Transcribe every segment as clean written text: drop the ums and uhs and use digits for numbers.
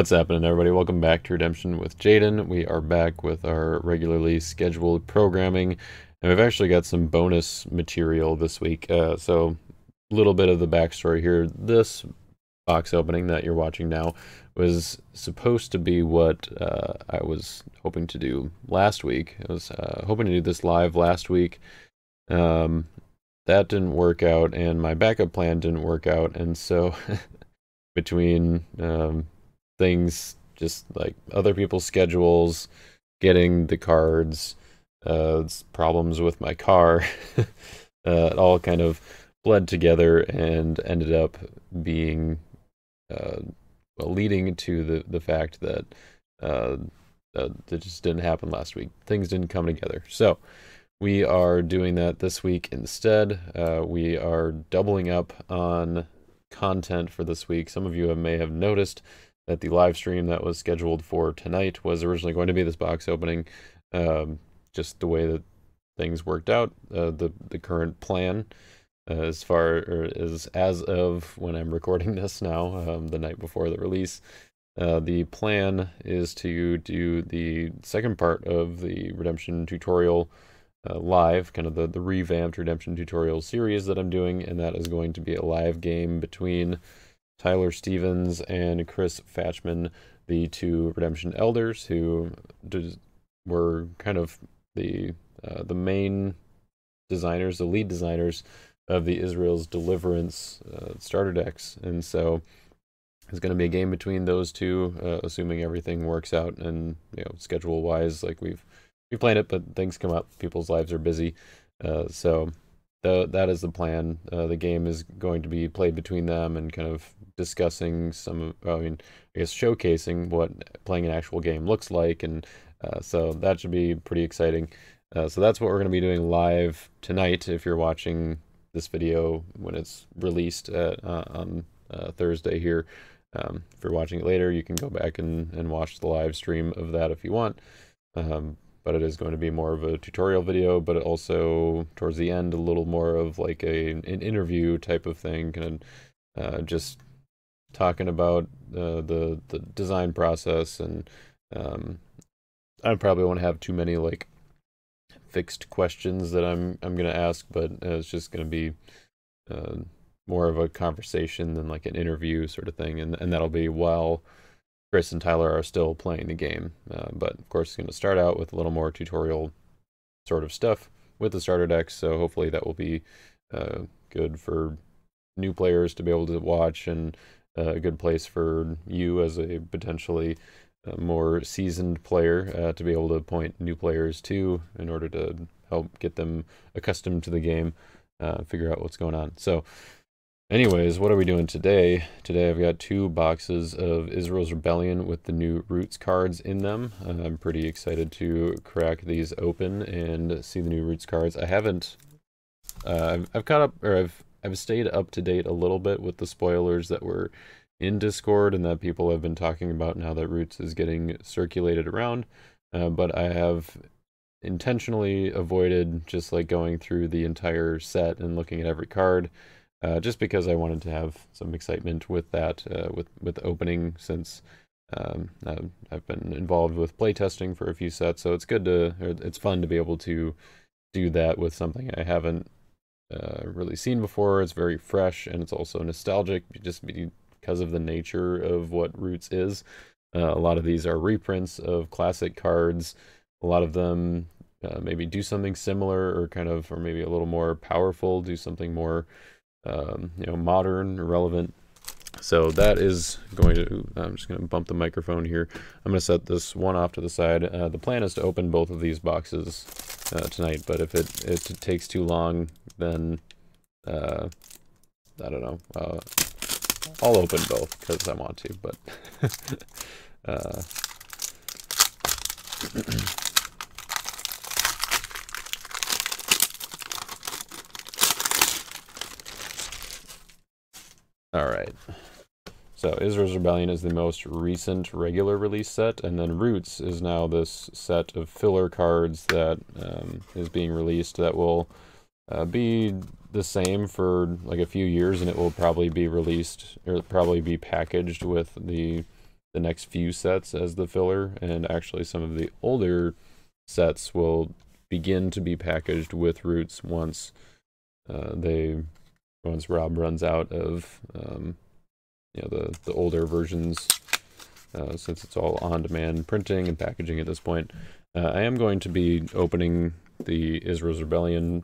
What's happening, everybody? Welcome back to Redemption with Jaden. We are back with our regularly scheduled programming, and we've actually got some bonus material this week. So a little bit of the backstory here. This box opening that you're watching now was supposed to be what I was hoping to do last week. I was hoping to do this live last week. That didn't work out, and my backup plan didn't work out, and so between things, just like other people's schedules, getting the cards, problems with my car, it all kind of bled together and ended up being, leading to the fact that that just didn't happen last week. Things didn't come together. So we are doing that this week instead. We are doubling up on content for this week. Some of you may have noticed that the live stream that was scheduled for tonight was originally going to be this box opening. Just the way that things worked out, the current plan, as of when I'm recording this now, the night before the release, the plan is to do the second part of the Redemption tutorial live, kind of the revamped Redemption tutorial series that I'm doing, and that is going to be a live game between Tyler Stevens and Chris Fatchman, the two Redemption elders who were kind of the main designers, the lead designers of the Israel's Deliverance starter decks. And so it's going to be a game between those two, assuming everything works out and, schedule wise, like we planned it, but things come up, people's lives are busy. So that is the plan. The game is going to be played between them and kind of discussing showcasing what playing an actual game looks like. And so that should be pretty exciting. So that's what we're going to be doing live tonight. If you're watching this video when it's released on Thursday here, if you're watching it later, you can go back and watch the live stream of that if you want. But it is going to be more of a tutorial video, but also towards the end, a little more of like an interview type of thing, kind of just talking about the design process. And I probably won't have too many like fixed questions that I'm going to ask, but it's just going to be more of a conversation than like an interview sort of thing, and that'll be while Chris and Tyler are still playing the game, but of course it's going to start out with a little more tutorial sort of stuff with the starter decks, so hopefully that will be good for new players to be able to watch, and a good place for you as a potentially more seasoned player to be able to point new players to in order to help get them accustomed to the game, figure out what's going on. So anyways, what are we doing today? Today I've got 2 boxes of Israel's Rebellion with the new Roots cards in them. I'm pretty excited to crack these open and see the new Roots cards. I haven't, I've caught up, or I've stayed up to date a little bit with the spoilers that were in Discord and that people have been talking about now that Roots is getting circulated around. But I have intentionally avoided just like going through the entire set and looking at every card. Just because I wanted to have some excitement with that, with opening, since I've been involved with playtesting for a few sets, so it's good to, or it's fun to be able to do that with something I haven't really seen before. It's very fresh, and it's also nostalgic, just because of the nature of what Roots is. A lot of these are reprints of classic cards. A lot of them maybe do something similar, or maybe a little more powerful, do something more modern, relevant. So that is going to, I'm just going to bump the microphone here. I'm going to set this one off to the side. The plan is to open both of these boxes tonight, but if it takes too long, then I don't know. I'll open both because I want to, but all right. So Israel's Rebellion is the most recent regular release set, and then Roots is now this set of filler cards that is being released that will be the same for like a few years, and it will probably be released, or probably be packaged with the the next few sets as the filler, and actually some of the older sets will begin to be packaged with roots once once Rob runs out of the older versions, since it's all on-demand printing and packaging at this point. I am going to be opening the Israel's Rebellion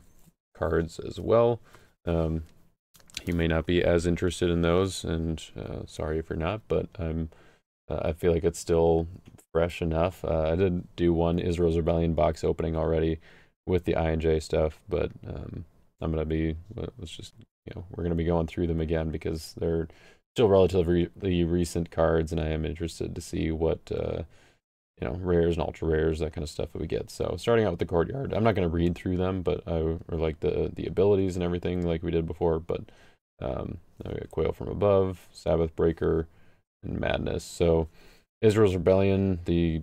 cards as well. You may not be as interested in those, and sorry if you're not, but I feel like it's still fresh enough. I did do one Israel's Rebellion box opening already with the I&J stuff, but I'm gonna be we're gonna be going through them again because they're still relatively recent cards, and I am interested to see what rares and ultra rares, that kind of stuff that we get. So starting out with the Courtyard, I'm not going to read through them, but or like the abilities and everything like we did before. But we got Quail from Above, Sabbath Breaker, and Madness. So Israel's Rebellion, the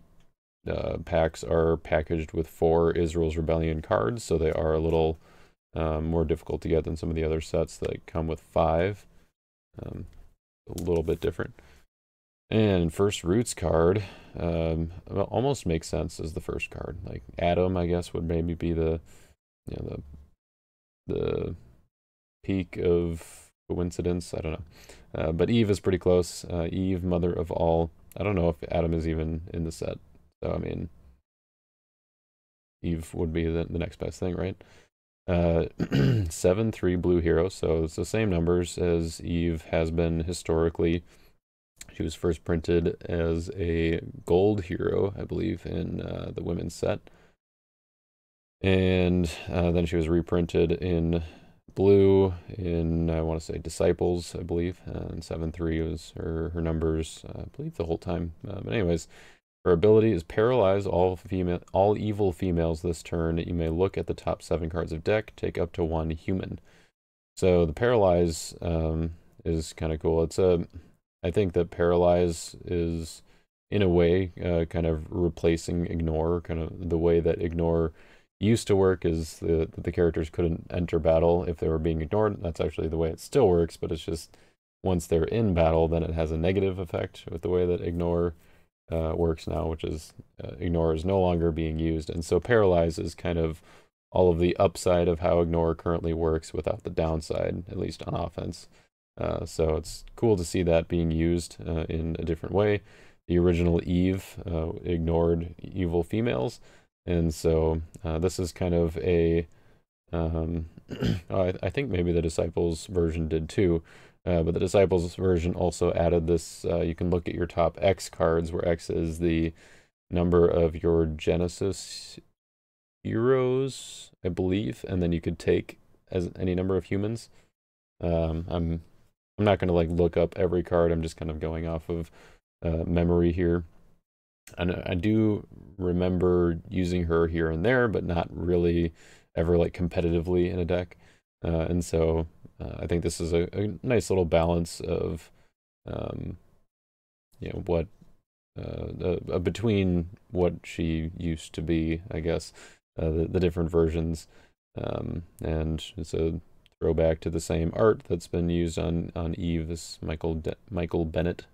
packs are packaged with 4 Israel's Rebellion cards, so they are a little more difficult to get than some of the other sets that come with 5. A little bit different. And first Roots card almost makes sense as the first card. Like Adam, I guess, would maybe be the the peak of coincidence. I don't know. But Eve is pretty close. Eve, mother of all. I don't know if Adam is even in the set. So I mean, Eve would be the next best thing, right? 7/3 blue hero. So it's the same numbers as Eve has been historically. She was first printed as a gold hero, I believe, in the women's set. And then she was reprinted in blue in, I want to say, Disciples, I believe. And 7/3 was her numbers, I believe, the whole time. But anyways, her ability is Paralyze all evil females this turn. You may look at the top 7 cards of deck, take up to 1 human. So the Paralyze is kind of cool. I think that Paralyze is, in a way, kind of replacing Ignore. Kind of the way that Ignore used to work is that the characters couldn't enter battle if they were being ignored. That's actually the way it still works, but it's just once they're in battle, then it has a negative effect with the way that Ignore works now, which is Ignore is no longer being used. And so Paralyze is kind of all of the upside of how Ignore currently works without the downside, at least on offense. So it's cool to see that being used in a different way. The original Eve ignored evil females, and so this is kind of a I think maybe the Disciples version did too, but the Disciples version also added this, you can look at your top X cards, where X is the number of your Genesis heroes, I believe, and then you could take as any number of humans. I'm not going to like look up every card. I'm just kind of going off of memory here. And I do remember using her here and there, but not really ever like competitively in a deck. And so I think this is a nice little balance of, what between what she used to be, I guess, the different versions. And it's a throwback to the same art that's been used on Eve, this Michael Bennett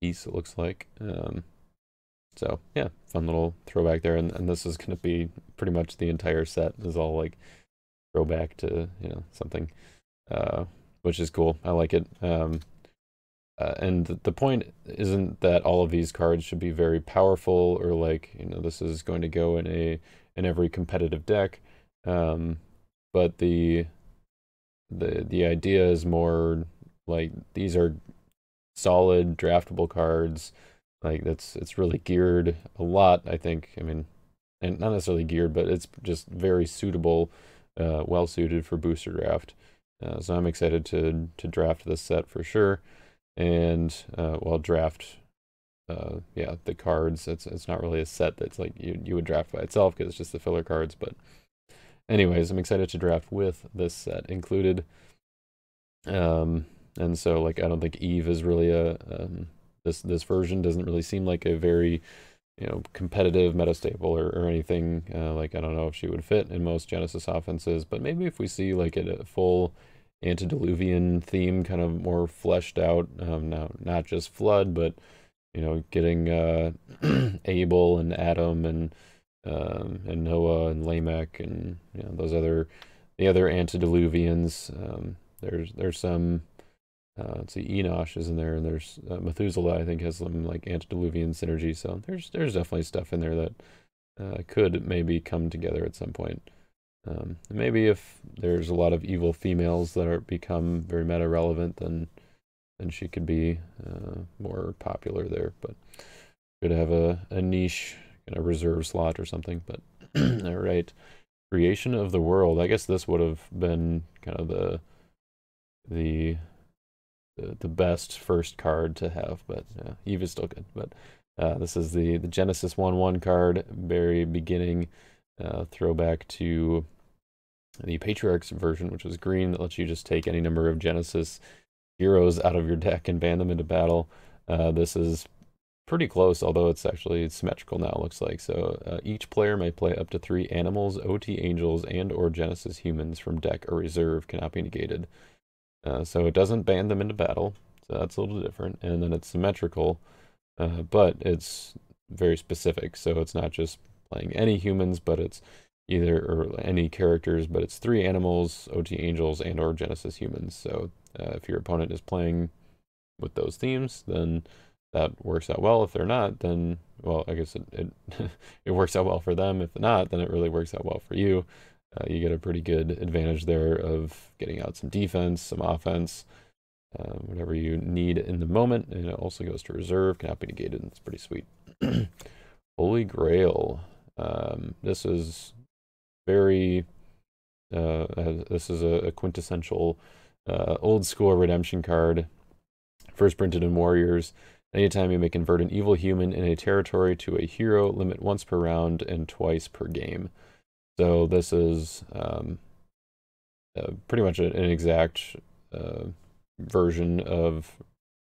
piece, it looks like. So yeah, fun little throwback there, and this is going to be pretty much the entire set is all like throwback to something, which is cool. I like it. And the point isn't that all of these cards should be very powerful or like this is going to go in every competitive deck, but the idea is more like these are solid draftable cards. Like it's really geared a lot, I think. I mean, and not necessarily geared, but it's just very suitable, well suited for booster draft. So I'm excited to draft this set for sure, and draft. The cards. It's not really a set that's like you would draft by itself because it's just the filler cards, but. Anyways, I'm excited to draft with this set included. And so like I don't think Eve is really this version doesn't really seem like a very competitive metastable or anything. Like I don't know if she would fit in most Genesis offenses, but maybe if we see like a full antediluvian theme kind of more fleshed out, now not just flood, but getting Abel and Adam and Noah and Lamech and the other antediluvians. There's some let's see, Enosh is in there, and there's Methuselah. I think has some like antediluvian synergy. So there's definitely stuff in there that could maybe come together at some point. Maybe if there's a lot of evil females that are become very meta relevant, then she could be more popular there. But could have a niche kind of reserve slot or something. But all right, creation of the world. I guess this would have been kind of the best first card to have, but Eve is still good. But this is the Genesis 1/1 card, very beginning, throwback to the Patriarchs version, which was green, that lets you just take any number of Genesis heroes out of your deck and ban them into battle. This is pretty close, although it's actually symmetrical now, it looks like. So each player may play up to 3 animals, OT angels, and or Genesis humans from deck or reserve, cannot be negated. So it doesn't ban them into battle, so that's a little different. And then it's symmetrical, but it's very specific. So it's not just playing any humans, but it's or any characters, but it's 3 animals, OT angels, and or Genesis humans. So if your opponent is playing with those themes, then that works out well. If they're not, then, well, I guess it it works out well for them. If not, then it really works out well for you. You get a pretty good advantage there of getting out some defense, some offense, whatever you need in the moment. And it also goes to reserve, cannot be negated. It's pretty sweet. Holy Grail. This is very, this is a quintessential old school redemption card. First printed in Warriors. Anytime you may convert an evil human in a territory to a hero, limit once per round and twice per game. So this is pretty much an exact version of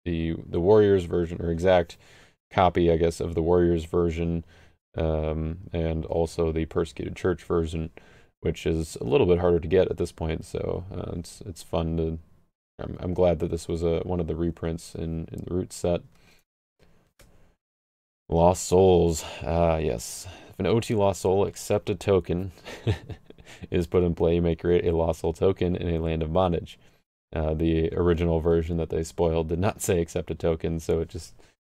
the Warriors version, or exact copy, I guess, of the Warriors version, and also the Persecuted Church version, which is a little bit harder to get at this point. So it's fun to. I'm glad that this was one of the reprints in the root set. Lost Souls. Yes. If an OT Lost Soul accepted token is put in play, you may create a Lost Soul token in a land of bondage. The original version that they spoiled did not say accepted token, so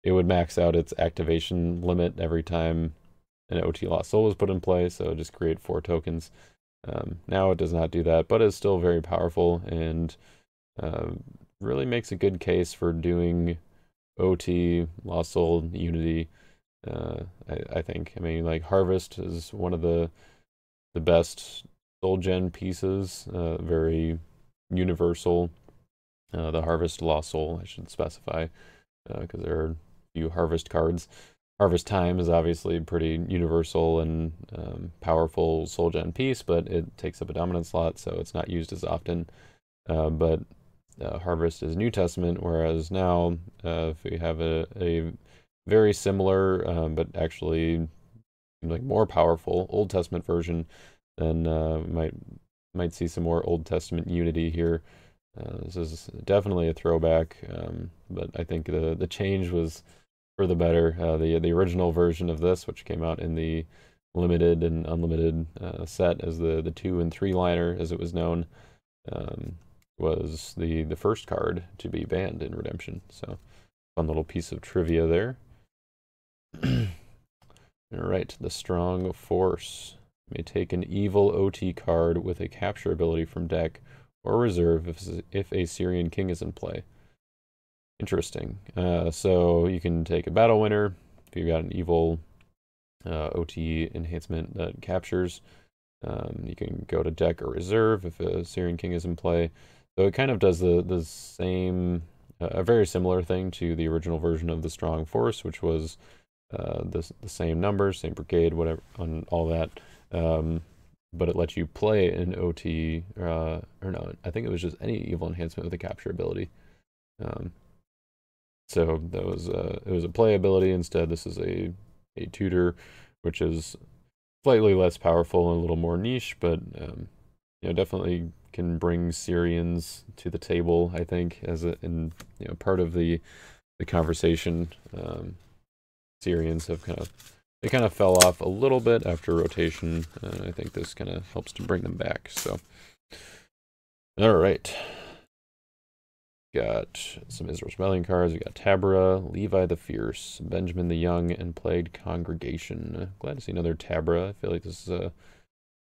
it would max out its activation limit every time an OT Lost Soul was put in play, so just create 4 tokens. Now it does not do that, but it's still very powerful and really makes a good case for doing OT, Lost Soul, Unity. I think. I mean, like, Harvest is one of the best Soul Gen pieces, very universal. The Harvest Lost Soul, I should specify, because there are a few Harvest cards. Harvest Time is obviously pretty universal and powerful Soul Gen piece, but it takes up a dominant slot, so it's not used as often. But Harvest is New Testament, whereas now if we have a very similar, but actually like more powerful Old Testament version, then might see some more Old Testament unity here. This is definitely a throwback, but I think the change was for the better. The original version of this, which came out in the limited and unlimited set as the 2 and 3 liner, as it was known, was the first card to be banned in Redemption. So fun little piece of trivia there. Alright, the Strong Force. May take an evil OT card with a capture ability from deck or reserve if a Syrian King is in play. Interesting. So you can take a Battle Winner if you've got an evil OT enhancement that captures. You can go to deck or reserve if a Syrian King is in play. So it kind of does the same, a very similar thing to the original version of the Strong Force, which was the same numbers, same brigade, whatever, on all that. But it lets you play an OT, or no, I think it was just any evil enhancement with a capture ability. So that was it was a play ability instead. This is a tutor, which is slightly less powerful and a little more niche, but definitely can bring Syrians to the table, I think, as part of the conversation. Syrians have they kind of fell off a little bit after rotation, and I think this kind of helps to bring them back. So, all right. Got some Israel's Rebellion cards. We got Tabra, Levi the Fierce, Benjamin the Young, and Plagued Congregation. Glad to see another Tabra. I feel like this is a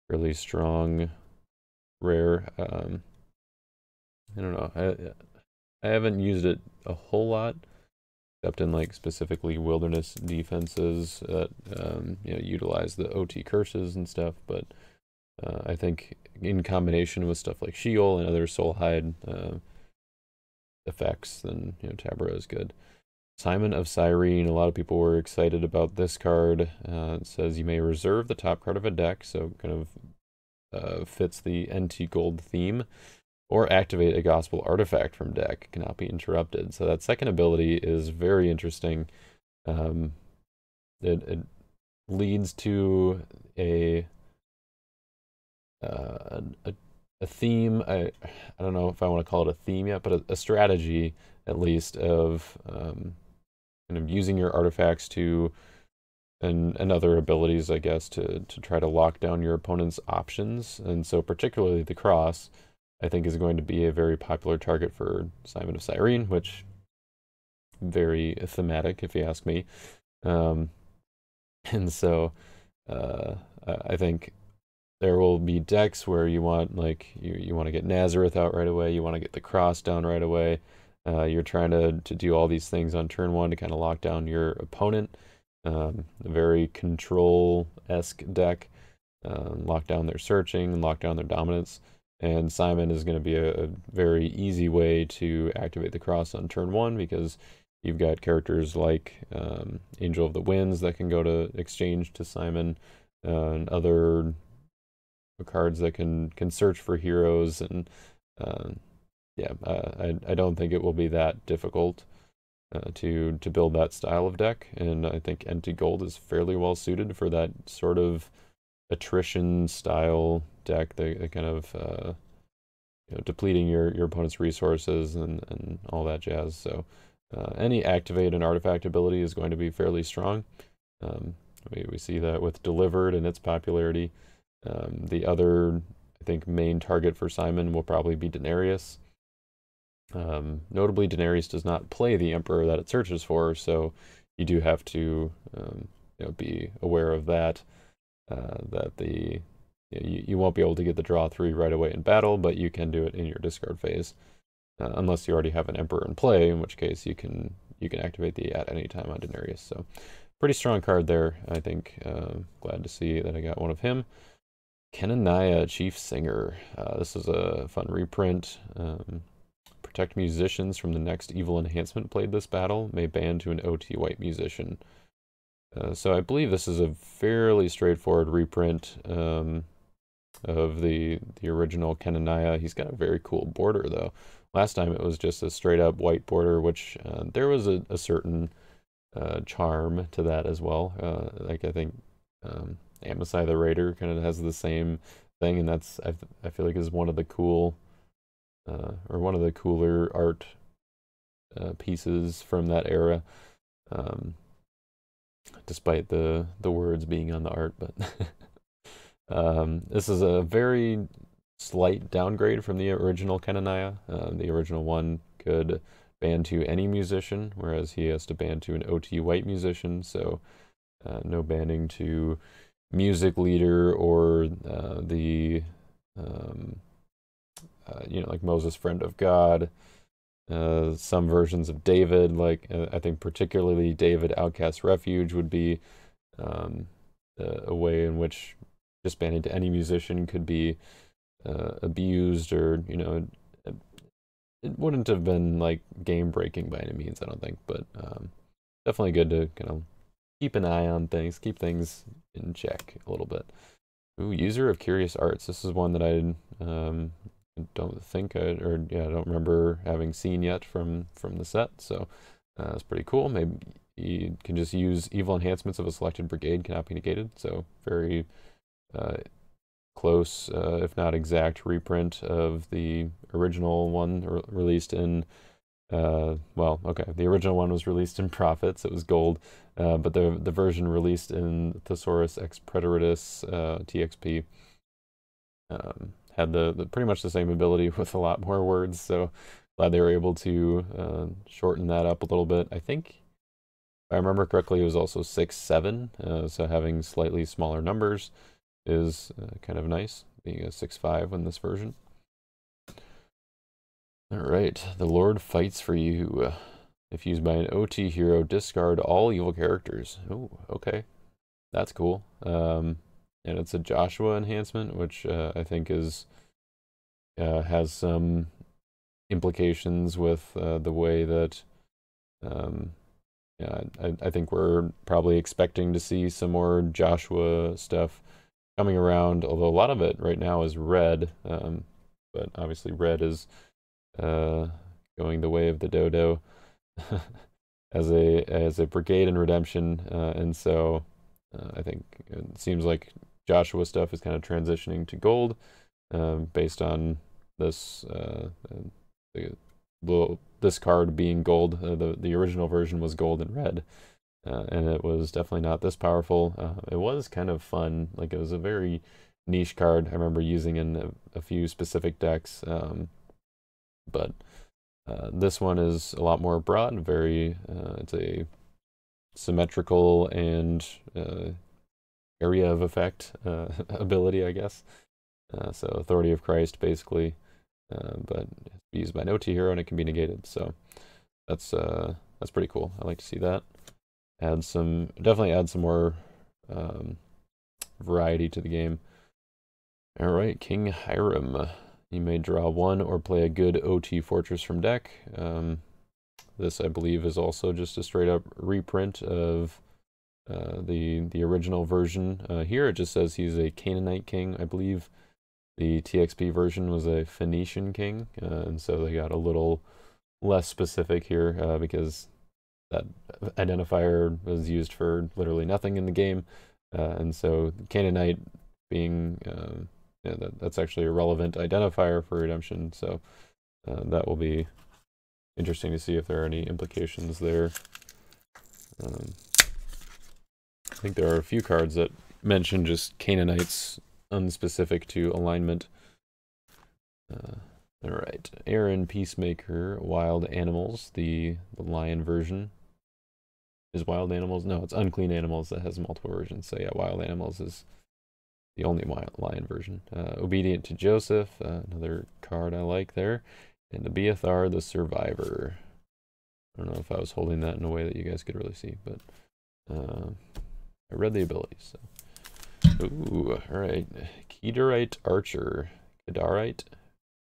really strong, rare. I don't know. I haven't used it a whole lot, except in like specifically wilderness defenses that utilize the OT curses and stuff. But I think in combination with stuff like Sheol and other Soul Hide effects, then Tabra is good. Simon of Cyrene. A lot of people were excited about this card. It says you may reserve the top card of a deck, so kind of fits the NT Gold theme, or activate a Gospel artifact from deck. Cannot be interrupted. So that second ability is very interesting. It leads to a theme. I don't know if I want to call it a theme yet, but a strategy at least of kind of using your artifacts to and other abilities, I guess, to try to lock down your opponent's options. And so particularly the cross, I think, is going to be a very popular target for Simon of Cyrene, which very thematic, if you ask me. And so I think there will be decks where you want, like, you want to get Nazareth out right away, you want to get the cross down right away. You're trying to do all these things on turn one to kind of lock down your opponent. A very control-esque deck. Lock down their searching, lock down their dominance. And Simon is going to be a very easy way to activate the cross on turn one, because you've got characters like Angel of the Winds that can go to exchange to Simon, and other cards that can search for heroes. And I don't think it will be that difficult to build that style of deck. And I think NT Gold is fairly well suited for that sort of attrition style deck, that kind of depleting your opponent's resources and all that jazz. So any activate and artifact ability is going to be fairly strong. We see that with Delivered and its popularity. The other, I think, main target for Simon will probably be Denarius. Notably, Denarius does not play the Emperor that it searches for, so you do have to be aware of that. That you won't be able to get the draw 3 right away in battle, but you can do it in your discard phase, unless you already have an Emperor in play, in which case you can activate the at any time on Denarius. So pretty strong card there, I think. Glad to see that I got one of him. Kenaniah, Chief Singer. This is a fun reprint. Protect musicians from the next evil enhancement played this battle. May ban to an OT white musician. So I believe this is a fairly straightforward reprint of the original Kenaniah. He's got a very cool border, though. Last time it was just a straight up white border, which there was a certain charm to that as well. Like, I think Amasai the Raider kind of has the same thing, and that's, I feel like, is one of the cool or one of the cooler art pieces from that era. Despite the words being on the art, but this is a very slight downgrade from the original Kenaniah. The original one could ban to any musician, whereas he has to ban to an OT white musician, so no banning to music leader or like Moses, friend of God. Some versions of David, like I think particularly David, Outcast Refuge, would be a way in which just banning to any musician could be abused, or it wouldn't have been like game breaking by any means, I don't think, but definitely good to kind of keep an eye on things, keep things in check a little bit. Ooh, User of Curious Arts. This is one that I don't think I don't remember having seen yet from the set, so it's pretty cool. Maybe you can just use evil enhancements of a selected brigade cannot be negated, so very close, if not exact, reprint of the original one released in Well, okay, the original one was released in Profits. It was gold, but the version released in Thesaurus Ex Preteritus TXP had the pretty much the same ability with a lot more words. So glad they were able to shorten that up a little bit. I think, if I remember correctly, it was also 6-7. So having slightly smaller numbers is kind of nice, being a 6-5 in this version. All right, the Lord fights for you. If used by an OT hero, discard all evil characters. Oh, okay, that's cool. And it's a Joshua enhancement, which I think is has some implications with the way that yeah, I think we're probably expecting to see some more Joshua stuff coming around, although a lot of it right now is red, but obviously red is going the way of the dodo as a brigade in redemption, and so I think it seems like Joshua stuff is kind of transitioning to gold, based on this this card being gold. The original version was gold and red, and it was definitely not this powerful. It was kind of fun, like it was a very niche card. I remember using in a few specific decks, but this one is a lot more broad. Very, it's a symmetrical and area of effect ability, I guess. So Authority of Christ, basically, but it's used by no T hero and it can be negated. So that's pretty cool. I like to see that. Definitely add some more variety to the game. All right, King Hiram. You may draw one or play a good OT fortress from deck. This, I believe, is also just a straight up reprint of the original version. Here it just says he's a Canaanite king. I believe the TXP version was a Phoenician king, and so they got a little less specific here because that identifier was used for literally nothing in the game, and so Canaanite being yeah, that's actually a relevant identifier for redemption. So that will be interesting to see if there are any implications there. I think there are a few cards that mention just Canaanites unspecific to alignment. All right, Aaron Peacemaker, Wild Animals, the lion version. Is Wild Animals? No, it's Unclean Animals that has multiple versions. So yeah, Wild Animals is the only lion version. Obedient to Joseph, another card I like there. And Abiathar the Survivor. I don't know if I was holding that in a way that you guys could really see, but I read the abilities. So. Ooh, all right. Kedarite Archer. Kedarite?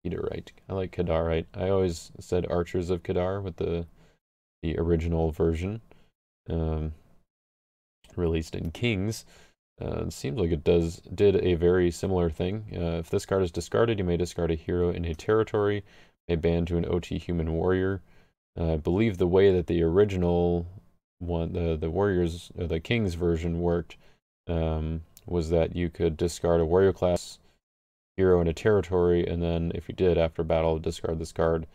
Kedarite. I like Kedarite. I always said Archers of Kedar with the original version. Released in Kings. It seems like it did a very similar thing. If this card is discarded, you may discard a hero in a territory, may ban to an OT human warrior. I believe the way that the original one, the Warriors, or the Kings version worked, was that you could discard a warrior class hero in a territory, and then if you did after battle, discard this card.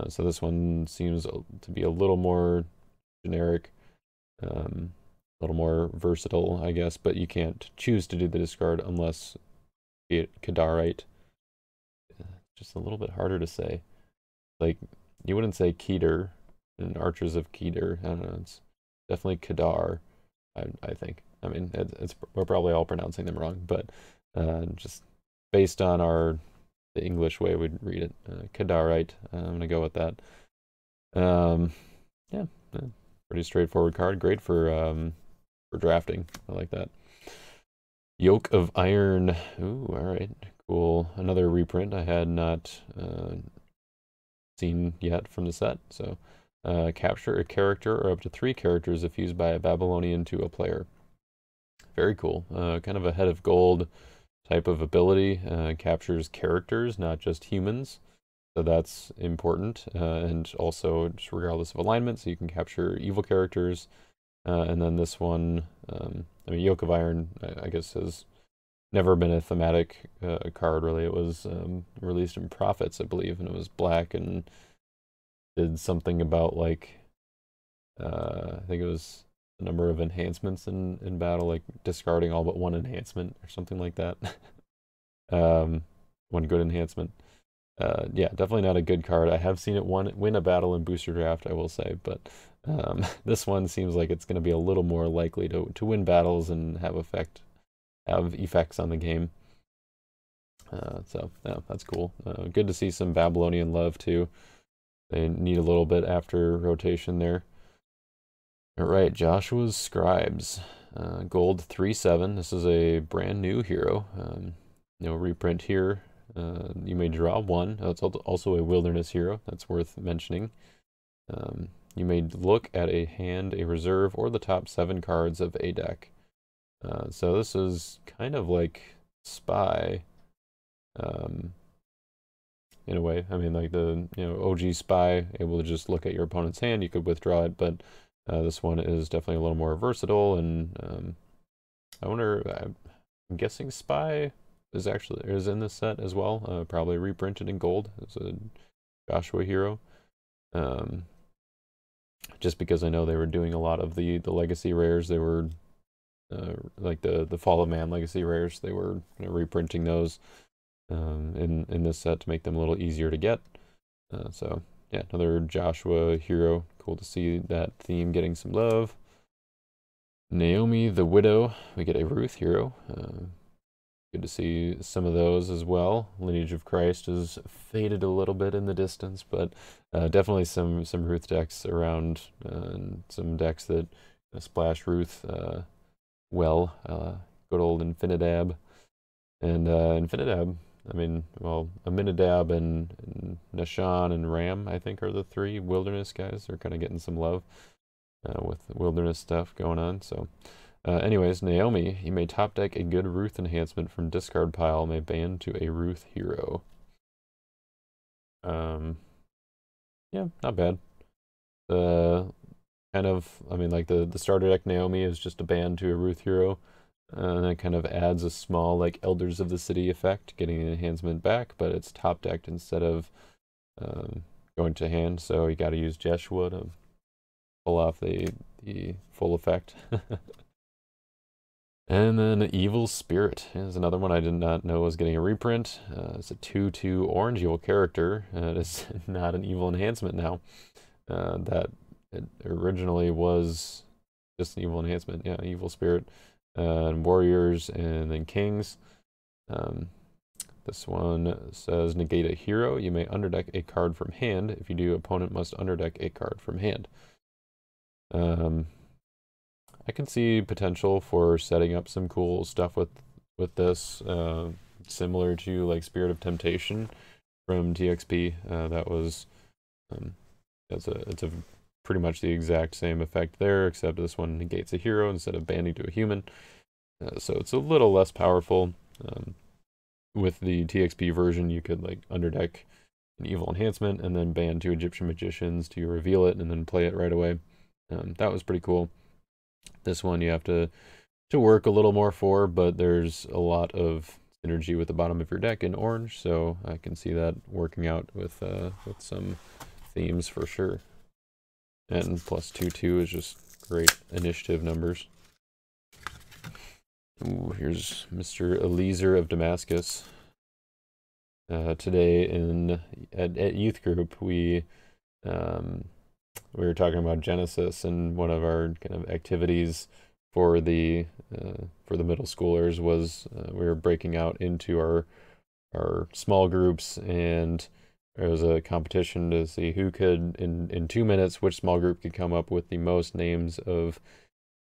So this one seems to be a little more generic, a little more versatile, I guess, but you can't choose to do the discard unless it Kedarite. Just a little bit harder to say. Like, you wouldn't say Keter in Archers of Keter. I don't know. It's definitely Kedar, I think. I mean, we're probably all pronouncing them wrong, but just based on the English way we'd read it, Kedarite. I'm gonna go with that. Yeah, pretty straightforward card. Great for drafting. I like that. Yoke of Iron. Ooh, all right, cool. Another reprint I had not seen yet from the set. So, capture a character or up to 3 characters if used by a Babylonian to a player. Very cool. Kind of a head of gold type of ability. Captures characters, not just humans. So that's important. And also, just regardless of alignment, so you can capture evil characters. And then this one, I mean, Yoke of Iron, I guess, has never been a thematic card, really. It was released in Prophets, I believe, and it was black and did something about like I think it was the number of enhancements in battle, like discarding all but one enhancement or something like that. One good enhancement. Yeah, definitely not a good card. I have seen it win a battle in booster draft, I will say, but this one seems like it's going to be a little more likely to win battles and have effects on the game. So yeah, that's cool. Good to see some Babylonian love too. They need a little bit after rotation there. All right, Joshua's Scribes, gold 3/7. This is a brand new hero. No reprint here. You may draw one. It's also a wilderness hero. That's worth mentioning. You may look at a hand, a reserve, or the top 7 cards of a deck. So this is kind of like Spy, in a way. I mean, like the OG Spy, able to just look at your opponent's hand. You could withdraw it, but this one is definitely a little more versatile. And I wonder. I'm guessing Spy is in this set as well. Probably reprinted in gold as a Joshua hero. Just because I know they were doing a lot of the legacy rares. They were like the Fall of Man legacy rares. They were reprinting those in this set to make them a little easier to get. So yeah, another Joshua hero. Cool to see that theme getting some love. Naomi the Widow. We get a Ruth hero. Good to see some of those as well. Lineage of Christ has faded a little bit in the distance, but definitely some Ruth decks around, and some decks that splash Ruth well. Good old Infinidab. And Infinidab, I mean, well, Aminadab and Nashan and Ram, I think, are the 3 wilderness guys. They're kind of getting some love with wilderness stuff going on, so... anyways, Naomi, you may top deck a good Ruth enhancement from discard pile, may ban to a Ruth hero. Yeah, not bad. Kind of, I mean, like the starter deck Naomi is just a ban to a Ruth hero, and it kind of adds a small like Elders of the City effect, getting an enhancement back, but it's top decked instead of going to hand, so you got to use Jeshua to pull off the full effect. And then Evil Spirit is another one I did not know was getting a reprint. It's a 2/2 orange evil character. It is not an evil enhancement now. That it originally was just an evil enhancement. Yeah, Evil Spirit. And Warriors and then Kings. This one says negate a hero. You may underdeck a card from hand. If you do, opponent must underdeck a card from hand. I can see potential for setting up some cool stuff with this, similar to like Spirit of Temptation from TXP. That was it's a pretty much the exact same effect there, except this one negates a hero instead of banding to a human. So it's a little less powerful. With the TXP version, you could like underdeck an evil enhancement and then ban 2 Egyptian magicians to reveal it and then play it right away. That was pretty cool. This one you have to work a little more for, but there's a lot of synergy with the bottom of your deck in orange, so I can see that working out with some themes for sure. And plus 2/2 is just great initiative numbers. Ooh, here's Mr. Eliezer of Damascus. Today at youth group we were talking about Genesis, and one of our kind of activities for the middle schoolers was we were breaking out into our small groups, and there was a competition to see who could in 2 minutes which small group could come up with the most names of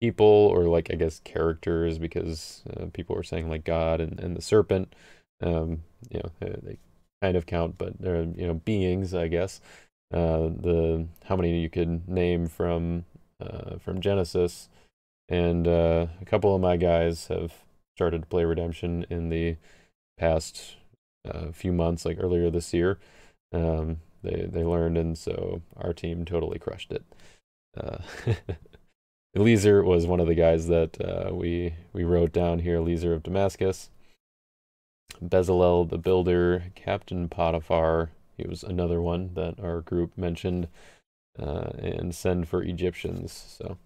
people, or like I guess characters, because people were saying like God and the serpent. They kind of count, but they're beings, I guess. How many you could name from Genesis, and a couple of my guys have started to play Redemption in the past few months, like earlier this year. They learned, and so our team totally crushed it. Eliezer was one of the guys that we wrote down here. Eliezer of Damascus, Bezalel the Builder, Captain Potiphar. he was another one that our group mentioned, and send for Egyptians. So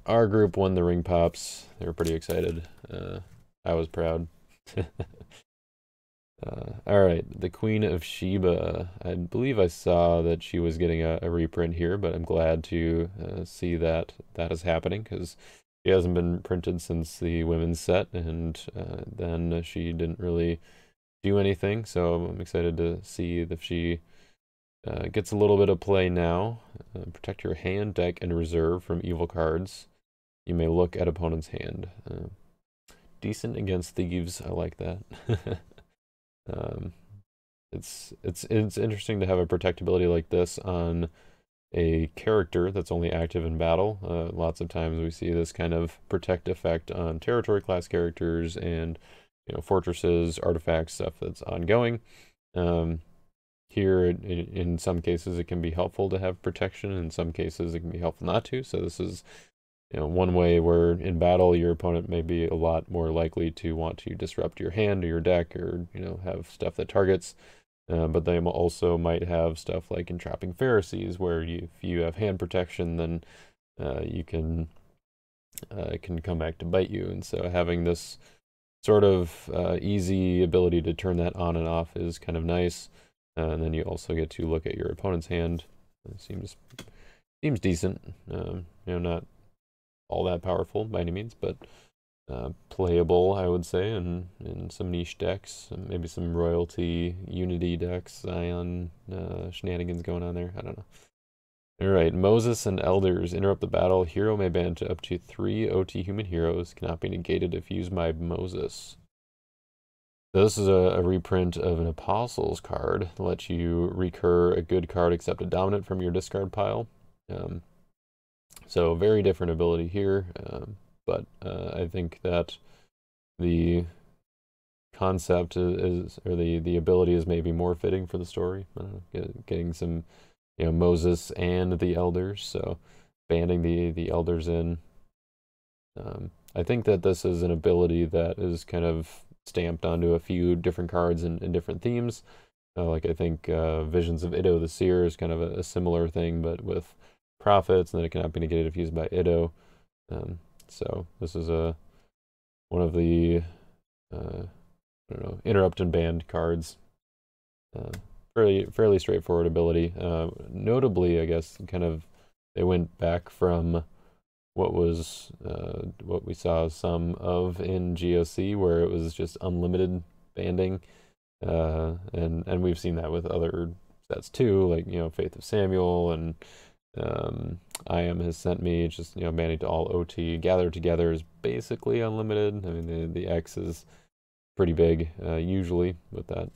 our group won the ring pops. They were pretty excited. I was proud. All right, the Queen of Sheba. I believe I saw that she was getting a reprint here, but I'm glad to see that that is happening because she hasn't been printed since the women's set, and then she didn't really do anything. So I'm excited to see if she gets a little bit of play now. Protect your hand, deck, and reserve from evil cards. You may look at opponent's hand. Decent against thieves. I like that. It's interesting to have a protectability like this on a character that's only active in battle. Lots of times we see this kind of protect effect on territory class characters and fortresses, artifacts, stuff that's ongoing. Here, in some cases, it can be helpful to have protection. In some cases, it can be helpful not to. So this is one way where in battle your opponent may be a lot more likely to want to disrupt your hand or your deck, or have stuff that targets. But they also might have stuff like entrapping Pharisees, where if you have hand protection, then you can it can come back to bite you. And so having this sort of easy ability to turn that on and off is kind of nice. And then you also get to look at your opponent's hand. It seems decent. Not all that powerful by any means, but playable, I would say, in some niche decks, maybe some royalty unity decks, Zion shenanigans going on there. I don't know. All right, Moses and Elders. Interrupt the battle. Hero may ban to up to 3 OT human heroes. Cannot be negated if used by Moses. So this is a reprint of an Apostles card. It lets you recur a good card except a dominant from your discard pile. So very different ability here, but I think that the concept is, or the ability is maybe more fitting for the story. Getting some, Moses and the Elders, so banding the Elders in. I think that this is an ability that is kind of stamped onto a few different cards in different themes. Like I think Visions of Iddo the Seer is kind of a similar thing, but with prophets, and then it cannot be negated if used by Iddo. So this is one of the interrupt and banned cards. Fairly straightforward ability. Notably, I guess, kind of they went back from what we saw some of in GOC, where it was just unlimited banding, and we've seen that with other sets too, like Faith of Samuel and I Am Has Sent Me. It's just banning to all OT. Gather Together is basically unlimited. I mean the X is pretty big usually with that.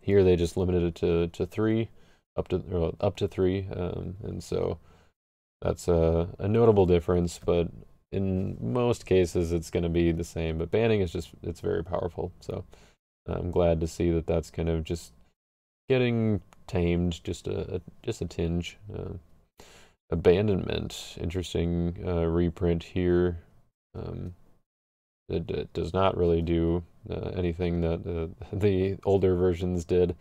Here they just limited it to 3, up to 3, and so that's a notable difference, but in most cases it's going to be the same. But banning is it's very powerful, so I'm glad to see that that's kind of just getting tamed, just a tinge. Abandonment, interesting reprint here. It does not really do anything that the older versions did.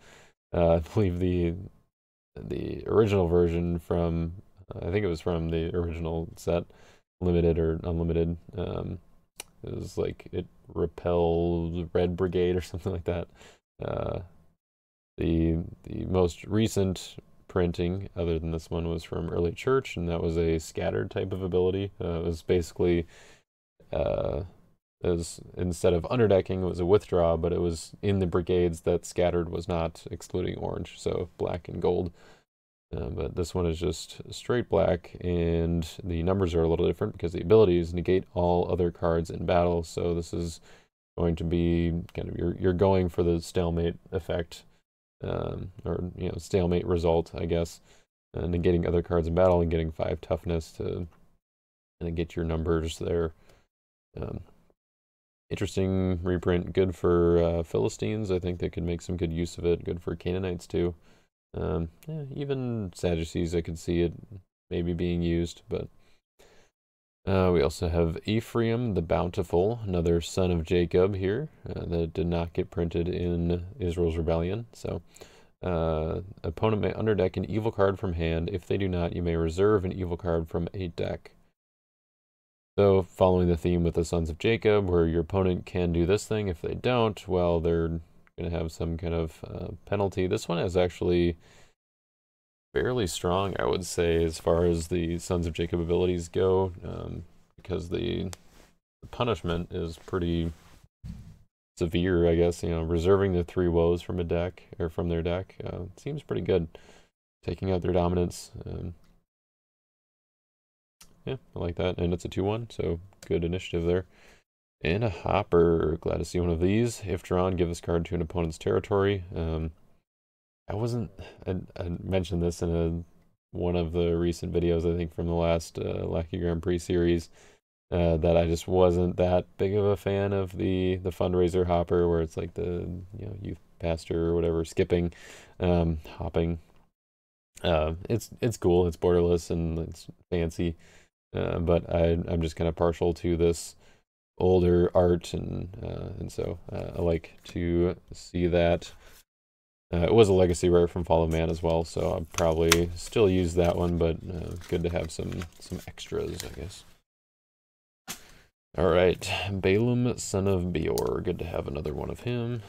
I believe the original version from I think it was from the original set, limited or unlimited. It was like it repelled Red Brigade or something like that. The most recent printing, other than this one, was from Early Church, and that was a scattered type of ability. It was basically as instead of underdecking, it was a withdraw, but it was in the brigades that scattered was not, excluding orange, so black and gold. But this one is just straight black, and the numbers are a little different because the abilities negate all other cards in battle. So this is going to be kind of you're going for the stalemate effect, or stalemate result, I guess, negating other cards in battle and getting 5 toughness to get your numbers there. Interesting reprint, good for Philistines. I think they could make some good use of it. Good for Canaanites too. Even Sadducees, I could see it maybe being used, but We also have Ephraim the Bountiful, another son of Jacob here, that did not get printed in Israel's Rebellion. So, opponent may underdeck an evil card from hand. If they do not, you may reserve an evil card from a deck. So, following the theme with the sons of Jacob, where your opponent can do this thing. If they don't, well, they're going to have some kind of penalty. This one is actually fairly strong, I would say, as far as the Sons of Jacob abilities go, because the punishment is pretty severe, I guess. You know, reserving the 3 woes from a deck, or from their deck, seems pretty good. Taking out their dominance. Yeah, I like that. And it's a 2/1, so good initiative there. And a Hopper. Glad to see one of these. If drawn, give this card to an opponent's territory. I mentioned this in one of the recent videos, I think from the last Lucky Grand Prix series, that I just wasn't that big of a fan of the fundraiser hopper, where it's like the youth pastor or whatever skipping, hopping. It's cool, it's borderless and it's fancy, but I'm just kind of partial to this older art, and so I like to see that. It was a legacy rare from Fall of Man as well, so I'll probably still use that one, but good to have some extras, I guess. All right, Balaam, son of Beor. Good to have another one of him.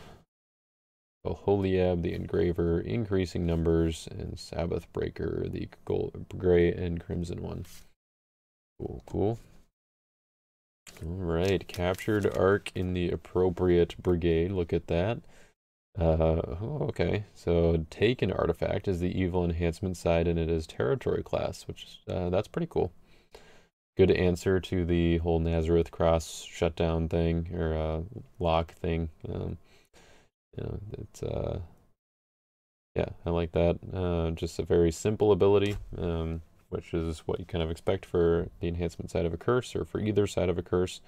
Oholiab, the Engraver, increasing numbers, and Sabbath Breaker, the gray and crimson one. Cool, cool. All right, captured Ark in the appropriate brigade. Look at that. Okay, so take an artifact is the evil enhancement side, and it is territory class, which that's pretty cool. Good answer to the whole Nazareth cross shutdown thing, or lock thing. It's yeah, I like that. Just a very simple ability, which is what you kind of expect for the enhancement side of a curse, or for either side of a curse.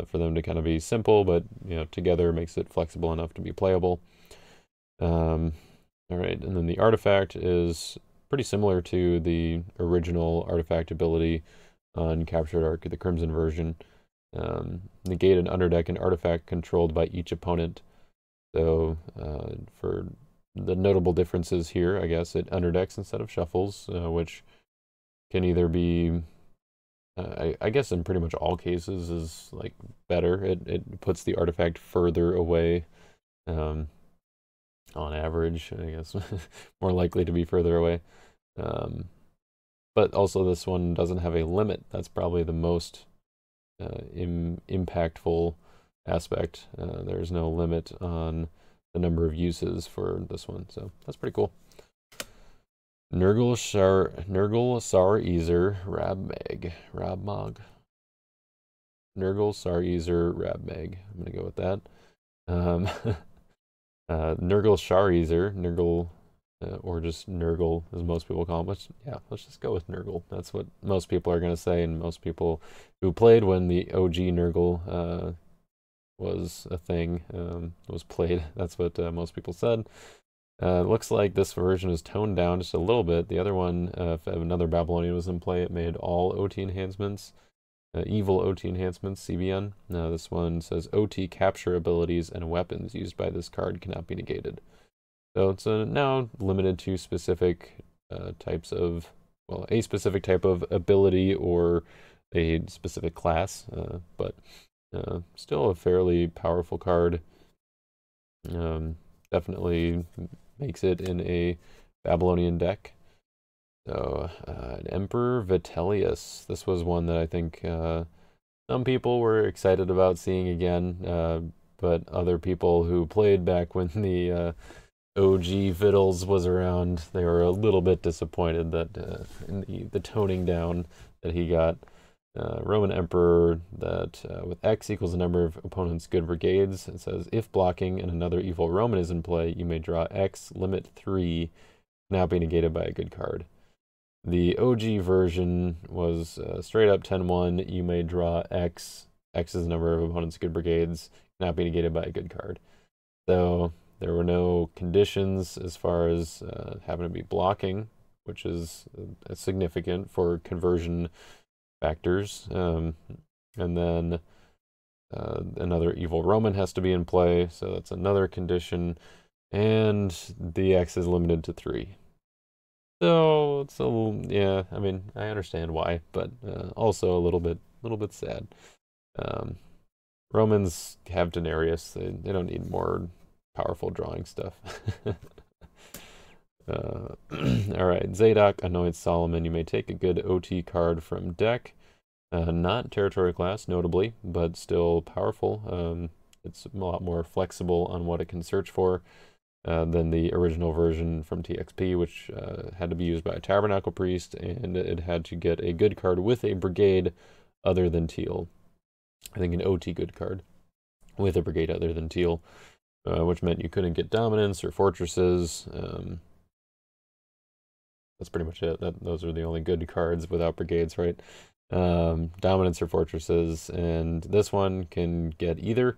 For them to kind of be simple, but together makes it flexible enough to be playable. All right, and then the artifact is pretty similar to the original artifact ability on Captured Ark, the Crimson version. Negate and underdeck an artifact controlled by each opponent. So for the notable differences here, I guess it underdecks instead of shuffles, which can either be I guess in pretty much all cases is like better. It puts the artifact further away, on average, I guess, more likely to be further away. But also this one doesn't have a limit. That's probably the most impactful aspect. There's no limit on the number of uses for this one, so that's pretty cool. Nurgle Sar Ezer Rabmeg. Nurgle Sar Ezer Rabmeg. I'm gonna go with that. Nurgle Shar Ezer, Nurgle, or just Nurgle, as most people call him. Let's just go with Nurgle. That's what most people are gonna say, and most people who played when the OG Nurgle was a thing, was played. That's what most people said. Looks like this version is toned down just a little bit. The other one, if another Babylonian was in play, it made all OT enhancements, evil OT enhancements, CBN. Now this one says OT capture abilities and weapons used by this card cannot be negated. So it's now limited to specific types of, well, a specific type of ability or a specific class, but still a fairly powerful card. Definitely makes it in a Babylonian deck. So, Emperor Vitellius. This was one that I think some people were excited about seeing again, but other people who played back when the OG Vittles was around, they were a little bit disappointed that in the toning down that he got. Roman Emperor that with X equals the number of opponents' good brigades. It says if blocking and another evil Roman is in play, you may draw X, limit 3, now be negated by a good card. The OG version was straight up 10-1, you may draw X, X is the number of opponents' good brigades, now be negated by a good card. So there were no conditions as far as having to be blocking, which is significant for conversion factors. And then another evil Roman has to be in play, so that's another condition. And the X is limited to 3. So it's yeah, I mean, I understand why, but also a little bit sad. Romans have Denarius. They don't need more powerful drawing stuff. All right, Zadok anoints Solomon. You may take a good OT card from deck. Not territory class, notably, but still powerful. It's a lot more flexible on what it can search for than the original version from TXP, which had to be used by a Tabernacle Priest, and it had to get a good card with a brigade other than Teal. I think an OT good card with a brigade other than Teal, which meant you couldn't get dominance or fortresses. That's pretty much it. Those are the only good cards without brigades, right? Dominance or fortresses, and this one can get either.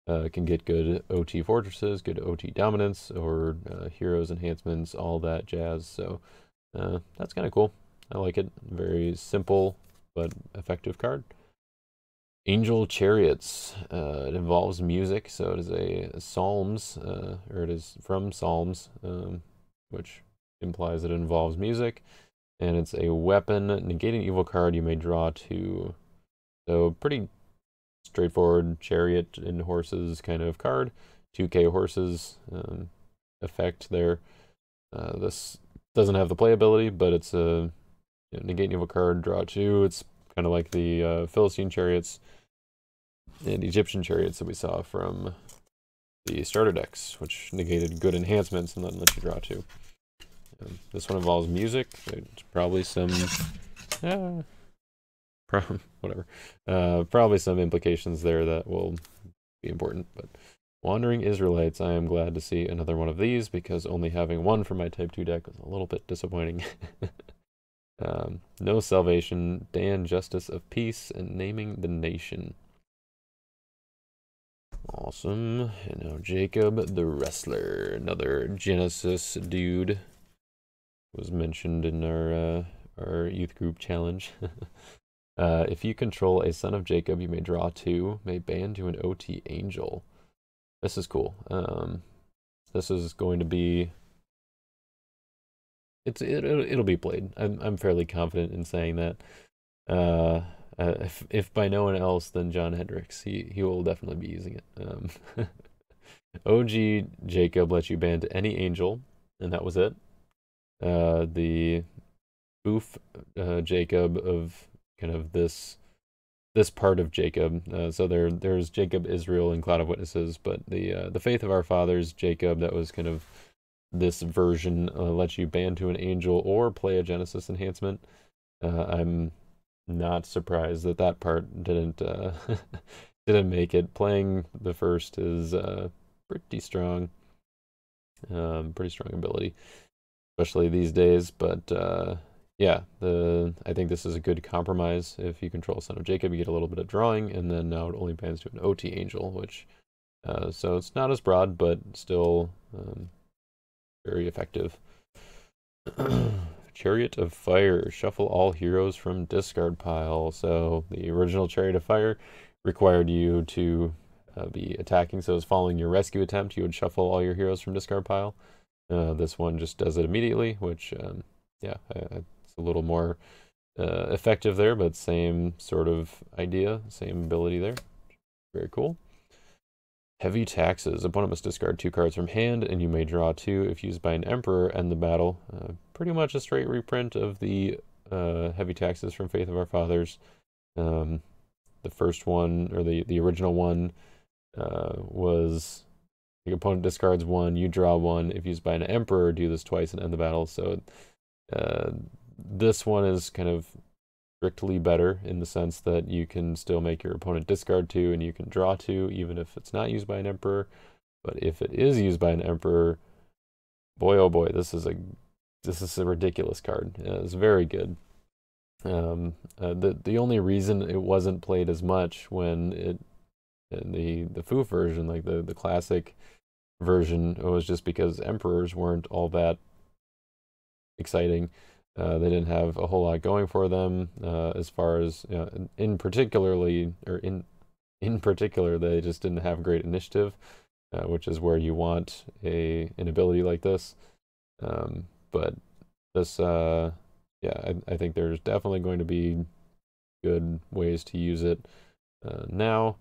Can get good OT fortresses, good OT dominance, or heroes enhancements, all that jazz. So that's kind of cool. I like it. Very simple but effective card. Angel Chariots. It involves music, so it is a Psalms, or it is from Psalms, which implies it involves music. And it's a weapon. Negating evil card, you may draw 2. So pretty straightforward chariot and horses kind of card. 2k horses effect there. This doesn't have the playability, but it's a negate evil card, draw 2. It's kind of like the Philistine chariots and Egyptian chariots that we saw from the starter decks, which negated good enhancements and then let you draw 2. This one involves music. It's probably some whatever. Probably some implications there that will be important, but Wandering Israelites, I am glad to see another one of these, because only having one for my Type 2 deck was a little bit disappointing. No Salvation, Dan, Justice of Peace, and Naming the Nation. Awesome. And now Jacob the Wrestler, another Genesis dude, was mentioned in our youth group challenge. If you control a son of Jacob, you may draw 2, may ban to an OT angel. This is cool. This is going to be... It'll be played. I'm fairly confident in saying that. If by no one else than John Hendricks, he will definitely be using it. OG Jacob lets you ban to any angel, and that was it. The spoof Jacob of kind of this part of Jacob. So there's Jacob, Israel, and Cloud of Witnesses, but the Faith of Our Fathers Jacob, that was kind of this version, lets you ban to an angel or play a Genesis enhancement. I'm not surprised that part didn't didn't make it. Playing the first is pretty strong, pretty strong ability, especially these days. But yeah, I think this is a good compromise. If you control Son of Jacob, you get a little bit of drawing, and then now it only bans to an OT angel, which so it's not as broad, but still very effective. Chariot of Fire. Shuffle all heroes from discard pile. So the original Chariot of Fire required you to be attacking, so it was following your rescue attempt. You would shuffle all your heroes from discard pile. This one just does it immediately, which yeah, it's a little more effective there, but same sort of idea, same ability there. Very cool. Heavy Taxes. Opponent must discard 2 cards from hand, and you may draw 2 if used by an Emperor. End the battle. Pretty much a straight reprint of the Heavy Taxes from Faith of Our Fathers. The first one, or the original one, was the opponent discards 1, you draw 1. If used by an Emperor, do this twice and end the battle. So this one is kind of strictly better in the sense that you can still make your opponent discard 2 and you can draw 2 even if it's not used by an Emperor. But if it is used by an Emperor, boy oh boy, this is a ridiculous card. It's very good. The only reason it wasn't played as much when in the Foo version, like the classic version, it was just because Emperors weren't all that exciting. They didn't have a whole lot going for them as far as, in particular, they just didn't have great initiative, which is where you want an ability like this. But this, yeah, I think there's definitely going to be good ways to use it now.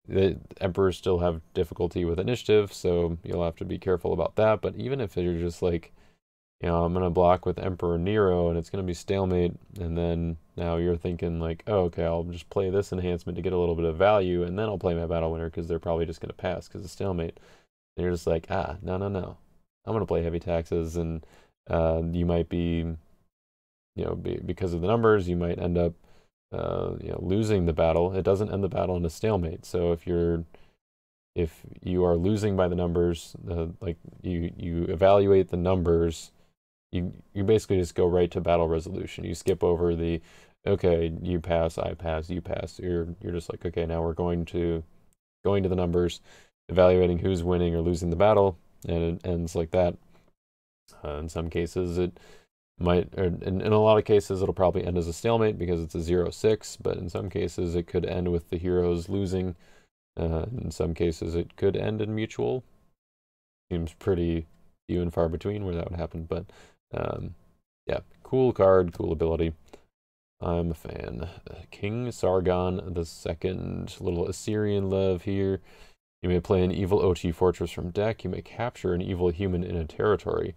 The Emperors still have difficulty with initiative, so you'll have to be careful about that. But even if you're just like, I'm going to block with Emperor Nero and it's going to be stalemate, and then now you're thinking like, oh, okay, I'll just play this enhancement to get a little bit of value, and then I'll play my Battle Winner because they're probably just going to pass because of stalemate. And you're just like, no. I'm going to play heavy taxes, and you might be, because of the numbers, you might end up, losing the battle. It doesn't end the battle in a stalemate. So if you are losing by the numbers, like you evaluate the numbers, you basically just go right to battle resolution. You skip over the, okay, you pass, I pass, you pass. You're just like, okay, now we're going to the numbers, evaluating who's winning or losing the battle, and it ends like that. In some cases, it might, or in a lot of cases, it'll probably end as a stalemate because it's a 0-6, but in some cases, it could end with the heroes losing. In some cases, it could end in mutual. Seems pretty few and far between where that would happen, but yeah, cool card, cool ability. I'm a fan. King Sargon II, little Assyrian love here. You may play an evil OT fortress from deck. You may capture an evil human in a territory.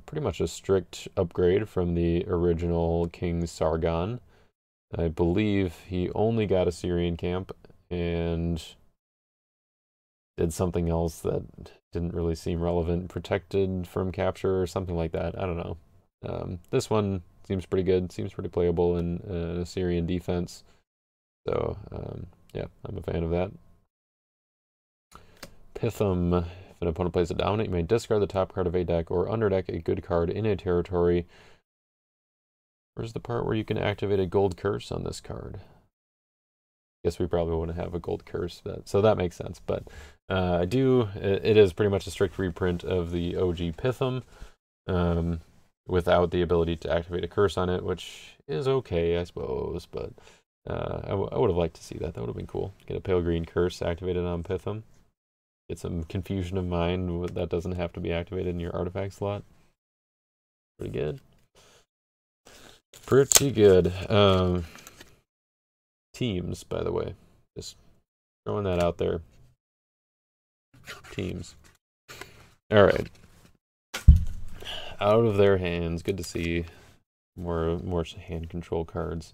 Pretty much a strict upgrade from the original King Sargon. I believe he only got Assyrian camp and did something else that didn't really seem relevant, protected from capture or something like that. I don't know. This one seems pretty good, seems pretty playable in an Assyrian defense. So, yeah, I'm a fan of that. Pithom. If an opponent plays a dominant, you may discard the top card of a deck or underdeck a good card in a territory. Where's the part where you can activate a gold curse on this card? Guess we probably wouldn't have a gold curse, so that makes sense. But it is pretty much a strict reprint of the OG Pithom, without the ability to activate a curse on it, which is okay, I suppose. But I would have liked to see that. That would have been cool. Get a pale green curse activated on Pithom. Get some confusion of mind that doesn't have to be activated in your artifact slot. Pretty good. Pretty good. Teams, by the way. Just throwing that out there. Teams. Alright. Out of their hands. Good to see more hand control cards.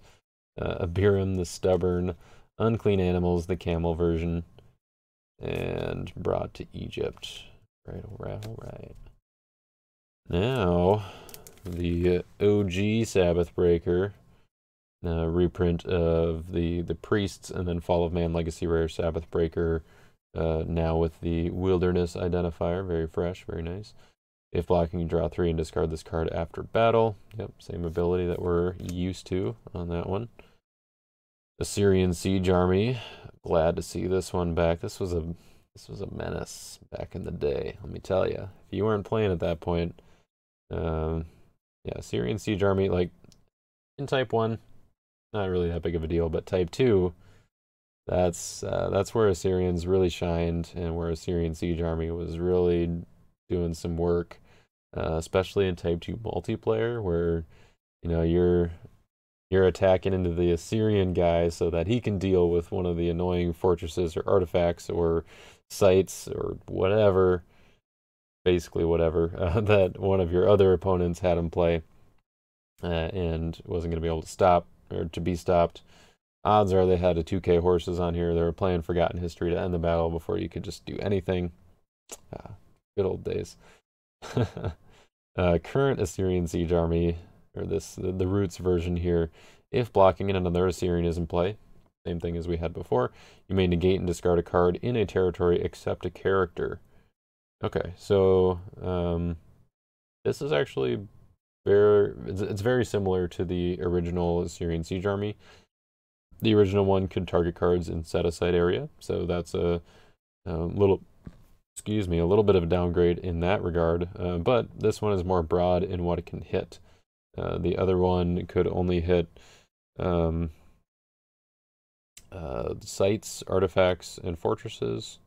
Abiram the Stubborn. Unclean Animals, the camel version. And brought to Egypt. Alright. Now, the OG Sabbath Breaker. Reprint of the Priests, and then Fall of Man Legacy Rare Sabbath Breaker, now with the Wilderness identifier. Very fresh, very nice. If blocking, you draw 3 and discard this card after battle. Yep, same ability that we're used to on that one. Assyrian Siege Army. Glad to see this one back. This was a menace back in the day, let me tell you. If you weren't playing at that point, yeah, Assyrian Siege Army, like, in Type 1, not really that big of a deal, but Type 2, that's where Assyrians really shined, and where Assyrian Siege Army was really doing some work, especially in Type 2 multiplayer, where, you're attacking into the Assyrian guy so that he can deal with one of the annoying fortresses or artifacts or sites or whatever, basically whatever, that one of your other opponents had him play, and wasn't going to be able to stop, or to be stopped. Odds are they had a 2K horses on here. They were playing Forgotten History to end the battle before you could just do anything. Good old days. Current Assyrian Siege Army, or the Roots version here. If blocking and another Assyrian is in play, same thing as we had before, you may negate and discard a card in a territory except a character. Okay, so this is actually it's very similar to the original Assyrian Siege Army. The original one could target cards in set-aside area, so that's a little bit of a downgrade in that regard. But this one is more broad in what it can hit. The other one could only hit sites, artifacts, and fortresses.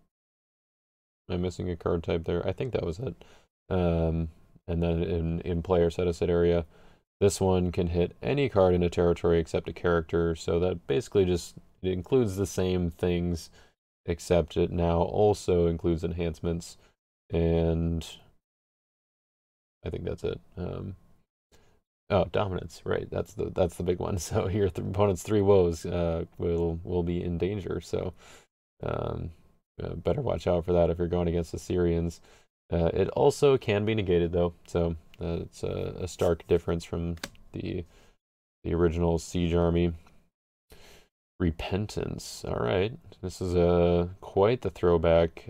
Am I missing a card type there? I think that was it. And then in player set area, this one can hit any card in a territory except a character. So that basically just it includes the same things, except it now also includes enhancements. And I think that's it. Oh, dominance, right? That's the big one. So your opponent's 3 woes will be in danger. So better watch out for that if you're going against the Syrians. It also can be negated though, so it's a stark difference from the original Siege Army. Repentance. All right, this is quite the throwback.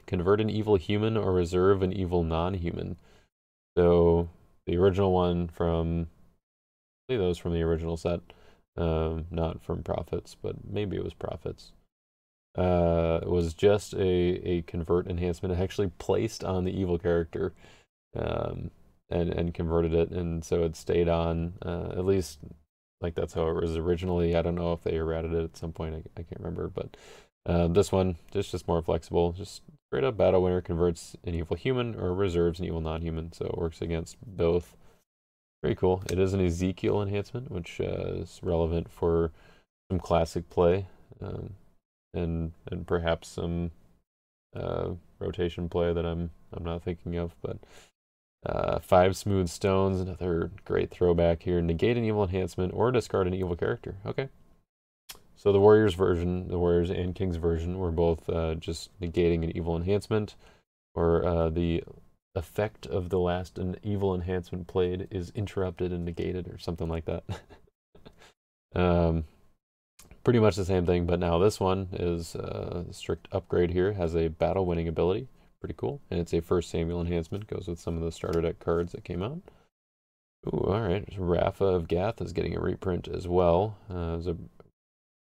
Convert an evil human or reserve an evil non-human. So the original one from, I believe those from the original set, not from Prophets, but maybe it was Prophets. It was just a convert enhancement. It actually placed on the evil character, and converted it, and so it stayed on. At least, like that's how it was originally. I don't know if they errated it at some point. I can't remember, but this one just more flexible. Just straight up battle winner converts an evil human or reserves an evil non-human, so it works against both. Very cool. It is an Ezekiel enhancement, which is relevant for some classic play. And perhaps some rotation play that I'm not thinking of, but 5 smooth stones, another great throwback here. Negate an evil enhancement or discard an evil character. Okay. So the Warriors version, the Warriors and Kings version, were both just negating an evil enhancement, or the effect of the last evil enhancement played is interrupted and negated, or something like that. Pretty much the same thing, but now this one is a strict upgrade here. Has a battle winning ability. Pretty cool. And it's a 1st Samuel enhancement. Goes with some of the starter deck cards that came out. Ooh, alright. Rafa of Gath is getting a reprint as well. It's a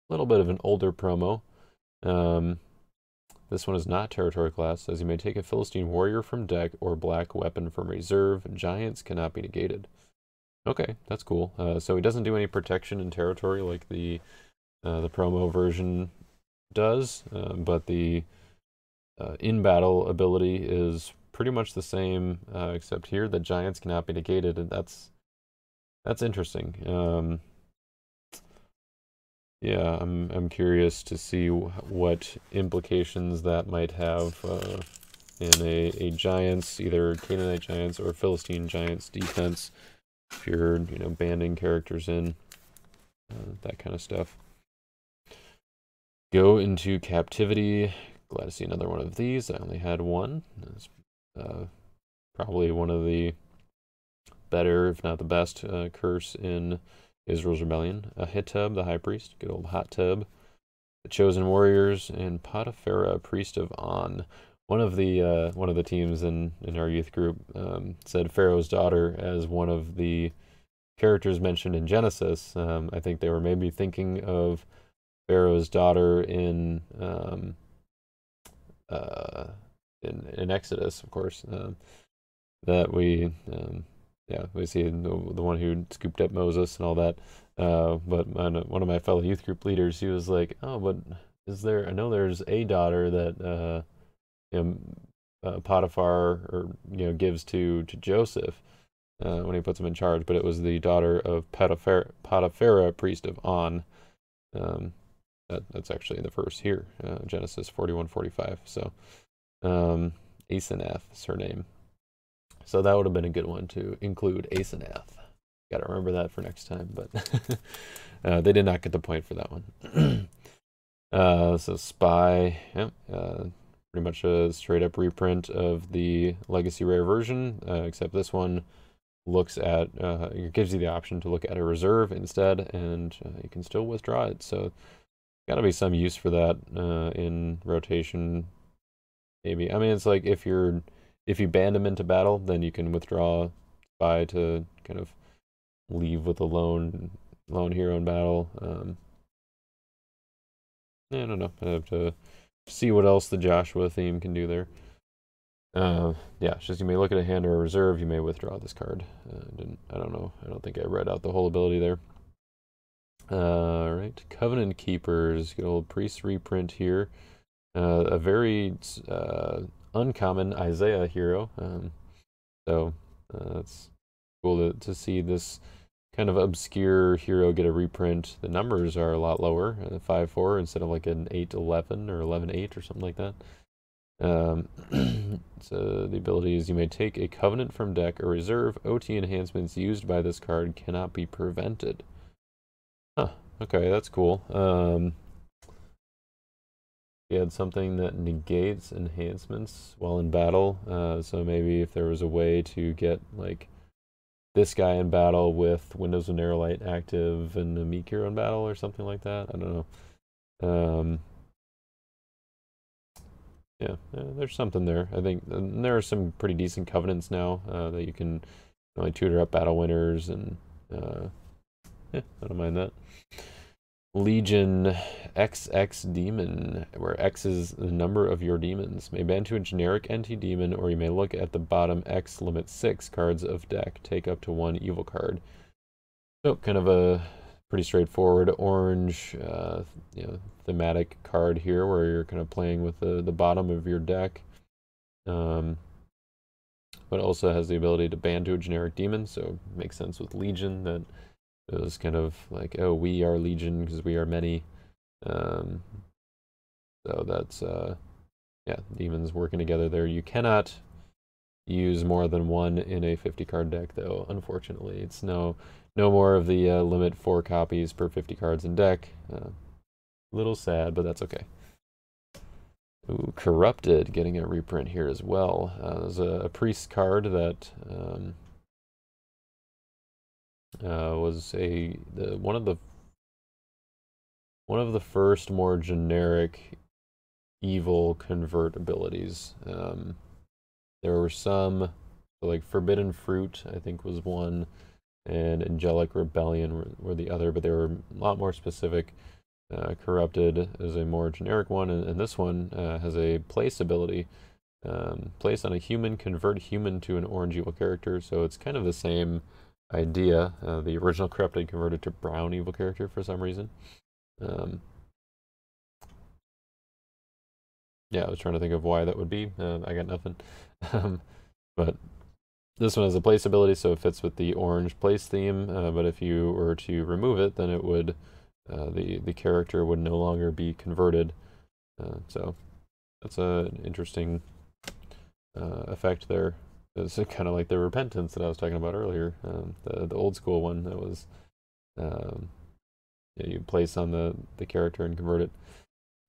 little bit of an older promo. This one is not territory class. Says you may take a Philistine warrior from deck or black weapon from reserve. Giants cannot be negated. Okay, that's cool. So he doesn't do any protection in territory like the promo version does, but the in-battle ability is pretty much the same, except here the giants cannot be negated, and that's interesting. Yeah, I'm curious to see what implications that might have in a giants, either Canaanite giants or Philistine giants defense, if you're banding characters in, that kind of stuff. Go into captivity. Glad to see another one of these. I only had one. That's probably one of the better, if not the best, curse in Israel's rebellion. A Hittub, the high priest. Good old hot tub. The chosen warriors and Potiphera, priest of On. One of the teams in our youth group said Pharaoh's daughter as one of the characters mentioned in Genesis. I think they were maybe thinking of Pharaoh's daughter in Exodus, of course, that we see the one who scooped up Moses and all that. But one of my fellow youth group leaders, he was like, "Oh, but I know there's a daughter that Potiphar gives to Joseph when he puts him in charge, but it was the daughter of Potiphera, priest of On." That's actually in the verse here, Genesis 41:45. So, Asenath is her name. So that would have been a good one to include, Asenath. Got to remember that for next time, but they did not get the point for that one. So Spy, pretty much a straight up reprint of the Legacy Rare version, except this one looks at, it gives you the option to look at a reserve instead, and you can still withdraw it. So got to be some use for that in rotation, maybe. I mean, it's like if you band them into battle, then you can withdraw Spy to kind of leave with a lone hero in battle. I don't know. I have to see what else the Joshua theme can do there. Yeah, it's just you may look at a hand or a reserve, you may withdraw this card. I don't know. I don't think I read out the whole ability there. Right, Covenant Keepers, good old priest reprint here. A very uncommon Isaiah hero. So it's cool to see this kind of obscure hero get a reprint. The numbers are a lot lower, 5/4 instead of like an 8/11 or 11/8 or something like that. So the ability is you may take a Covenant from deck or reserve. OT enhancements used by this card cannot be prevented. Huh, okay, that's cool. We had something that negates enhancements while in battle. So maybe if there was a way to get like this guy in battle with Windows of Narrowlight active and a Meek hero in battle or something like that. I don't know. Yeah, there's something there. I think there are some pretty decent covenants now that you can really tutor up battle winners, and yeah, I don't mind that. Legion XX Demon, where X is the number of your demons. May ban to a generic NT demon, or you may look at the bottom X limit 6 cards of deck. Take up to 1 evil card. So kind of a pretty straightforward orange, thematic card here, where you're kind of playing with the bottom of your deck. But also has the ability to ban to a generic demon, so it makes sense with Legion that it was kind of like, oh, we are Legion because we are many. So that's, yeah, demons working together there. You cannot use more than one in a 50-card deck, though, unfortunately. It's no more of the limit 4 copies per 50 cards in deck. A little sad, but that's okay. Ooh, Corrupted getting a reprint here as well. There's a priest card that was one of the first more generic evil convert abilities. There were some, like Forbidden Fruit, I think was one, and Angelic Rebellion were the other, but they were a lot more specific. Corrupted is a more generic one, and this one has a place ability. Place on a human, convert human to an orange evil character, so it's kind of the same idea. The original Corrupted converted to brown evil character for some reason. Yeah, I was trying to think of why that would be. I got nothing. But this one has a place ability, so it fits with the orange place theme. But if you were to remove it, then it would the character would no longer be converted. So that's an interesting effect there. It's kind of like the repentance that I was talking about earlier. The old school one that was you place on the character and convert it.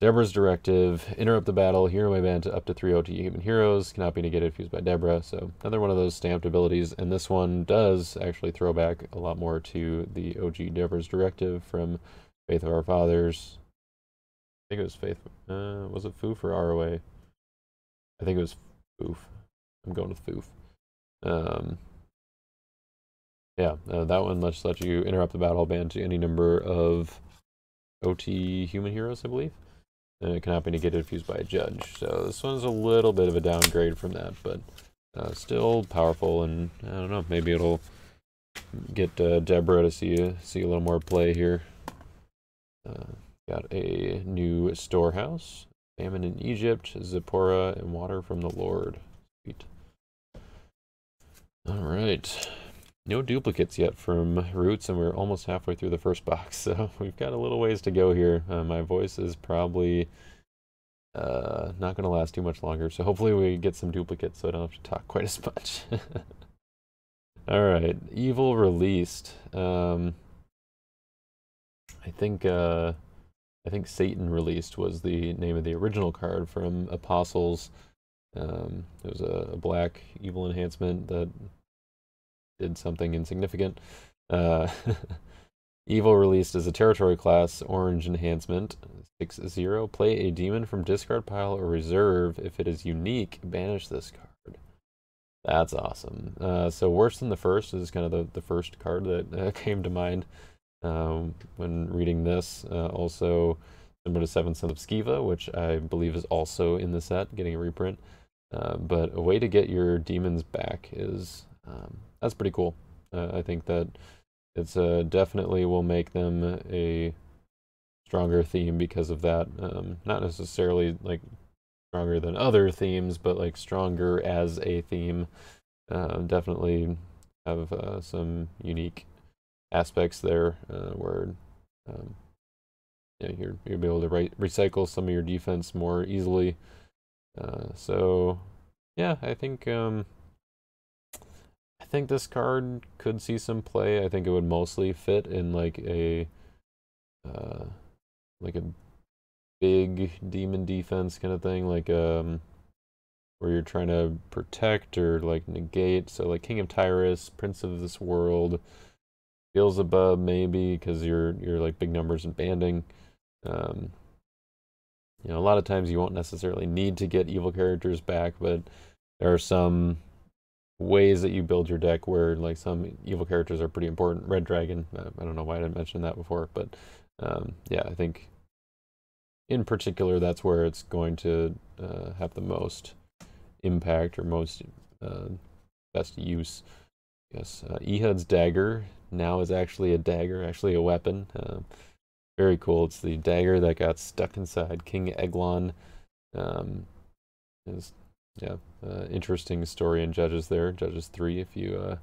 Deborah's Directive, interrupt the battle, hero may ban to up to 3 OT human heroes, cannot be negated if used by Deborah, so another one of those stamped abilities, and this one does actually throw back a lot more to the OG Deborah's Directive from Faith of Our Fathers. I think it was Faith, was it Foof or ROA? I think it was Foof. I'm going with Foof. Yeah, that one lets you interrupt the battle, ban to any number of OT human heroes, I believe. And it cannot be negated if used by a judge. So this one's a little bit of a downgrade from that, but still powerful, and I don't know, maybe it'll get Deborah to see a little more play here. Got a new storehouse, famine in Egypt, Zipporah, and water from the Lord. Sweet. All right. No duplicates yet from Roots, and we're almost halfway through the first box, so we've got a little ways to go here. My voice is probably not going to last too much longer, so hopefully we get some duplicates so I don't have to talk quite as much. All right, Evil released. I think Satan released was the name of the original card from Apostles. It was a black evil enhancement that did something insignificant. Evil released as a territory class, orange enhancement, 6/0. Play a demon from discard pile or reserve. If it is unique, banish this card. That's awesome. So worse than the first is kind of the first card that came to mind when reading this. Also, similar to 7th Son of Skiva, which I believe is also in the set, getting a reprint. But a way to get your demons back is that's pretty cool. I think that it's definitely will make them a stronger theme because of that. Not necessarily like stronger than other themes, but like stronger as a theme. Definitely have some unique aspects there where um, yeah, you'll be able to recycle some of your defense more easily. So yeah, I think this card could see some play. I think it would mostly fit in uh, like a big demon defense kind of thing, like where you're trying to protect or like negate. So like King of Tyrus, Prince of this World, Beelzebub maybe because you're like big numbers and banding. Um, you know, a lot of times you won't necessarily need to get evil characters back, but there are some ways that you build your deck where like some evil characters are pretty important. Red Dragon, I don't know why I didn't mention that before, but yeah, I think in particular that's where it's going to have the most impact or most uh, best use. Yes, Ehud's dagger now is actually a dagger, actually a weapon. Very cool. It's the dagger that got stuck inside King Eglon. Um, is yeah, interesting story in Judges there, Judges 3, if you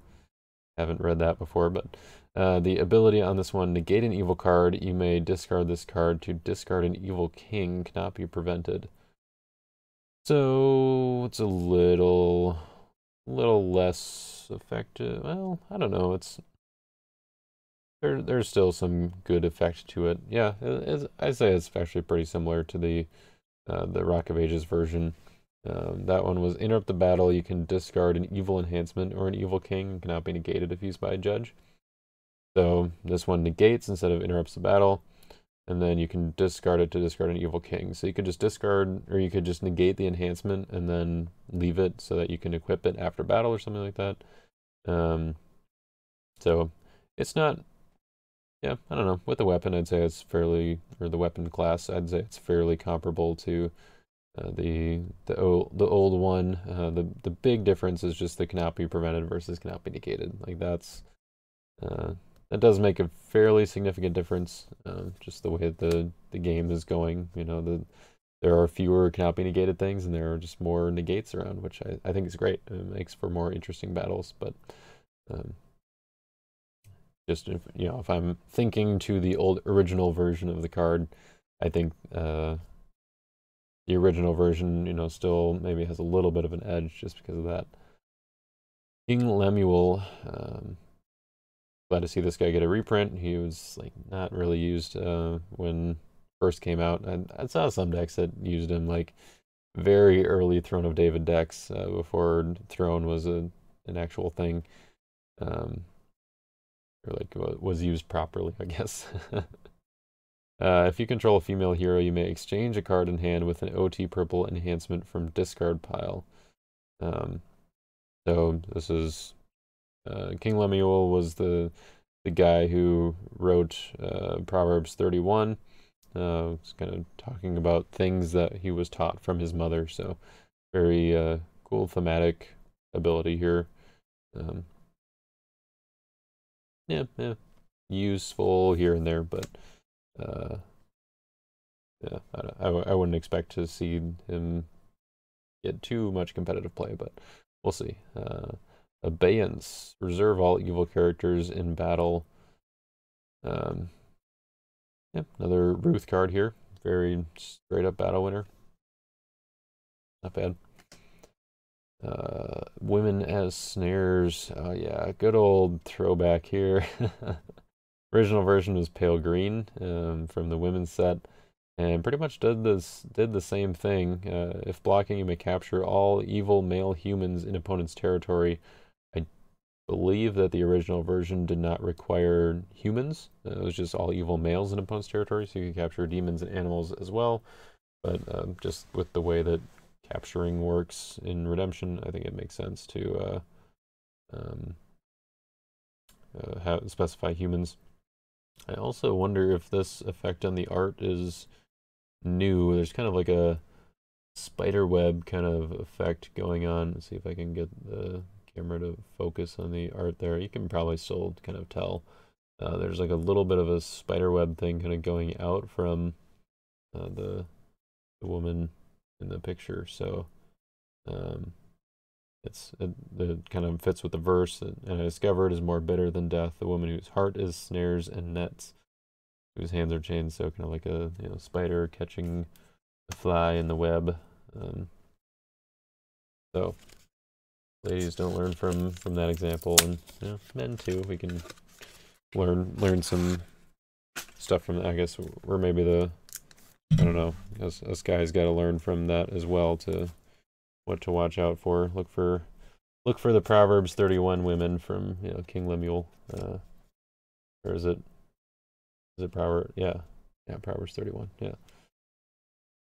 haven't read that before. But the ability on this one, negate an evil card. You may discard this card to discard an evil king, cannot be prevented. So it's a little less effective. Well, I don't know. There's still some good effect to it. Yeah, I'd say it's actually pretty similar to the Rock of Ages version. That one was interrupt the battle. You can discard an evil enhancement or an evil king. Cannot be negated if used by a judge. So this one negates instead of interrupts the battle. And then you can discard it to discard an evil king. So you could just discard, or you could just negate the enhancement and then leave it so that you can equip it after battle or something like that. So it's not, yeah, I don't know. With the weapon, I'd say it's fairly, or the weapon class, I'd say it's fairly comparable to the old one. The big difference is just the cannot be prevented versus cannot be negated. Like that does make a fairly significant difference. Just the way the game is going. You know, there are fewer cannot be negated things, and there are just more negates around, which I think is great. It makes for more interesting battles. But just if I'm thinking to the old original version of the card, I think the original version, still maybe has a little bit of an edge just because of that. King Lemuel. Glad to see this guy get a reprint. He was like not really used when first came out. I saw some decks that used him like very early Throne of David decks before Throne was an actual thing, or like was used properly, I guess. If you control a female hero, you may exchange a card in hand with an OT purple enhancement from discard pile. So this is King Lemuel was the guy who wrote Proverbs 31. It's kind of talking about things that he was taught from his mother. So very cool thematic ability here. Yeah, useful here and there, but yeah, I wouldn't expect to see him get too much competitive play, but we'll see. Abeyance. Reserve all evil characters in battle. Yeah, another Ruth card here. Very straight up battle winner. Not bad. Women as snares. Oh yeah, good old throwback here. Original version was pale green from the women's set, and pretty much did the same thing. If blocking, you may capture all evil male humans in opponent's territory. I believe that the original version did not require humans. It was just all evil males in opponent's territory, so you could capture demons and animals as well. But just with the way that capturing works in Redemption, I think it makes sense to specify humans. I also wonder if this effect on the art is new. There's kind of like a spider web kind of effect going on. Let's see if I can get the camera to focus on the art there. You can probably still kind of tell. There's like a little bit of a spider web thing kind of going out from the woman in the picture. So it kind of fits with the verse. And I discovered is more bitter than death, the woman whose heart is snares and nets, whose hands are chains. So kind of like a spider catching a fly in the web. So ladies, don't learn from that example, and men too. We can learn some stuff from that. I guess we're maybe I don't know. Us guys got to learn from that as well to what to watch out for. Look for the Proverbs 31 women from King Lemuel. Or is it Proverbs? Yeah, Proverbs 31. Yeah.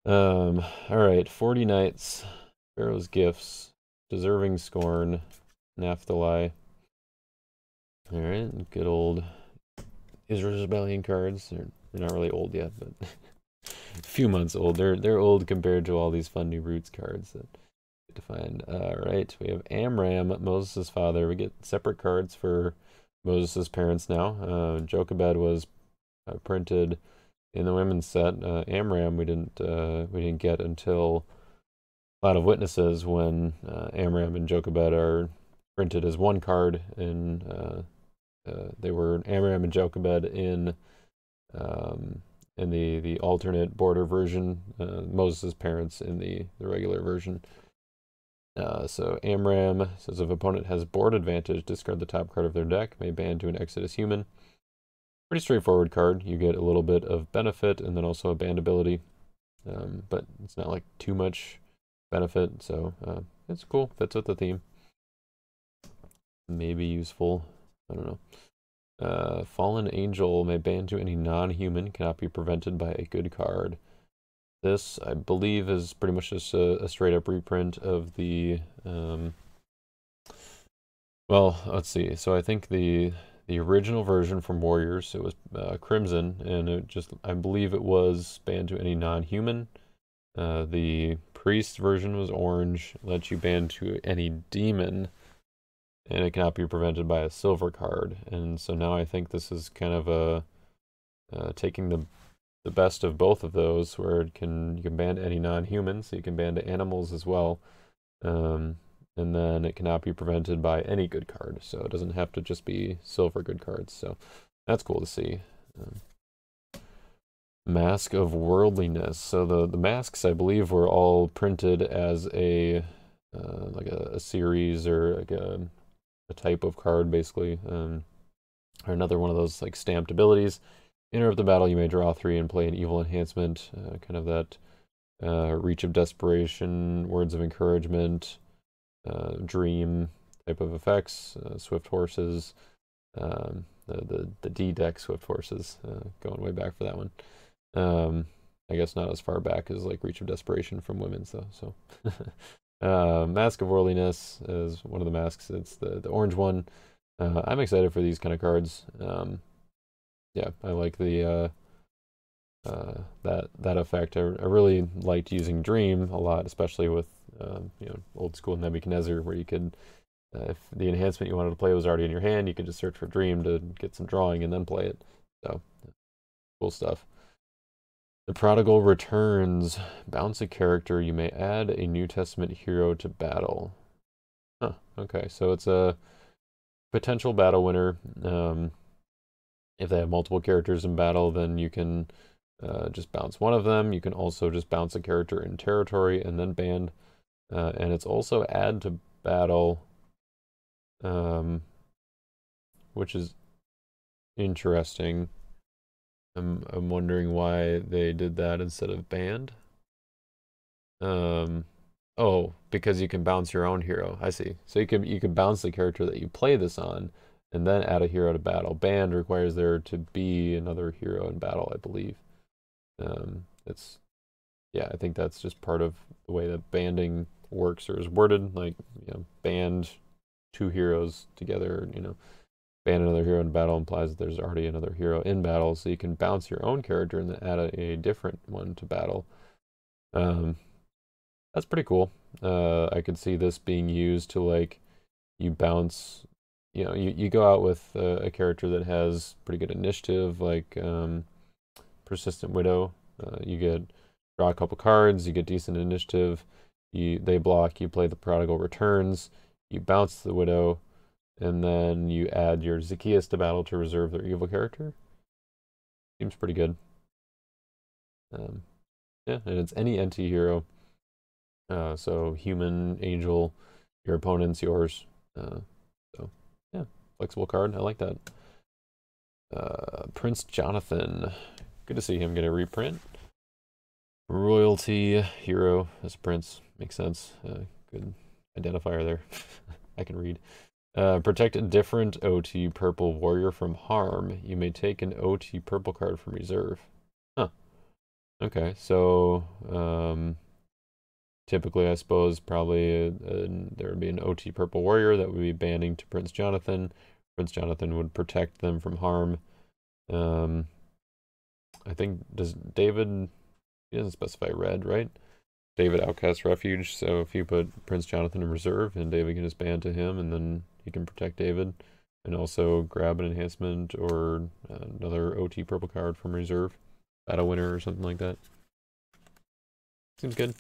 All right. 40 nights. Pharaoh's gifts. Deserving scorn. Naphtali. All right. Good old Israel's Rebellion cards. They're not really old yet, but a few months old. They're old compared to all these fun new Roots cards that to find. All right, we have Amram, Moses' father. We get separate cards for Moses' parents now. Jochebed was printed in the women's set. Amram we didn't get until Cloud of Witnesses, when Amram and Jochebed are printed as one card, and they were Amram and Jochebed in the alternate border version, Moses' parents in the regular version. So Amram says if opponent has board advantage, discard the top card of their deck, may ban to an Exodus human. Pretty straightforward card. You get a little bit of benefit and then also a banned ability, but it's not like too much benefit, so it's cool. Fits with the theme. Maybe useful. I don't know. Fallen Angel may ban to any non-human, cannot be prevented by a good card. This, I believe, is pretty much just a straight-up reprint of the... well, let's see. So I think the original version from Warriors, it was Crimson, and I believe it was banned to any non-human. The Priest version was Orange, lets you ban to any demon, and it cannot be prevented by a silver card. And so now I think this is kind of taking the best of both of those, where you can ban any non-human, so you can ban to animals as well, and then it cannot be prevented by any good card, so it doesn't have to just be silver good cards. So that's cool to see. Mask of Worldliness. So the masks, I believe, were all printed as a like a series, or like a type of card, basically, or another one of those like stamped abilities. Interrupt the battle, you may draw 3 and play an evil enhancement, kind of that Reach of Desperation, Words of Encouragement, Dream type of effects. Swift Horses, the D deck Swift Horses, going way back for that one. I guess not as far back as like Reach of Desperation from Women's though. So Mask of Worldliness is one of the masks. It's the orange one. I'm excited for these kind of cards. Yeah, I like the that effect. I really liked using Dream a lot, especially with old school Nebuchadnezzar, where you could, if the enhancement you wanted to play was already in your hand, you could just search for Dream to get some drawing and then play it. So cool stuff. The Prodigal Returns. Bounce a character. You may add a New Testament hero to battle. Huh. Okay, so it's a potential battle winner. If they have multiple characters in battle, then you can just bounce one of them. You can also just bounce a character in territory and then ban. And it's also add to battle, which is interesting. I'm wondering why they did that instead of banned. Oh, because you can bounce your own hero. I see. So you can bounce the character that you play this on, and then add a hero to battle. Banned requires there to be another hero in battle, I believe. I think that's just part of the way that banding works or is worded. Like, band 2 heroes together, ban another hero in battle implies that there's already another hero in battle, so you can bounce your own character and then add a different one to battle. That's pretty cool. I could see this being used to like you bounce, you go out with a character that has pretty good initiative, like Persistent Widow. You get draw a couple cards, you get decent initiative. They block, you play the Prodigal Returns, you bounce the Widow, and then you add your Zacchaeus to battle to reserve their evil character. Seems pretty good. Yeah, and it's any anti-hero. So human, angel, your opponent's yours. So yeah, flexible card. I like that. Prince Jonathan. Good to see him get a reprint. Royalty hero as a prince. Makes sense. Good identifier there. I can read. Protect a different OT purple warrior from harm. You may take an OT purple card from reserve. Huh. Okay, so typically I suppose probably there would be an OT purple warrior that would be banding to Prince Jonathan. Prince Jonathan would protect them from harm. I think, does David, he doesn't specify red, right? David outcasts refuge, so if you put Prince Jonathan in reserve and David can just band to him and then he can protect David and also grab an enhancement or another OT purple card from reserve, battle winner or something like that. Seems good.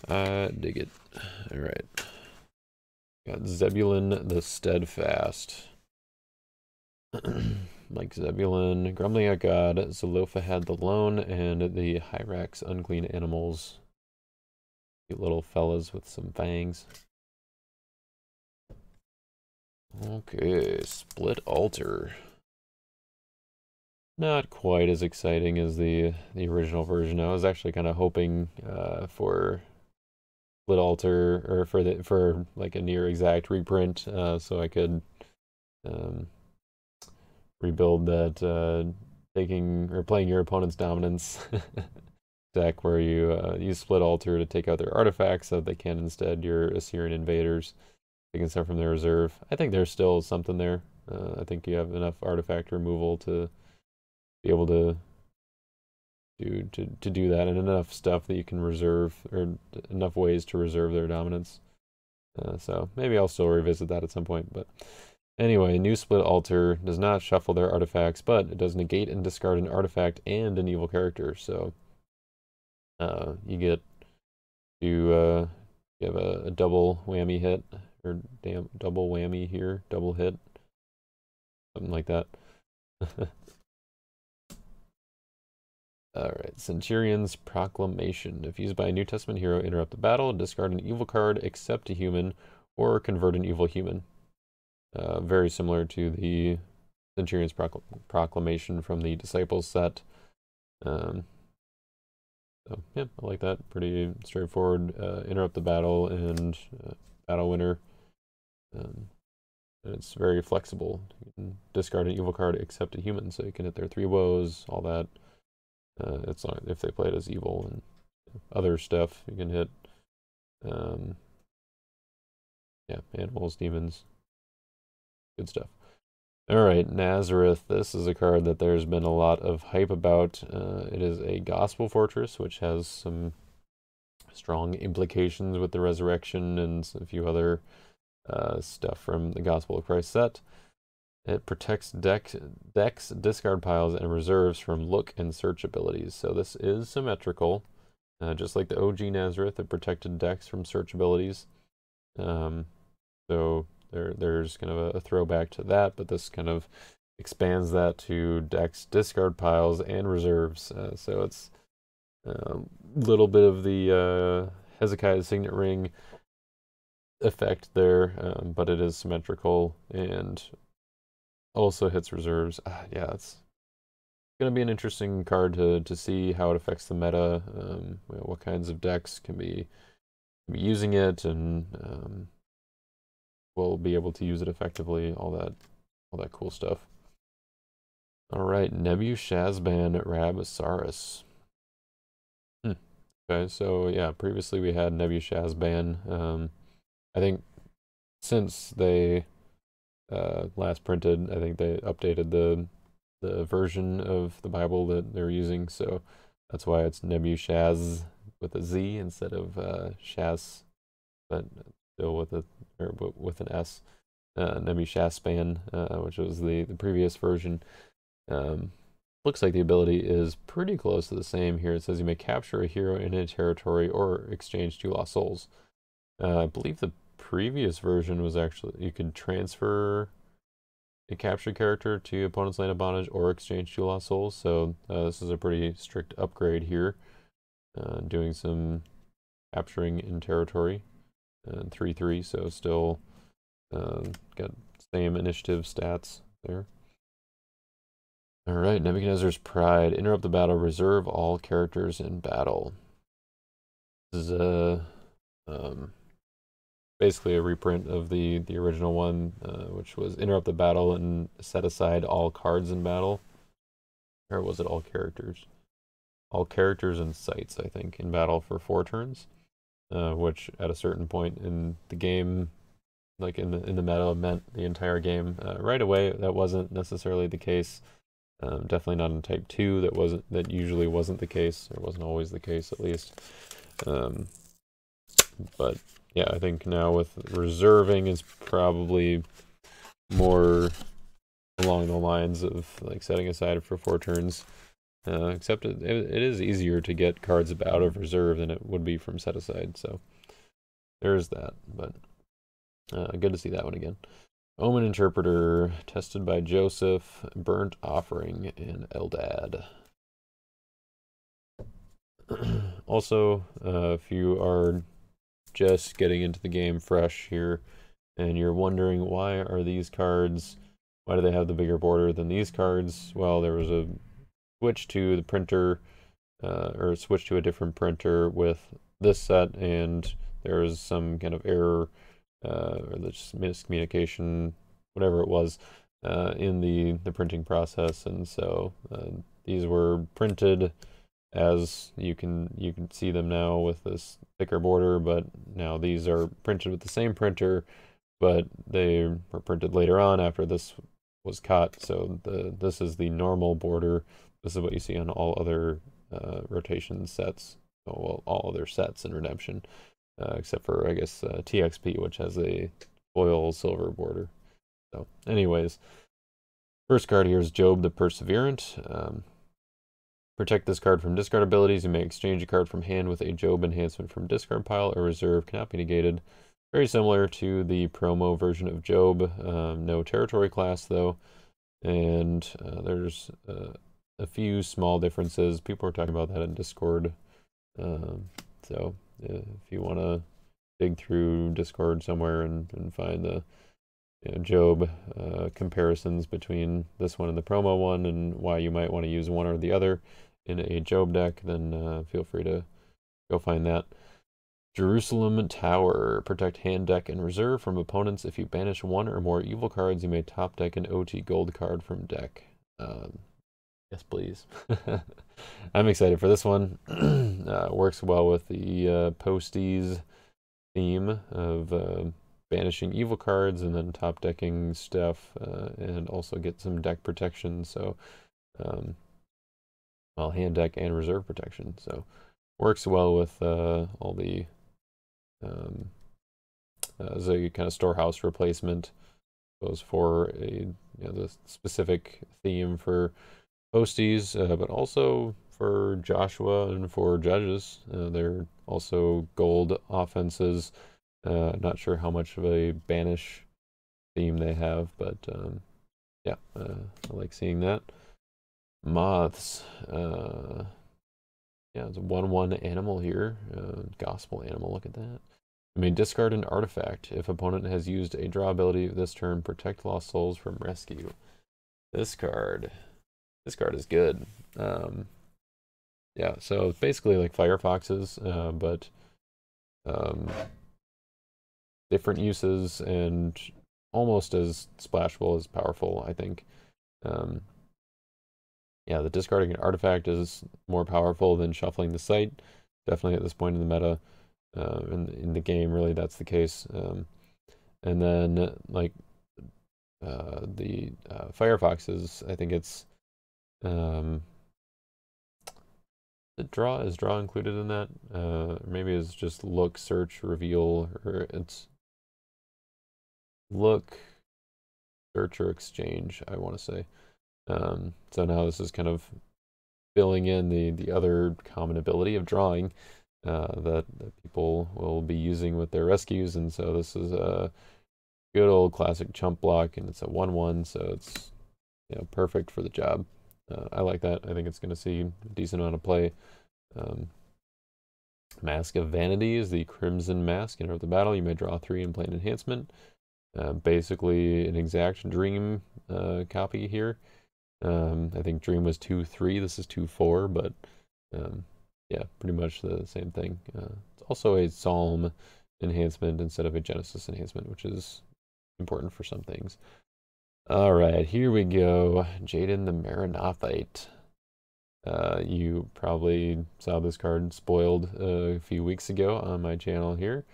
Dig it. Alright. Got Zebulon the Steadfast. Like Zebulon, Grumbling at God, Zelophehad the Lone, and the Hyrax Unclean Animals. Cute little fellas with some fangs. Okay, Split Altar. Not quite as exciting as the original version. I was actually kind of hoping for Split Altar, or for like a near exact reprint, so I could rebuild that playing your opponent's dominance deck where you use Split Altar to take out their artifacts so that they can instead your Assyrian invaders, taking stuff from their reserve. I think there's still something there. I think you have enough artifact removal to be able to do that, and enough stuff that you can reserve, or enough ways to reserve their dominance. So maybe I'll still revisit that at some point, but anyway, new Split Altar does not shuffle their artifacts, but it does negate and discard an artifact and an evil character. So you get to you have a double whammy hit, or double whammy here, double hit, something like that. Alright, Centurion's Proclamation. If used by a New Testament hero, interrupt the battle, discard an evil card, except a human, or convert an evil human. Very similar to the Centurion's Proclamation from the Disciples set. So yeah, I like that. Pretty straightforward. Interrupt the battle and battle winner. And it's very flexible. You can discard an evil card except a human, so you can hit their 3 woes, all that. It's not if they play it as evil and other stuff. You can hit, yeah, animals, demons, good stuff. All right, Nazareth. This is a card that there's been a lot of hype about. It is a Gospel Fortress, which has some strong implications with the Resurrection and a few other stuff from the Gospel of Christ set. It protects decks, discard piles, and reserves from look and search abilities. So this is symmetrical. Just like the OG Nazareth, it protected decks from search abilities. So there's kind of a throwback to that, but this kind of expands that to decks, discard piles, and reserves. So it's a little bit of the Hezekiah's Signet Ring effect there, but it is symmetrical and also hits reserves. Yeah, it's going to be an interesting card to see how it affects the meta, what kinds of decks can be using it, and we'll be able to use it effectively, all that cool stuff. All right, Nebuchadnezzar Rabasaurus. Okay, so yeah, previously we had Nebuchadnezzar. I think since they last printed, I think they updated the version of the Bible that they're using, so That's why it's Nebuchaz with a Z instead of Shaz, but still with a with an S. Nebuchazban, which was the previous version. Um, Looks like the ability is pretty close to the same here. It says you may capture a hero in a territory or exchange 2 lost souls. I believe the previous version was actually you could transfer a captured character to opponent's land of bondage or exchange 2 lost souls. So this is a pretty strict upgrade here. Doing some capturing in territory. 3/3, so still got same initiative stats there. Alright, Nebuchadnezzar's Pride. Interrupt the battle, reserve all characters in battle. This is basically a reprint of the original one, which was interrupt the battle and set aside all cards in battle. Or was it all characters? All characters and sites, I think, in battle for 4 turns. Which at a certain point in the game, like in the meta, meant the entire game. Right away, that wasn't necessarily the case. Definitely not in Type 2. That usually wasn't the case, or wasn't always the case at least. But yeah, I think now with reserving is probably more along the lines of like setting aside for 4 turns. Except it is easier to get cards out of reserve than it would be from set aside. So there's that. But good to see that one again. Omen Interpreter, tested by Joseph, Burnt Offering, and Eldad. Also, if you are just getting into the game fresh here, and you're wondering why do they have the bigger border than these cards? Well, there was a switch to the printer, or switch to a different printer with this set, and there was some kind of error, or just miscommunication, whatever it was, in the printing process, and so these were printed as you can see them now with this thicker border, but now these are printed with the same printer, but they were printed later on after this was cut. So this is the normal border. This is what you see on all other rotation sets. Well, all other sets in Redemption, except for I guess TXP, which has a foil silver border. So, anyways, first card here is Job the Perseverant. Protect this card from discard abilities. You may exchange a card from hand with a Job enhancement from discard pile or reserve. Cannot be negated. Very similar to the promo version of Job. No territory class though. And there's a few small differences. People are talking about that in Discord. So if you want to dig through Discord somewhere and find the Job comparisons between this one and the promo one and why you might want to use one or the other in a Job deck, then feel free to go find that. Jerusalem Tower. Protect hand, deck, and reserve from opponents. If you banish 1 or more evil cards, you may top deck an OT gold card from deck. Yes, please. I'm excited for this one. Works well with the Posties theme of banishing evil cards and then top decking stuff, and also get some deck protection. So, well, hand, deck, and reserve protection. So, works well with all the as a kind of storehouse replacement. Goes for a the specific theme for Posties, but also for Joshua and for Judges. They're also gold offenses. Not sure how much of a banish theme they have, but yeah, I like seeing that. Moths. Yeah, it's a 1/1 animal here. Gospel animal, look at that. You may discard an artifact. If opponent has used a draw ability this turn, protect lost souls from rescue. This card is good. Yeah, so it's basically like Firefoxes, but different uses and almost as splashable as powerful, I think. Yeah, the discarding an artifact is more powerful than shuffling the site. Definitely at this point in the meta, in the game, really, that's the case. And then, like, the Firefoxes, I think it's Is draw included in that? Maybe it's just look, search, reveal, or it's look, search, or exchange, I want to say. So now this is kind of filling in the other common ability of drawing that people will be using with their rescues, and so this is a good old classic chump block, and it's a 1/1, so it's perfect for the job. I like that. I think it's going to see a decent amount of play. Mask of Vanity is the Crimson Mask. Enter the battle. You may draw 3 and play an enhancement. Basically, an exact Dream copy here. I think Dream was 2/3. This is 2/4, but yeah, pretty much the same thing. It's also a Psalm enhancement instead of a Genesis enhancement, which is important for some things. All right, here we go. Jaden the Maranothite. You probably saw this card spoiled a few weeks ago on my channel here,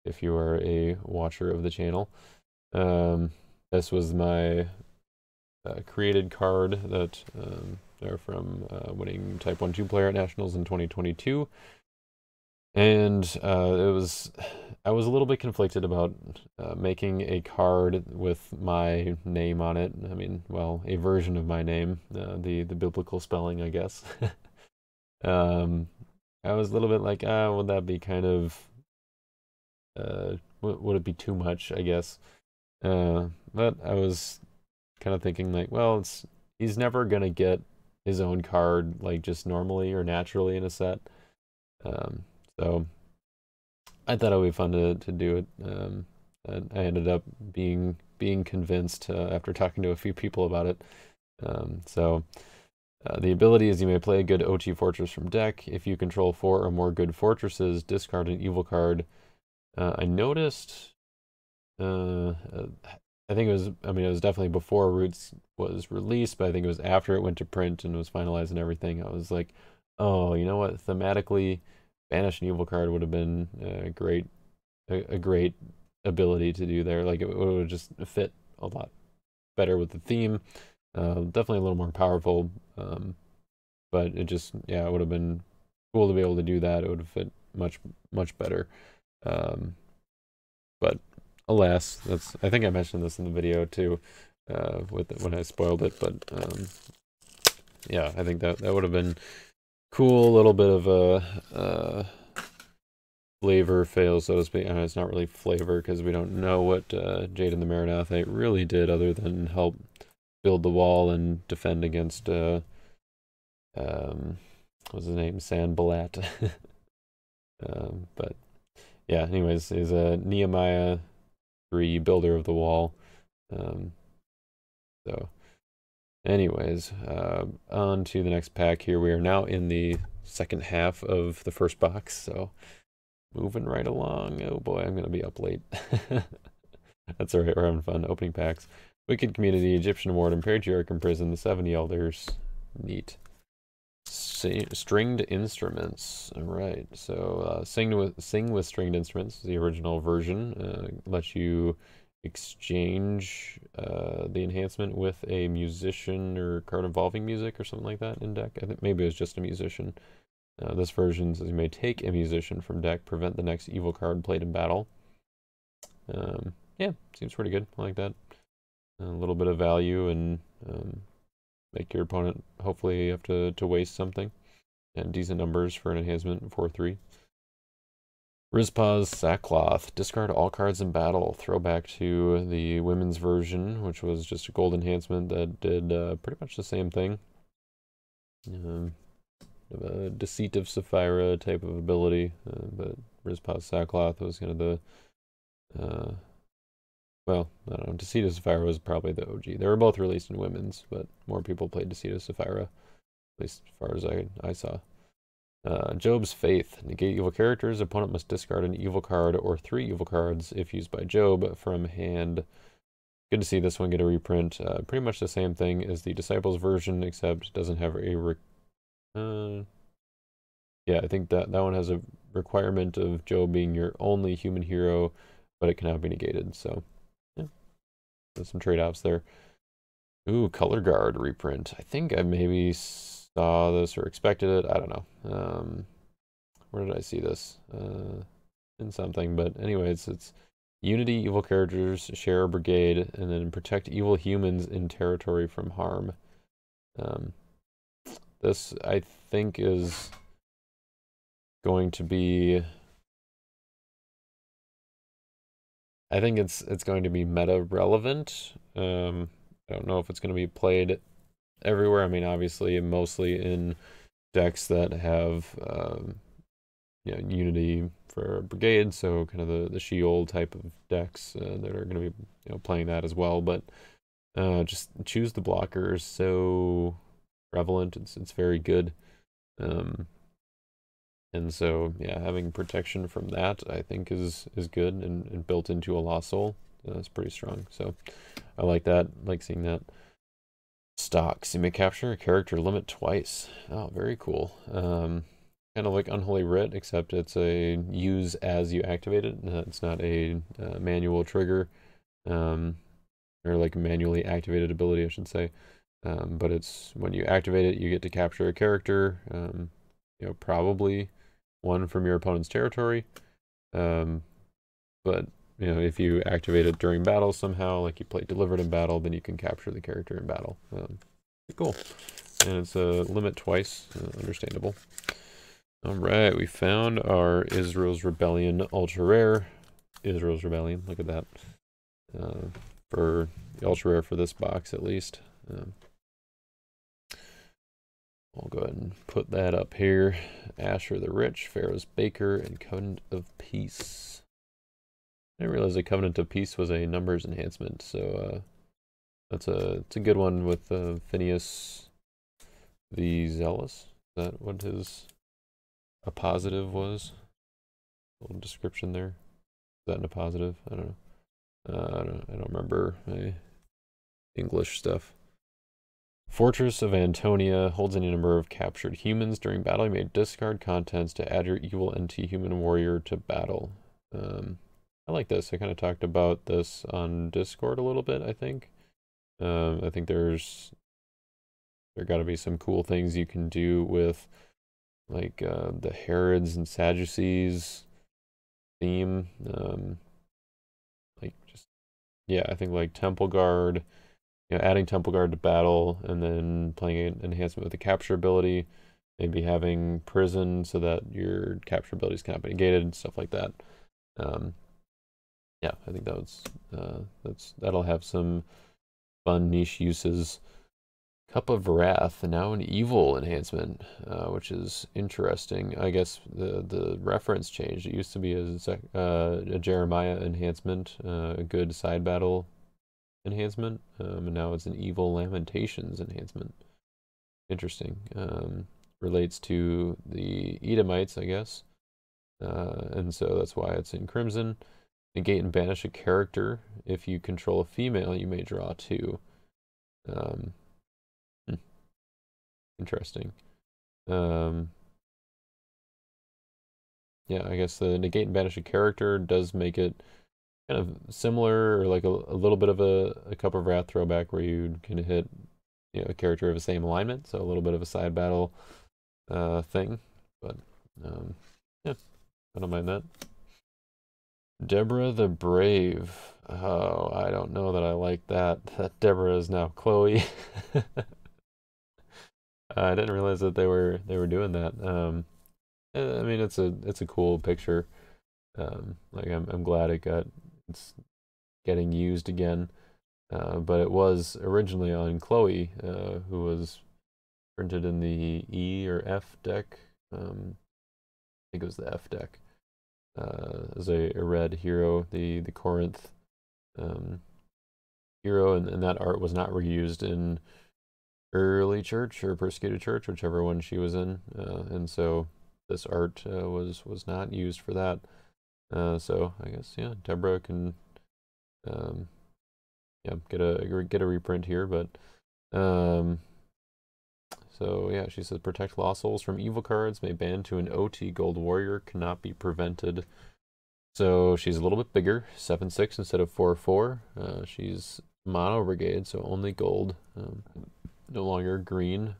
if you are a watcher of the channel. This was my created card that are from winning Type 1-2 player at Nationals in 2022. And I was a little bit conflicted about making a card with my name on it. I mean, well, a version of my name, the biblical spelling, I guess. I was a little bit like, would that be kind of, would it be too much, I guess. But I was kind of thinking like, well, he's never gonna get his own card like just normally or naturally in a set. So I thought it would be fun to do it. And I ended up being convinced after talking to a few people about it. The ability is you may play a good OT fortress from deck. If you control 4 or more good fortresses, discard an evil card. I noticed, I think it was, it was definitely before Roots was released, but I think it was after it went to print and was finalized and everything. I was like, oh, you know what? Thematically, banish an evil card would have been a great ability to do there. Like it would just fit a lot better with the theme. Definitely a little more powerful, but it just, yeah, it would have been cool to be able to do that. It would have fit much better. But alas, I think I mentioned this in the video too, when I spoiled it. But yeah, I think that would have been cool. A little bit of a flavor fail, so to speak. It's not really flavor because we don't know what Jaden the Maranothite really did other than help build the wall and defend against what's his name, Sanballat. But yeah, anyways, is a Nehemiah 3 builder of the wall. So anyways, on to the next pack here. We are now in the second half of the first box, so moving right along. Oh boy, I'm gonna be up late. That's alright, we're having fun opening packs. Wicked Community, Egyptian Warden, Patriarch in Prison, the 70 Elders. Neat. Stringed instruments. Alright, so Sing with Stringed Instruments, the original version, lets you exchange the enhancement with a musician or card involving music or something like that in deck. I think maybe it was just a musician. This version says you may take a musician from deck, prevent the next evil card played in battle. Yeah, seems pretty good. I like that. A little bit of value and make your opponent hopefully have to waste something. And decent numbers for an enhancement, 4/3. Rizpah's Sackcloth. Discard all cards in battle. Throwback to the women's version, which was just a gold enhancement that did pretty much the same thing. A Deceit of Sapphira type of ability, but Rizpah's Sackcloth was kind of the well, I don't know. Deceit of Sapphira was probably the OG. They were both released in women's, but more people played Deceit of Sapphira, at least as far as I saw. Job's Faith. Negate evil characters. Opponent must discard an evil card or 3 evil cards if used by Job from hand. Good to see this one get a reprint. Pretty much the same thing as the Disciples version, except it doesn't have a yeah, I think that one has a requirement of Job being your only human hero, but it cannot be negated. So yeah, there's some trade-offs there. Ooh, Color Guard reprint. I think I maybe saw this or expected it. I don't know. Where did I see this? In something, but anyways, it's unity, evil characters share a brigade, and then protect evil humans in territory from harm. This, I think, is going to be... I think it's going to be meta relevant. I don't know if it's going to be played everywhere. I mean, obviously, mostly in decks that have unity for brigade, so kind of the Sheol type of decks that are going to be playing that as well. But just choose the blocker is so prevalent. It's very good. And so, yeah, having protection from that, I think, is good and built into a Lost Soul. That's pretty strong. So I like that. I like seeing that. Stocks. You may capture a character limit twice. Oh, very cool. Kind of like Unholy Writ, except it's a use as you activate it. It's not a manual trigger, or like a manually activated ability, I should say. But it's when you activate it, you get to capture a character. Probably one from your opponent's territory. But if you activate it during battle somehow, like you play Delivered in battle, then you can capture the character in battle. Cool. And it's a limit twice. Understandable. All right, we found our Israel's Rebellion ultra rare. Israel's Rebellion, look at that. For the ultra rare for this box, at least. I'll go ahead and put that up here. Asher the Rich, Pharaoh's Baker, and Covenant of Peace. I didn't realize the Covenant of Peace was a numbers enhancement, so it's a good one with Phineas the Zealous. Is that what his a positive was? A little description there. Is that in a positive? I don't know. I don't remember my English stuff. Fortress of Antonia holds any number of captured humans. During battle, you may discard contents to add your evil anti-human warrior to battle. I like this. I kind of talked about this on Discord a little bit, I think. I think there got to be some cool things you can do with like the Herods and Sadducees theme. I think like Temple Guard. Adding Temple Guard to battle, and then playing an enhancement with the capture ability, maybe having Prison so that your capture abilities cannot be negated and stuff like that. I think that'll have some fun niche uses. Cup of Wrath, now an evil enhancement, which is interesting. I guess the reference changed. It used to be a Jeremiah enhancement, a good side battle enhancement, and now it's an evil Lamentations enhancement. Interesting. Relates to the Edomites, I guess, and so that's why it's in Crimson. Negate and banish a character. If you control a female, you may draw 2. Interesting. I guess the negate and banish a character does make it kind of similar, or like a little bit of a Cup of Wrath throwback, where you can hit a character of the same alignment, so a little bit of a side battle thing. But I don't mind that. Deborah the Brave. Oh, I don't know that I like that. That Deborah is now Chloe. I didn't realize that they were doing that. I mean, it's a cool picture. Like I'm glad it's getting used again. But it was originally on Chloe, who was printed in the E or F deck. I think it was the F deck. As a red hero, the Corinth hero, and that art was not reused in Early Church or Persecuted Church, whichever one she was in, and so this art was not used for that. So I guess Deborah can get a reprint here, but so yeah, she says protect Lost Souls from evil cards, may ban to an OT gold warrior, cannot be prevented. So she's a little bit bigger, 7/6 instead of 4/4. She's mono brigade, so only gold, no longer green.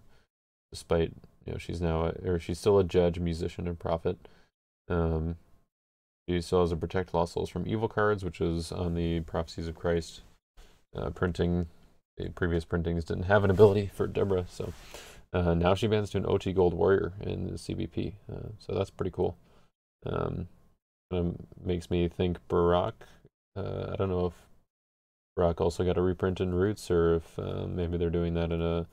despite, she's now, or she's still a judge, musician, and prophet. She still has a protect lost souls from evil cards, which is on the Prophecies of Christ printing. The previous printings didn't have an ability for Deborah, so now she bans to an OT Gold Warrior in the CBP, so that's pretty cool. Makes me think Barak. I don't know if Barak also got a reprint in Roots, or if maybe they're doing that in a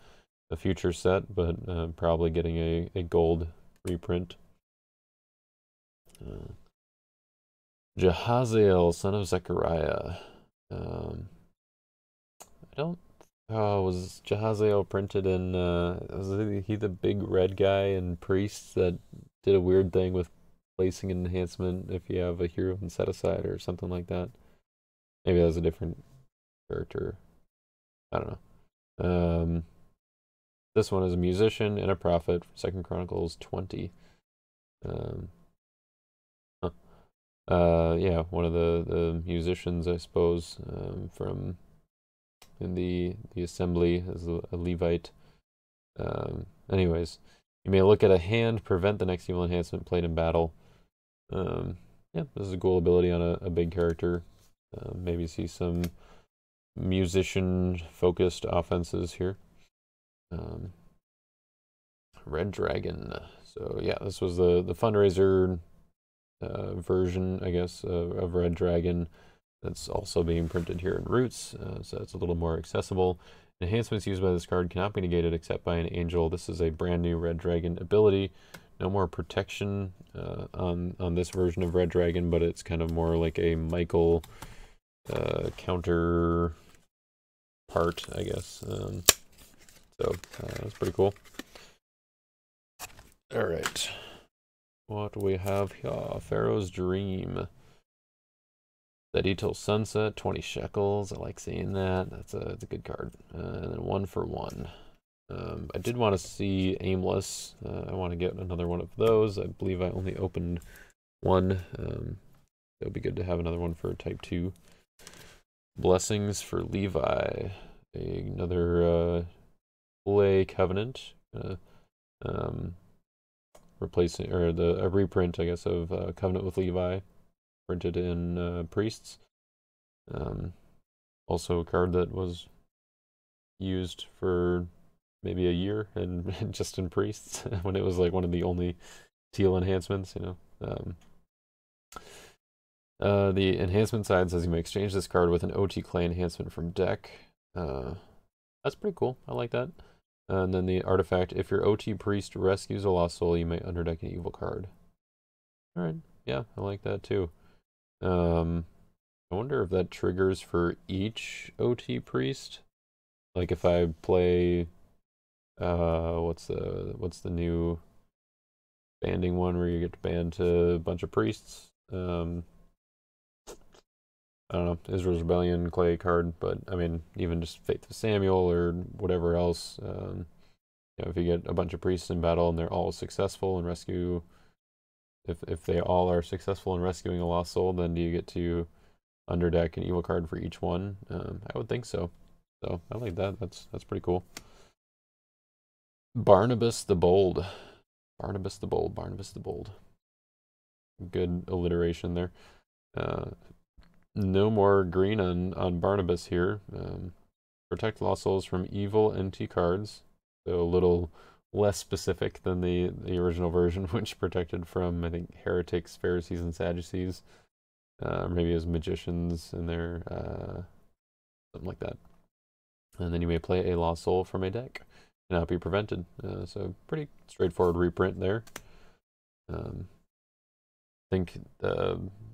future set, but probably getting a gold reprint. Jehaziel, son of Zechariah. I don't. Oh, was Jehaziel printed in? Was he the big red guy in Priests that did a weird thing with placing an enhancement if you have a hero and set aside or something like that? Maybe that was a different character. I don't know. This one is a musician and a prophet. 2 Chronicles 20. Yeah, one of the musicians, I suppose, from in the assembly as a Levite. Anyways, you may look at a hand, prevent the next evil enhancement played in battle. Yeah, this is a cool ability on a big character. Maybe see some musician-focused offenses here. Red Dragon. So yeah, this was the fundraiser version, I guess, of Red Dragon. That's also being printed here in Roots, so it's a little more accessible. Enhancements used by this card cannot be negated except by an angel. This is a brand new Red Dragon ability. No more protection on this version of Red Dragon, but it's kind of more like a Michael counter part, I guess. So that's pretty cool. All right. What do we have here? Pharaoh's Dream. Steady till sunset, 20 shekels. I like seeing that. That's a good card. And then 1 for 1. I did want to see Aimless. I want to get another one of those. I believe I only opened one. It would be good to have another one for Type 2. Blessings for Levi. Another Play Covenant. Replacing, or a reprint, I guess, of Covenant with Levi. Printed in Priests. Also a card that was used for maybe a year and just in Priests when it was like one of the only teal enhancements, the enhancement side says you may exchange this card with an OT clay enhancement from deck. That's pretty cool. I like that. And then the artifact, if your OT priest rescues a lost soul, you may underdeck an evil card. Alright, yeah, I like that too. I wonder if that triggers for each OT priest. Like if I play what's the new banding one where you get to band to a bunch of priests? I don't know, Israel's Rebellion clay card, but I mean, even just Faith of Samuel or whatever else. If you get a bunch of priests in battle and they're all successful and rescue, if they all are successful in rescuing a lost soul, then do you get to underdeck an evil card for each one? I would think so. So I like that. That's pretty cool. Barnabas the Bold. Barnabas the Bold. Barnabas the Bold. Good alliteration there. No more green on Barnabas here. Protect lost souls from evil NT cards. So a little less specific than the original version, which protected from, I think, heretics, Pharisees, and Sadducees. Maybe as magicians in there, something like that. And then you may play a lost soul from a deck. Cannot be prevented. So pretty straightforward reprint there. I think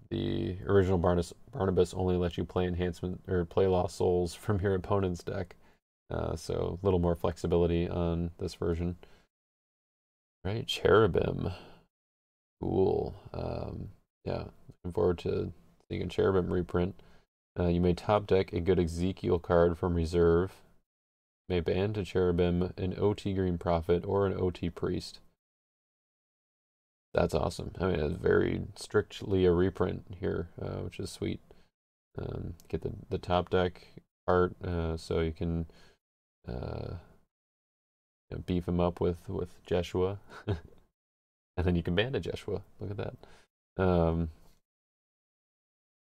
the original Barnabas only let you play enhancement or play lost souls from your opponent's deck. So a little more flexibility on this version. Right, Cherubim. Cool. Yeah, looking forward to seeing a Cherubim reprint. You may top deck a good Ezekiel card from reserve. May ban to Cherubim an OT Green Prophet or an OT Priest. That's awesome. I mean, it's very strictly a reprint here, which is sweet. Get the top deck part, so you can beef him up with Jeshua, and then you can ban a Jeshua. Look at that.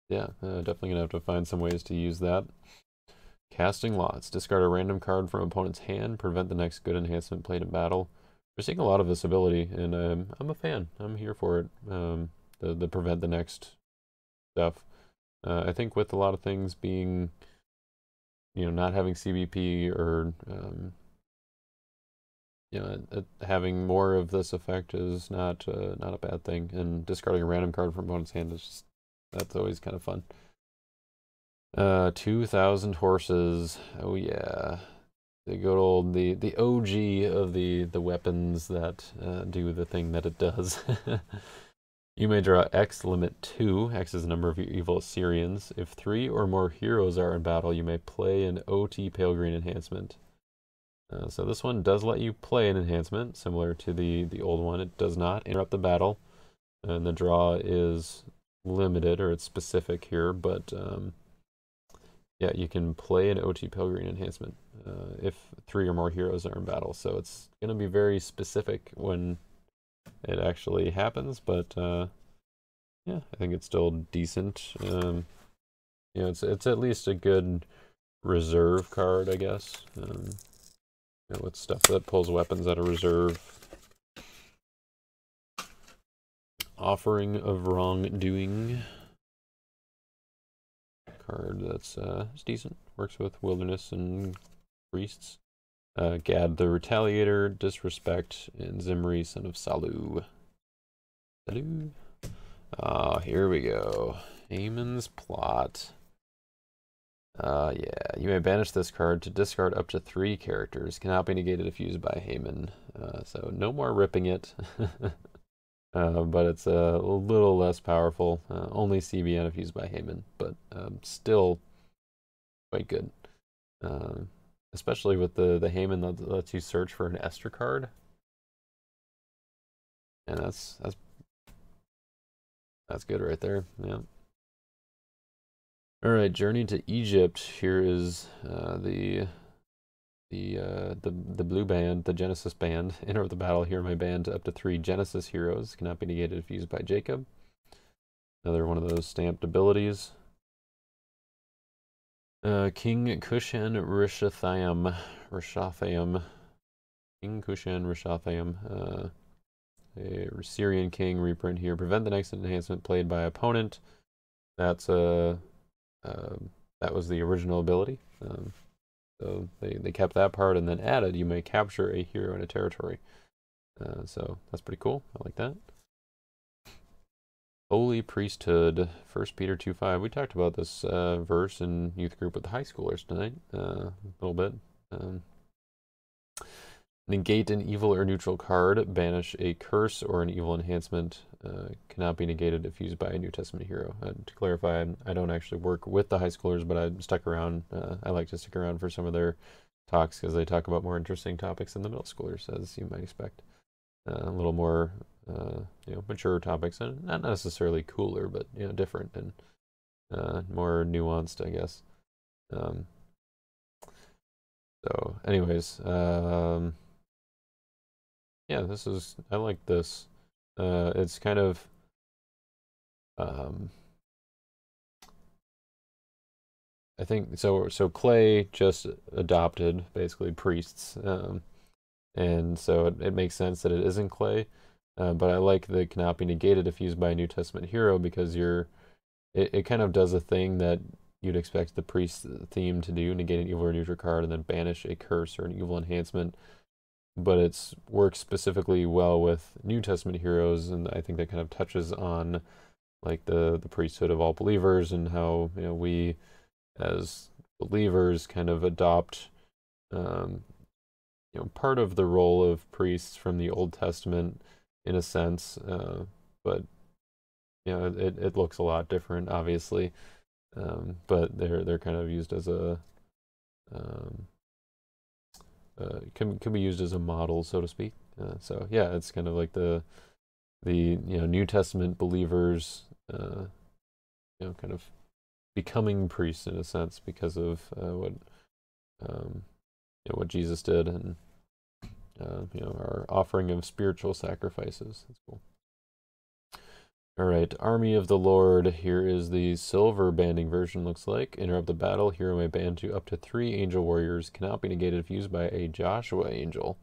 Yeah, definitely gonna have to find some ways to use that. Casting lots. Discard a random card from opponent's hand. Prevent the next good enhancement played in battle. We're seeing a lot of this ability, and I'm a fan. I'm here for it. The prevent the next stuff. I think with a lot of things being, not having CBP or having more of this effect is not a bad thing. And discarding a random card from opponent's hand is just, that's always kind of fun. 2,000 horses. Oh yeah, the good old the OG of the weapons that do the thing that it does. You may draw X, limit 2. X is the number of your evil Assyrians. If 3 or more heroes are in battle, you may play an OT pale green enhancement. So this one does let you play an enhancement, similar to the old one. It does not interrupt the battle, and the draw is limited, or it's specific here, but yeah, you can play an OT pale green enhancement if 3 or more heroes are in battle. So it's going to be very specific when it actually happens, but yeah, I think it's still decent. It's at least a good reserve card, I guess. With stuff that pulls weapons out of reserve. Offering of Wrongdoing. Card that's it's decent. Works with Wilderness and Priests. Gad the Retaliator, Disrespect, and Zimri, son of Salu. Salu. Here we go. Haemon's Plot. Yeah, you may banish this card to discard up to 3 characters. Cannot be negated if used by Haemon. So no more ripping it. But it's a little less powerful. Only CBN if used by Haemon, but still quite good. Especially with the Haemon that lets you search for an Esther card. And that's good right there. Yeah. All right, Journey to Egypt. Here is the blue band, the Genesis band. Enter the battle. Here my band up to 3 Genesis heroes. Cannot be negated if used by Jacob. Another one of those stamped abilities. King Kushan Rishathaim. King Kushan Rishathaim. A Syrian king reprint here. Prevent the next enhancement played by opponent. That's that was the original ability. So they kept that part and then added, you may capture a hero in a territory. So that's pretty cool. I like that. Holy Priesthood, 1 Peter 2:5. We talked about this verse in youth group with the high schoolers tonight, a little bit. Negate an evil or neutral card. Banish a curse or an evil enhancement. Cannot be negated if used by a New Testament hero. To clarify, I don't actually work with the high schoolers, but I stuck around. I like to stick around for some of their talks because they talk about more interesting topics than the middle schoolers, as you might expect. A little more, mature topics, and not necessarily cooler, but different and more nuanced, I guess. So, anyways, yeah, I like this. It's kind of, I think, so Clay just adopted, basically, priests, and so it makes sense that it isn't Clay, but I like the cannot be negated if used by a New Testament hero, because it kind of does a thing that you'd expect the priest theme to do, negate an evil or neutral card, and then banish a curse or an evil enhancement. But it's works specifically well with New Testament heroes, and I think that kind of touches on like the priesthood of all believers and how we as believers kind of adopt part of the role of priests from the Old Testament in a sense, but it looks a lot different, obviously, but they're kind of used as a can be used as a model, so to speak. So yeah, it's kind of like the New Testament believers, kind of becoming priests in a sense because of what Jesus did, and you know, our offering of spiritual sacrifices. That's cool. All right, Army of the Lord. Here is the silver banding version, looks like. Interrupt the battle. Hero may band to up to 3 angel warriors. Cannot be negated if used by a Joshua angel.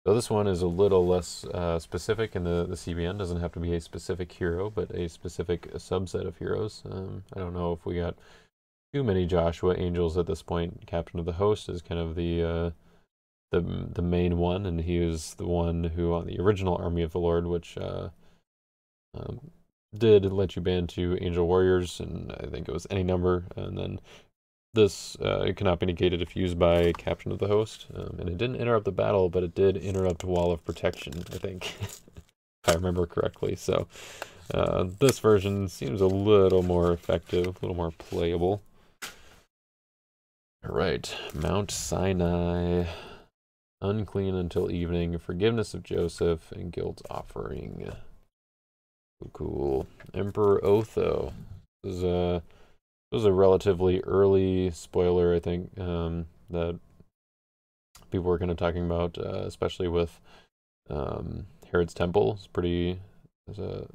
So this one is a little less specific in the CBN. Doesn't have to be a specific hero, but a specific subset of heroes. I don't know if we got too many Joshua angels at this point. Captain of the Host is kind of the main one, and he was the one who on the original Army of the Lord, which did let you band 2 angel warriors, and I think it was any number. And then this it cannot be negated if used by Captain of the Host, and it didn't interrupt the battle, but it did interrupt Wall of Protection, I think, if I remember correctly. So this version seems a little more effective, a little more playable. All right, Mount Sinai. Unclean until evening, forgiveness of Joseph, and guilt offering. Cool. Emperor Otho. This was a relatively early spoiler, I think, that people were kind of talking about, especially with Herod's Temple. It's a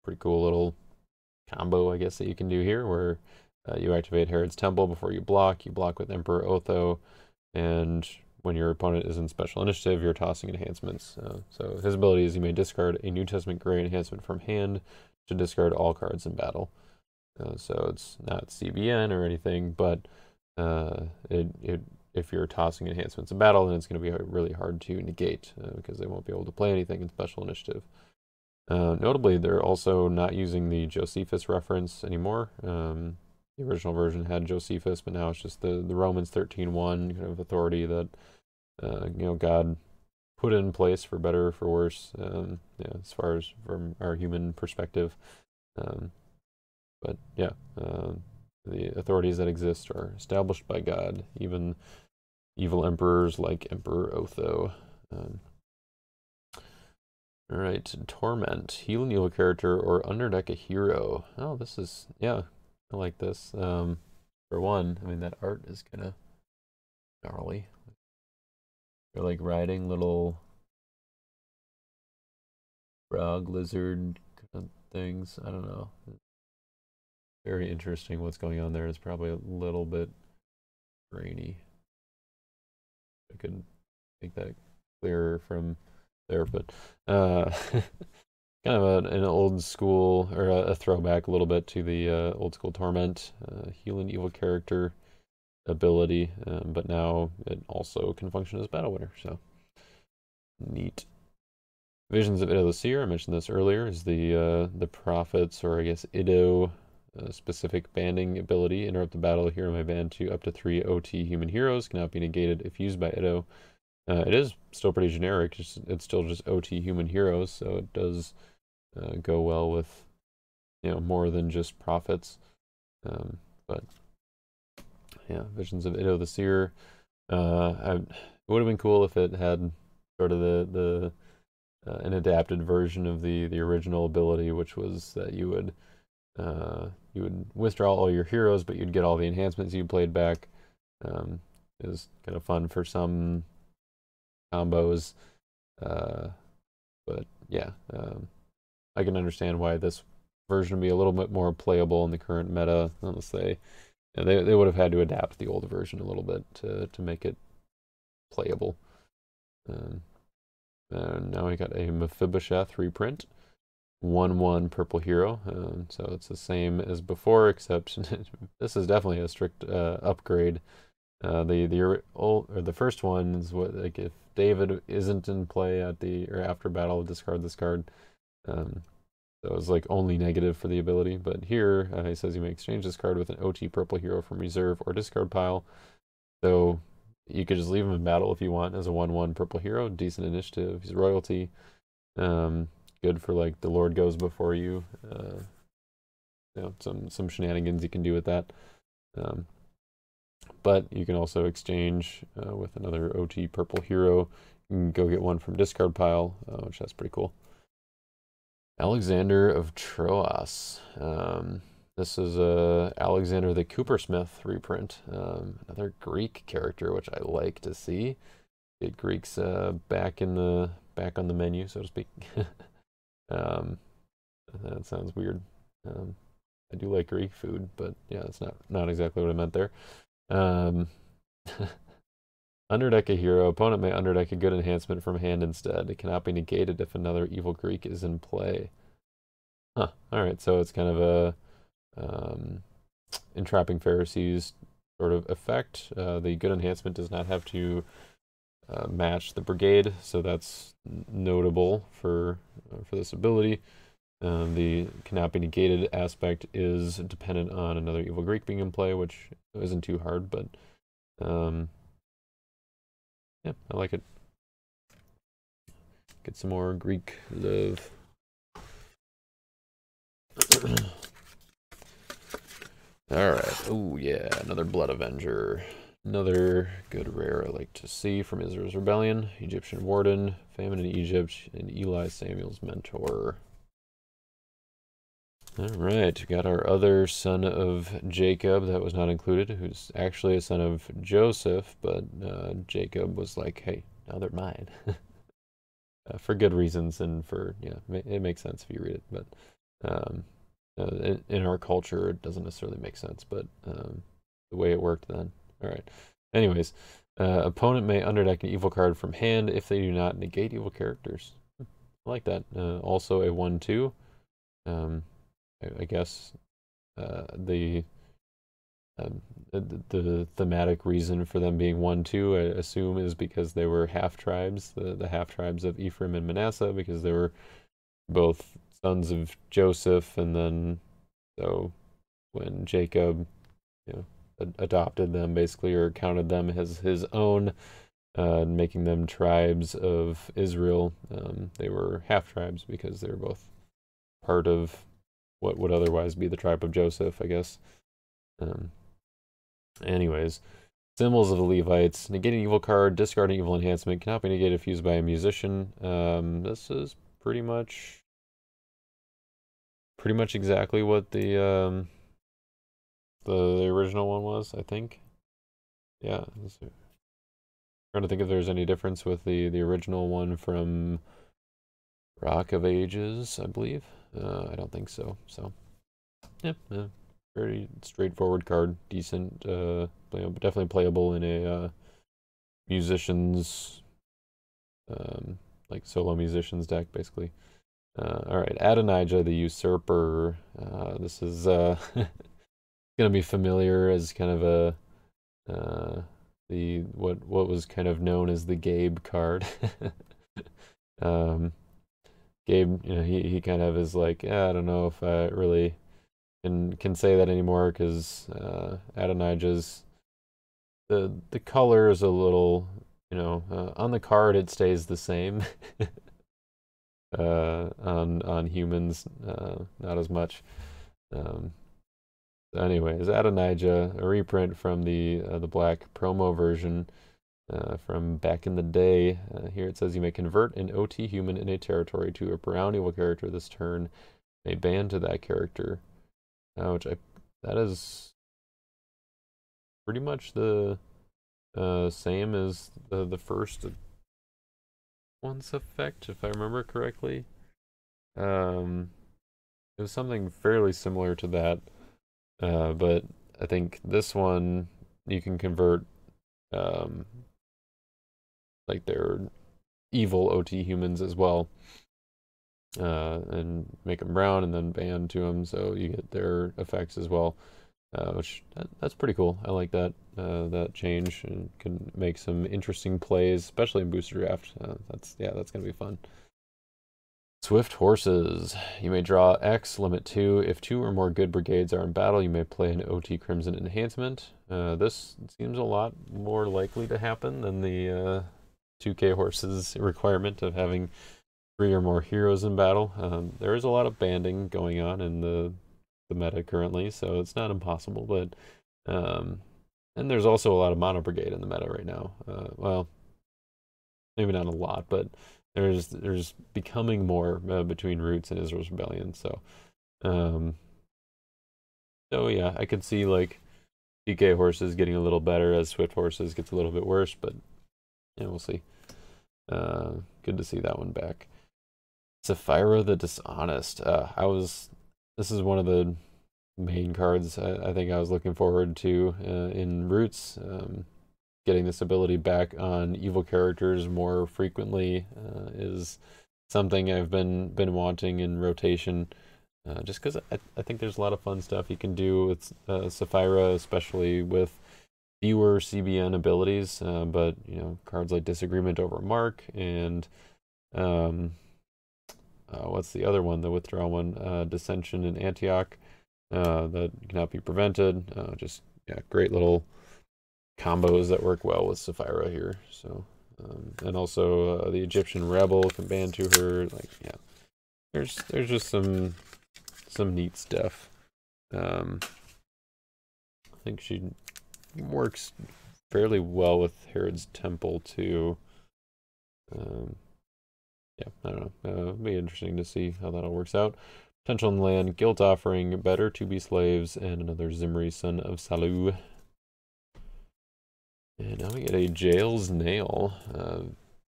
pretty cool little combo, I guess, that you can do here, where you activate Herod's Temple before you block with Emperor Otho, and when your opponent is in special initiative, you're tossing enhancements. So his ability is you may discard a New Testament Grey enhancement from hand to discard all cards in battle. So it's not CBN or anything, but if you're tossing enhancements in battle, then it's going to be really hard to negate because they won't be able to play anything in special initiative. Notably, they're also not using the Josephus reference anymore. The original version had Josephus, but now it's just the Romans 13:1 kind of authority that you know, God put in place for better or for worse, yeah, as far as from our human perspective. But yeah, the authorities that exist are established by God, even evil emperors like Emperor Otho. All right, Torment. Heal an evil character or underdeck a hero. Oh, this is, yeah, I like this. For one, I mean, that art is kind of gnarly. They're like riding little frog lizard kind of things. I don't know. Very interesting what's going on there. It's probably a little bit grainy. I could make that clearer from there, but kind of an old school, or a throwback a little bit to the old school Torment, heal an evil character ability, but now it also can function as battle winner, so neat. Visions of Ido the Seer, I mentioned this earlier, is the prophets, or I guess Ido specific banding ability. Interrupt the battle. Hero may band to up to 3 OT human heroes, cannot be negated if used by Ido. It is still pretty generic, it's still just OT human heroes, so it does go well with, you know, more than just prophets. But yeah, Visions of Ido the Seer. It would have been cool if it had sort of the an adapted version of the original ability, which was that you would withdraw all your heroes, but you'd get all the enhancements you played back. It was kind of fun for some combos, but yeah, I can understand why this version would be a little bit more playable in the current meta, unless they would have had to adapt the old version a little bit to make it playable. Now we got a Mephibosheth reprint, 1/1 purple hero, so it's the same as before, except this is definitely a strict upgrade. The first one is what, like, if David isn't in play at the or after battle, discard this card. So it was like only negative for the ability, but here he says you may exchange this card with an OT purple hero from reserve or discard pile. So you could just leave him in battle if you want as a 1/1 purple hero. Decent initiative. He's royalty. Good for like the Lord goes before you. You know, some shenanigans you can do with that. But you can also exchange with another OT purple hero. You can go get one from discard pile, which that's pretty cool. Alexander of Troas. This is Alexander the Coopersmith reprint. Another Greek character, which I like to see. get Greeks back on the menu, so to speak. um, that sounds weird. I do like Greek food, but yeah, that's not exactly what I meant there. Um, Underdeck a hero. Opponent may underdeck a good enhancement from hand instead. It cannot be negated if another evil Greek is in play. Huh. Alright, so it's kind of a entrapping Pharisees sort of effect. The good enhancement does not have to match the brigade, so that's notable for this ability. The cannot be negated aspect is dependent on another evil Greek being in play, which isn't too hard, but yeah, I like it. Get some more Greek love. Alright, oh yeah, another Blood Avenger. Another good rare I like to see from Israel's Rebellion. Egyptian Warden, Famine in Egypt, and Eli Samuel's Mentor. Alright, we got our other son of Jacob that was not included, who's actually a son of Joseph, but Jacob was like, hey, now they're mine. For good reasons, and for, yeah, it makes sense if you read it, but in our culture, it doesn't necessarily make sense, but the way it worked then. Alright, anyways, opponent may underdeck an evil card from hand if they do not negate evil characters. I like that. Also a 1/2. I guess the thematic reason for them being 1/2, I assume, is because they were half tribes, the half tribes of Ephraim and Manasseh, because they were both sons of Joseph, and then so when Jacob, adopted them basically, or counted them as his own, making them tribes of Israel, they were half tribes because they were both part of what would otherwise be the tribe of Joseph, I guess. Anyways, symbols of the Levites. Negating evil card, discarding evil enhancement, cannot be negated if used by a musician. This is pretty much exactly what the original one was, I think. Yeah. Trying to think if there's any difference with the original one from Rock of Ages, I believe. I don't think so. So, yeah, very straightforward card, decent, definitely playable in a musicians, like solo musicians deck, basically. All right, Adonijah the Usurper. This is gonna be familiar as kind of a the what was kind of known as the Gabe card. Gabe, he kind of is like, yeah, I don't know if I really can say that anymore, because Adonijah's the color is a little, on the card it stays the same. On humans, not as much. Anyways, Adonijah, a reprint from the black promo version from back in the day. Here it says you may convert an OT human in a territory to a brown evil character this turn, may ban to that character. That is pretty much the same as the first one's effect, if I remember correctly. It was something fairly similar to that, but I think this one you can convert like their evil OT humans as well, and make them brown and then ban to them, so you get their effects as well, which that's pretty cool. I like that change, and can make some interesting plays, especially in booster draft. That's gonna be fun. Swift Horses. You may draw X, limit 2. If 2 or more good brigades are in battle, you may play an OT Crimson enhancement. This seems a lot more likely to happen than the 2K Horses requirement of having 3 or more heroes in battle. There is a lot of banding going on in the meta currently, so it's not impossible, but and there's also a lot of mono brigade in the meta right now. Well, maybe not a lot, but there's becoming more between Roots and Israel's Rebellion. So yeah, I could see like DK Horses getting a little better as Swift Horses gets a little bit worse, but Yeah, we'll see. Good to see that one back. Sapphira the Dishonest. This is one of the main cards I think I was looking forward to in Roots. Getting this ability back on evil characters more frequently is something I've been wanting in rotation. Just because I think there's a lot of fun stuff you can do with Sapphira, especially with fewer CBN abilities. But you know, cards like Disagreement Over Mark and what's the other one? The withdrawal one, Dissension in Antioch. That cannot be prevented. Just yeah, great little combos that work well with Sapphira here. So and also the Egyptian Rebel can ban to her. Like yeah, there's just some neat stuff. I think she works fairly well with Herod's Temple too. Yeah, I don't know. It'll be interesting to see how that all works out. Potential in land, Guilt Offering, Better to Be Slaves, and another Zimri, Son of Salu. And now we get a Jail's Nail.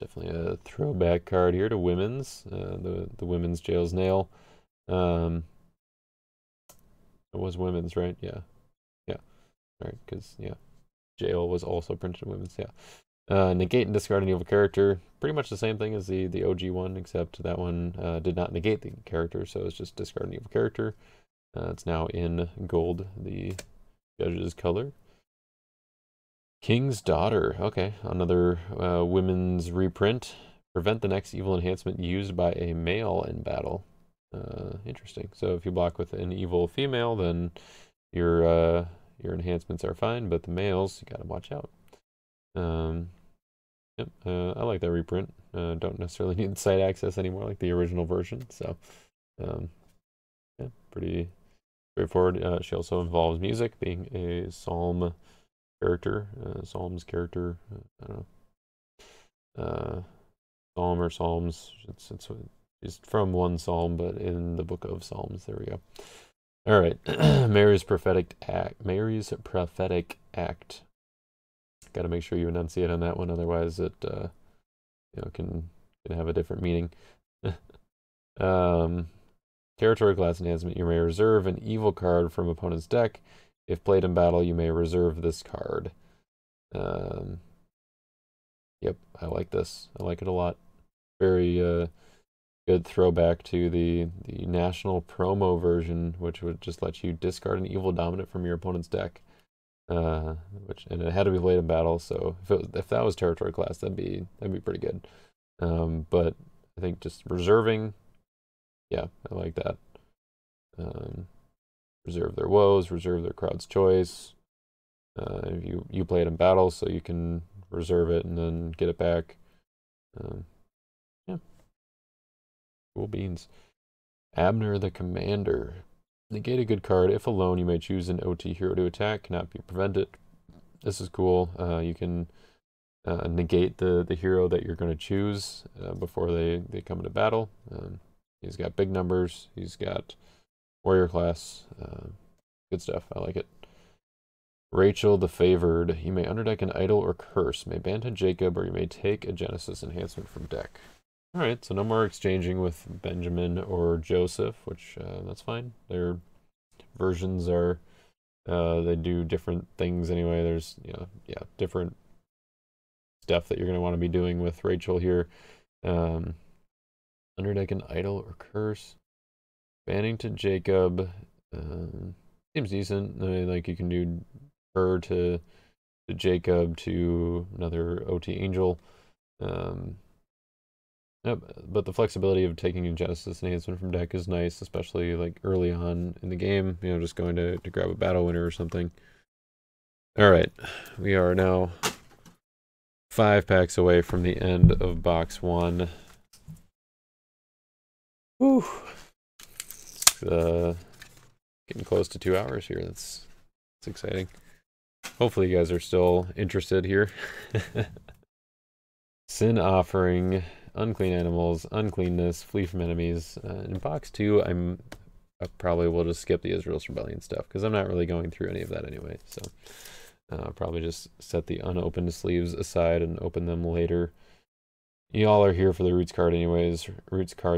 Definitely a throwback card here to women's. The women's Jail's Nail. It was women's, right? Yeah. Yeah. All right, because, yeah. Jail was also printed in women's, yeah. Negate and discard an evil character. Pretty much the same thing as the OG one, except that one did not negate the character, so it's just discard an evil character. It's now in gold, the judge's color. King's Daughter. Okay, another women's reprint. Prevent the next evil enhancement used by a male in battle. Interesting. So if you block with an evil female, then your enhancements are fine, but the males, you gotta watch out. Yep, I like that reprint. Don't necessarily need site access anymore like the original version, so yeah, pretty straightforward. She also involves music, being a psalm character, psalms character. I don't know, psalm or psalms. It's from one psalm, but in the book of Psalms. There we go. All right, Mary's prophetic act. Mary's prophetic act. Got to make sure you enunciate on that one, otherwise it can have a different meaning. Territory class enhancement. You may reserve an evil card from opponent's deck. If played in battle, you may reserve this card. Yep, I like this. I like it a lot. Very good throwback to the national promo version, which would just let you discard an evil dominant from your opponent's deck. And it had to be played in battle, so if that was territory class, that'd be pretty good. But I think just reserving, yeah, I like that. Reserve their woes, reserve their crowd's choice. If you play it in battle, so you can reserve it and then get it back. Yeah, cool beans. Abner the Commander. Negate a good card. If alone, you may choose an OT hero to attack. Cannot be prevented. This is cool. You can negate the hero that you're going to choose before they come into battle. He's got big numbers. He's got warrior class. Good stuff. I like it. Rachel the Favored. You may underdeck an idol or curse. May ban to Jacob, or you may take a Genesis enhancement from deck. All right, so no more exchanging with Benjamin or Joseph, which that's fine. Their versions are they do different things anyway. There's different stuff that you're going to want to be doing with Rachel here. Underdeck an idol or curse. Banning to Jacob seems decent. I mean, like you can do her to Jacob to another OT angel. Yep, but the flexibility of taking a Genesis enhancement from deck is nice, especially like early on in the game, just going to grab a battle winner or something. All right, we are now 5 packs away from the end of box 1. Whew. It's, getting close to 2 hours here. That's exciting. Hopefully you guys are still interested here. Sin Offering. Unclean Animals, Uncleanness, Flee from Enemies. In box 2, I probably will just skip the Israel's Rebellion stuff because I'm not really going through any of that anyway. So Probably just set the unopened sleeves aside and open them later. Y'all are here for the roots cards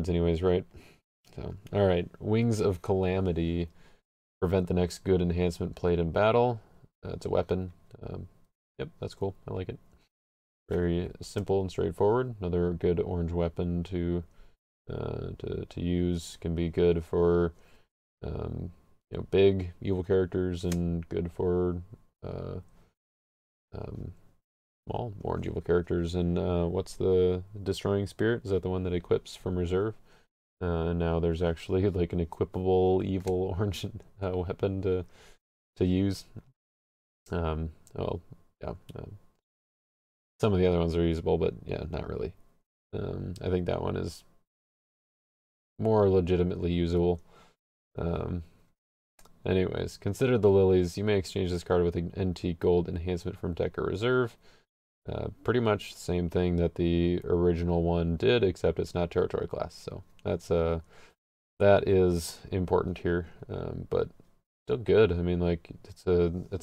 anyways, right? So, all right, Wings of Calamity. Prevent the next good enhancement played in battle. It's a weapon. Yep, that's cool. I like it. Very simple and straightforward. Another good orange weapon to use. Can be good for big evil characters and good for small orange evil characters. And what's the Destroying Spirit? Is that the one that equips from reserve? And now there's actually like an equipable evil orange weapon to use. Oh yeah. Some of the other ones are usable, but yeah, not really. I think that one is more legitimately usable. Anyways, consider the lilies. You may exchange this card with an antique gold enhancement from deck or reserve. Pretty much the same thing that the original one did, except it's not territory class. So that is important here, but still good. I mean, like it's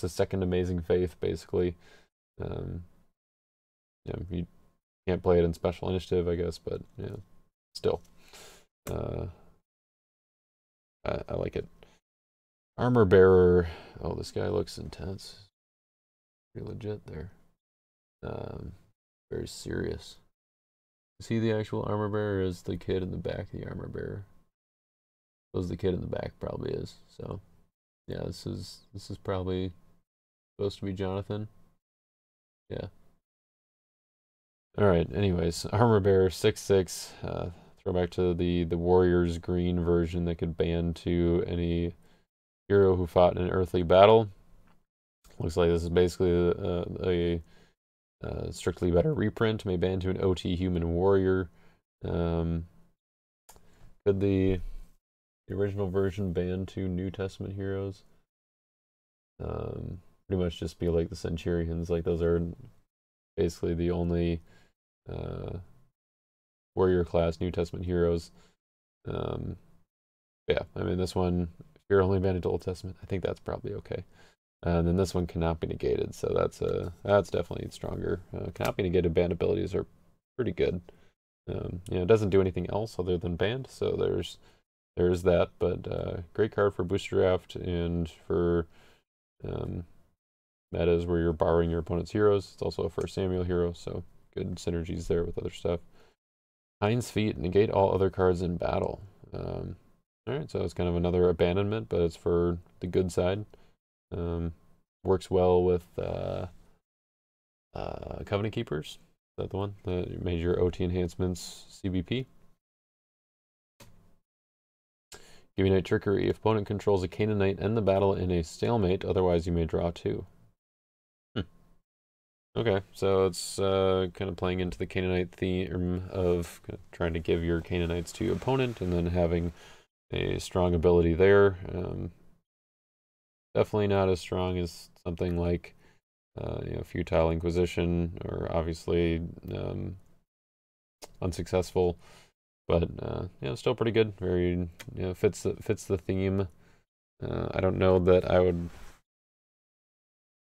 a second Amazing Faith basically. You can't play it in special initiative, I guess, but yeah, still, I like it. Armor Bearer. Oh, this guy looks intense. Pretty legit there. Very serious. Is he the actual armor bearer, or is the kid in the back the armor bearer? Suppose the kid in the back probably is. So, yeah, this is probably supposed to be Jonathan. Yeah. All right. Anyways, armor bearer 6/6. Throwback to the Warriors green version that could ban to any hero who fought in an earthly battle. Looks like this is basically a strictly better reprint. May ban to an OT human warrior. Could the original version ban to New Testament heroes? Pretty much just be like the Centurions. Like those are basically the only warrior class New Testament heroes. Yeah, I mean this one, if you're only banned to Old Testament, I think that's probably okay. And then this one cannot be negated, so that's definitely stronger. Cannot be negated banned abilities are pretty good. It doesn't do anything else other than banned, so there's that. But great card for booster draft and for metas where you're borrowing your opponent's heroes. It's also a First Samuel hero, so good synergies there with other stuff. Hind's Feet, negate all other cards in battle. Alright, so it's kind of another abandonment, but it's for the good side. Works well with Covenant Keepers. Is that the one? The major OT enhancements, CBP. Canaanite Trickery. If opponent controls a Canaanite, end the battle in a stalemate, otherwise you may draw 2. Okay, so it's kind of playing into the Canaanite theme of trying to give your Canaanites to your opponent and then having a strong ability there. Definitely not as strong as something like Futile Inquisition, or obviously Unsuccessful, but still pretty good. Very fits the theme. I don't know that I would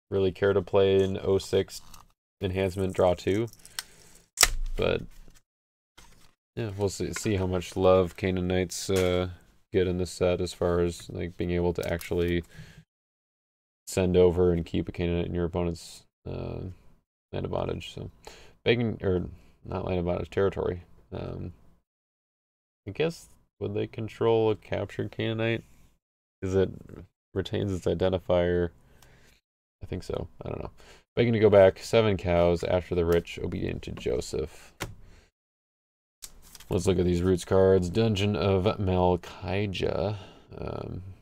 really care to play an 06 enhancement draw 2, but yeah, we'll see how much love Canaanites get in this set as far as like being able to actually send over and keep a Canaanite in your opponent's land of bondage. So begging, or not land of bondage, territory. I guess, would they control a captured Canaanite? Because it retains its identifier. I think so. I don't know. Begging to go back. 7 cows after the rich, obedient to Joseph. Let's look at these roots cards. Dungeon of Malchijah.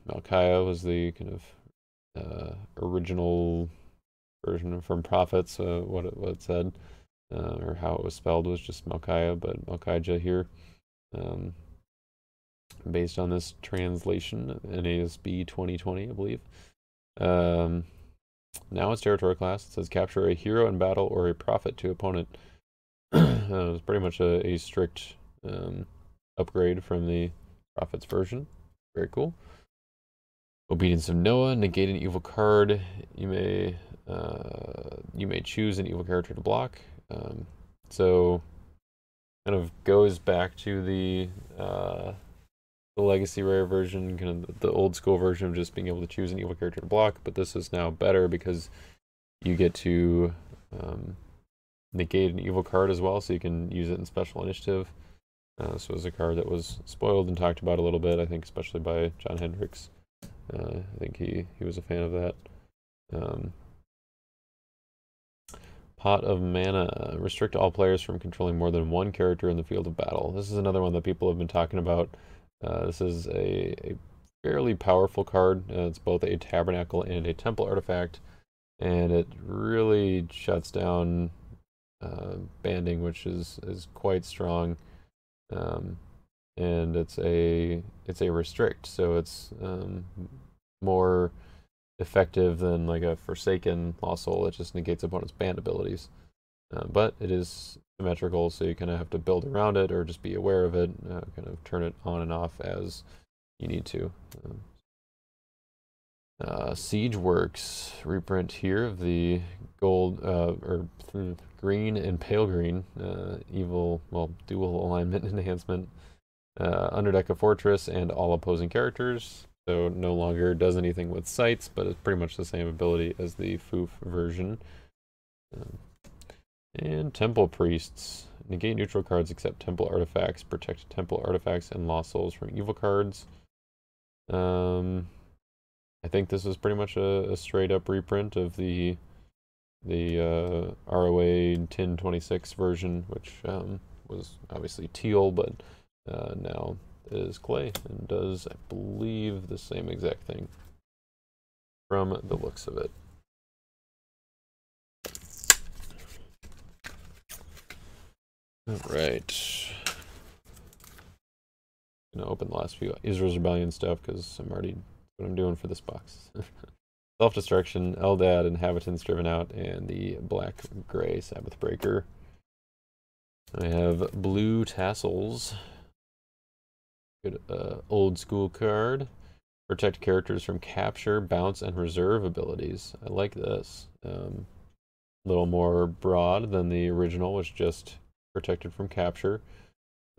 Malchijah was the kind of original version from Prophets. What it said, or how it was spelled was just Malchijah, but Malchijah here. Based on this translation, NASB 2020, I believe. Now it's territory class. It says capture a hero in battle or a prophet to opponent. It's pretty much a strict upgrade from the prophet's version. Very cool. Obedience of Noah, negate an evil card. You may You may choose an evil character to block. So kind of goes back to the legacy rare version, kind of the old school version of just being able to choose an evil character to block, but this is now better because you get to negate an evil card as well, so you can use it in special initiative. So it's a card that was spoiled and talked about a little bit, I think, especially by John Hendricks. I think he was a fan of that. Pot of Mana. Restrict all players from controlling more than one character in the field of battle. This is another one that people have been talking about. This is a fairly powerful card. It's both a Tabernacle and a Temple artifact, and it really shuts down banding, which is quite strong. And it's a restrict, so it's more effective than like a Forsaken Lost Soul. It just negates opponent's band abilities. But it is symmetrical, so you kind of have to build around it or just be aware of it, kind of turn it on and off as you need to. Siege Works reprint here of the gold or green and pale green evil, well, dual alignment enhancement. Underdeck a fortress and all opposing characters. So no longer does anything with sights, but it's pretty much the same ability as the Foof version. And Temple Priests. Negate neutral cards except temple artifacts. Protect temple artifacts and lost souls from evil cards. I think this is pretty much a straight up reprint of the ROA 1026 version, which was obviously teal, but now is clay and does, I believe, the same exact thing from the looks of it. All right. I'm gonna open the last few Israel's Rebellion stuff because I'm already what I'm doing for this box. Self-Destruction, Eldad, Inhabitants Driven Out, and the Black-Gray Sabbath Breaker. I have Blue Tassels. Good old school card. Protect characters from capture, bounce, and reserve abilities. I like this. A little more broad than the original, which just protected from capture.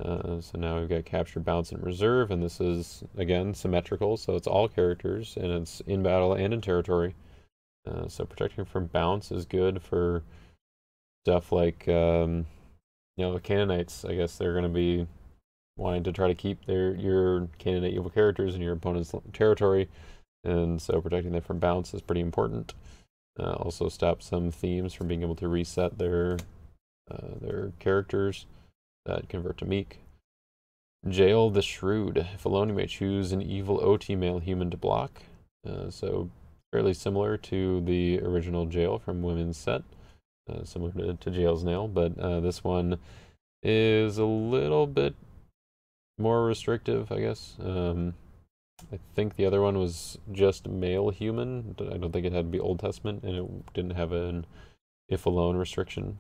So now we've got capture, bounce, and reserve, and this is, again, symmetrical, so it's all characters, and it's in battle and in territory. So protecting from bounce is good for stuff like, the Canaanites. I guess they're going to be wanting to try to keep your Canaanite evil characters in your opponent's territory, and so protecting them from bounce is pretty important. Also stop some themes from being able to reset their characters that convert to meek. Jail the Shrewd. If alone, you may choose an evil OT male human to block. So fairly similar to the original Jail from Women's Set, similar to Jail's Nail, but this one is a little bit more restrictive, I guess. I think the other one was just male human. I don't think it had to be Old Testament, and it didn't have an if alone restriction.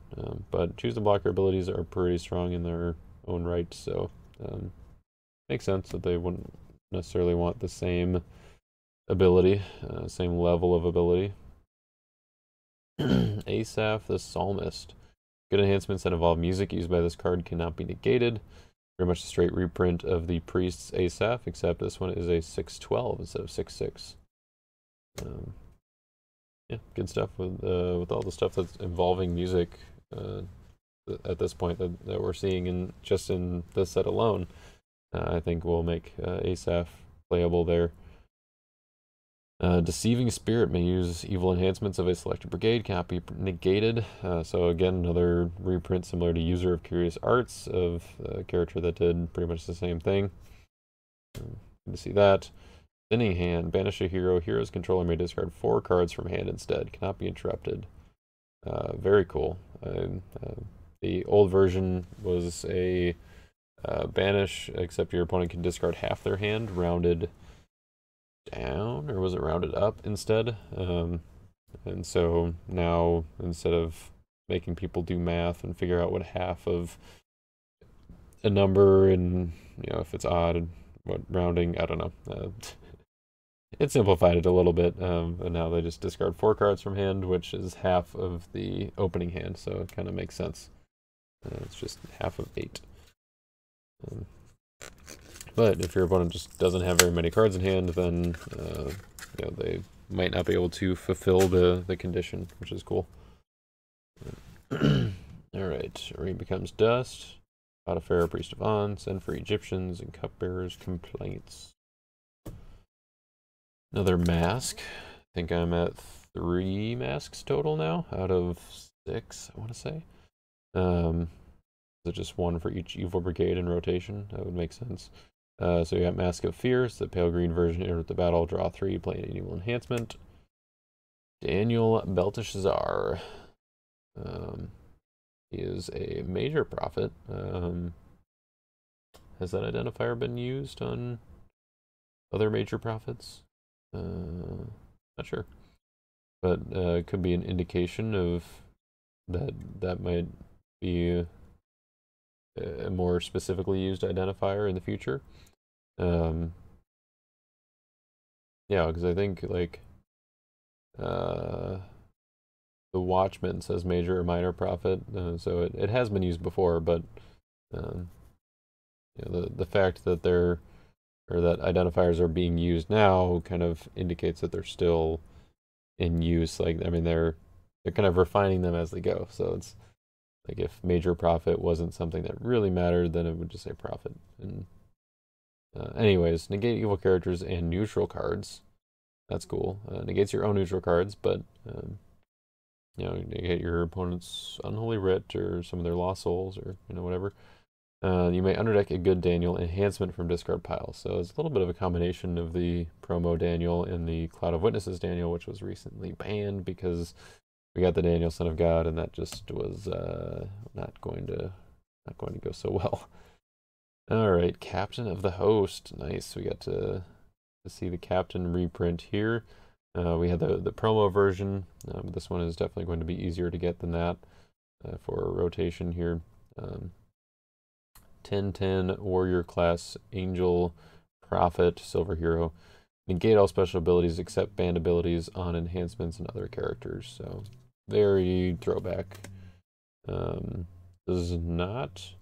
But choose the blocker abilities are pretty strong in their own right, so makes sense that they wouldn't necessarily want the same ability, same level of ability. Asaph the Psalmist. Good enhancements that involve music used by this card cannot be negated. Very much a straight reprint of the Priest's Asaph, except this one is a 6/12 instead of 6/6. Yeah, good stuff with all the stuff that's involving music at this point that we're seeing just in this set alone. I think will make Asaph playable there. Deceiving Spirit may use evil enhancements of a selected brigade, cannot be negated. So again, another reprint similar to User of Curious Arts of a character that did pretty much the same thing. Good to see that. Thinning Hand. Banish a hero. Hero's controller may discard 4 cards from hand instead. Cannot be interrupted. Very cool. The old version was a banish, except your opponent can discard half their hand, rounded down, or was it rounded up instead? And so now, instead of making people do math and figure out what half of a number and, if it's odd, what rounding, I don't know. It simplified it a little bit, but now they just discard 4 cards from hand, which is half of the opening hand, so it kind of makes sense. It's just half of 8. But if your opponent just doesn't have very many cards in hand, then they might not be able to fulfill the condition, which is cool. Alright, Rain becomes dust. Potiphar, Priest of On, send for Egyptians and Cupbearers complaints. Another mask. I think I'm at 3 masks total now out of 6, I want to say. So just 1 for each Evil Brigade in rotation. That would make sense. So you got Mask of Fears, the pale green version. Enter the battle, draw 3, play an evil enhancement. Daniel Belteshazzar. He is a major prophet. Has that identifier been used on other major prophets? Not sure. But it could be an indication of that might be a more specifically used identifier in the future. Yeah, because I think like the Watchman says major or minor prophet, so it has been used before, but the fact that that identifiers are being used now kind of indicates that they're still in use. Like, I mean, they're kind of refining them as they go. So it's like if major prophet wasn't something that really mattered, then it would just say prophet. And anyways, negate evil characters and neutral cards. That's cool. Negates your own neutral cards, but negate your opponent's Unholy Writ or some of their Lost Souls or whatever. You may underdeck a good Daniel enhancement from discard pile. So it's a little bit of a combination of the promo Daniel and the Cloud of Witnesses Daniel, which was recently banned because we got the Daniel Son of God, and that just was not going to go so well. All right, Captain of the Host. Nice. We got to see the Captain reprint here. We had the promo version. This one is definitely going to be easier to get than that for rotation here. 10/10 Warrior class Angel Prophet Silver Hero. Negate all special abilities except banned abilities on enhancements and other characters. So very throwback. Does not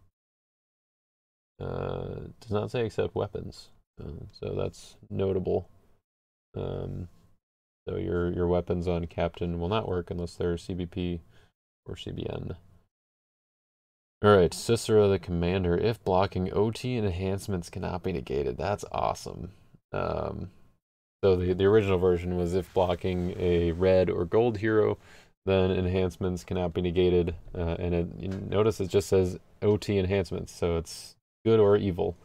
say except weapons. So that's notable. So your weapons on Captain will not work unless they're CBP or CBN. Alright, Cicero the Commander. If blocking OT and enhancements cannot be negated. That's awesome. So the original version was if blocking a red or gold hero, then enhancements cannot be negated. And you notice it just says OT enhancements, so it's good or evil.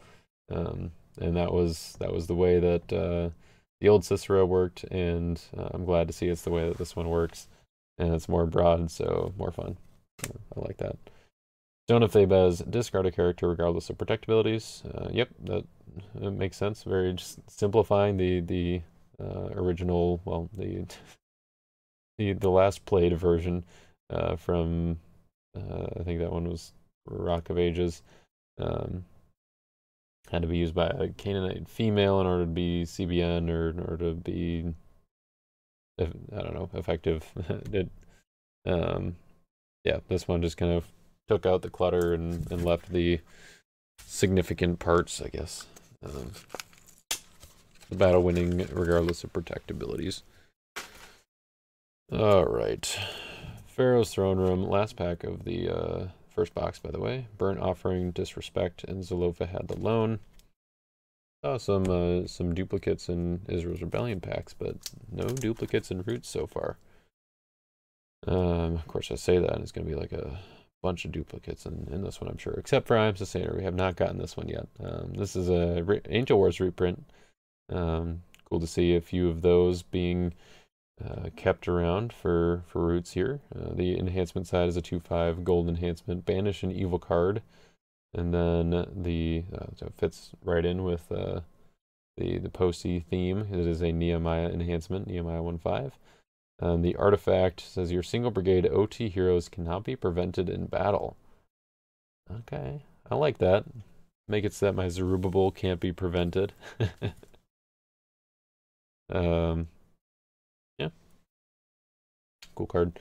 And that was the way that the old Cicero worked, and I'm glad to see it's the way that this one works. And it's more broad, so more fun. I like that. Stone of Thebes, discard a character regardless of protect abilities. Yep, that makes sense. Very just simplifying the original, well, the last played version from I think that one was Rock of Ages. Had to be used by a Canaanite female in order to be CBN or in order to be, I don't know, effective. Yeah, this one just kind of took out the clutter and left the significant parts, I guess. The battle winning regardless of protect abilities. Alright. Pharaoh's Throne Room, last pack of the first box, by the way. Burnt Offering, Disrespect, and Zalofa had the loan. Saw some duplicates in Israel's Rebellion packs, but no duplicates in Roots so far. Of course, I say that, and it's going to be like a bunch of duplicates in this one, I'm sure. Except for I Am Sustainer. We have not gotten this one yet. This is a Angel Wars reprint. Cool to see a few of those being kept around for Roots here. The enhancement side is a 2/5 gold enhancement. Banish an evil card. And then so it fits right in with the Posty theme. It is a Nehemiah enhancement, Nehemiah 1/5. The artifact says your single brigade OT heroes cannot be prevented in battle. Okay, I like that. Make it so that my Zerubbabel can't be prevented. Yeah, cool card.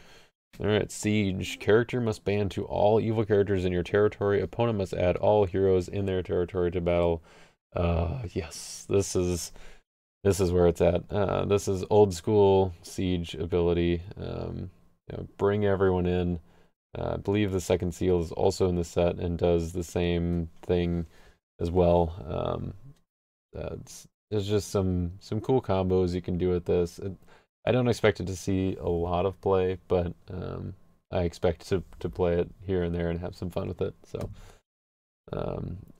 All right, Siege. Character must ban to all evil characters in your territory. Opponent must add all heroes in their territory to battle. Yes, this is where it's at. This is old school Siege ability. Bring everyone in. I believe the second seal is also in the set and does the same thing as well. There's just some cool combos you can do with this. I don't expect it to see a lot of play, but I expect to play it here and there and have some fun with it. So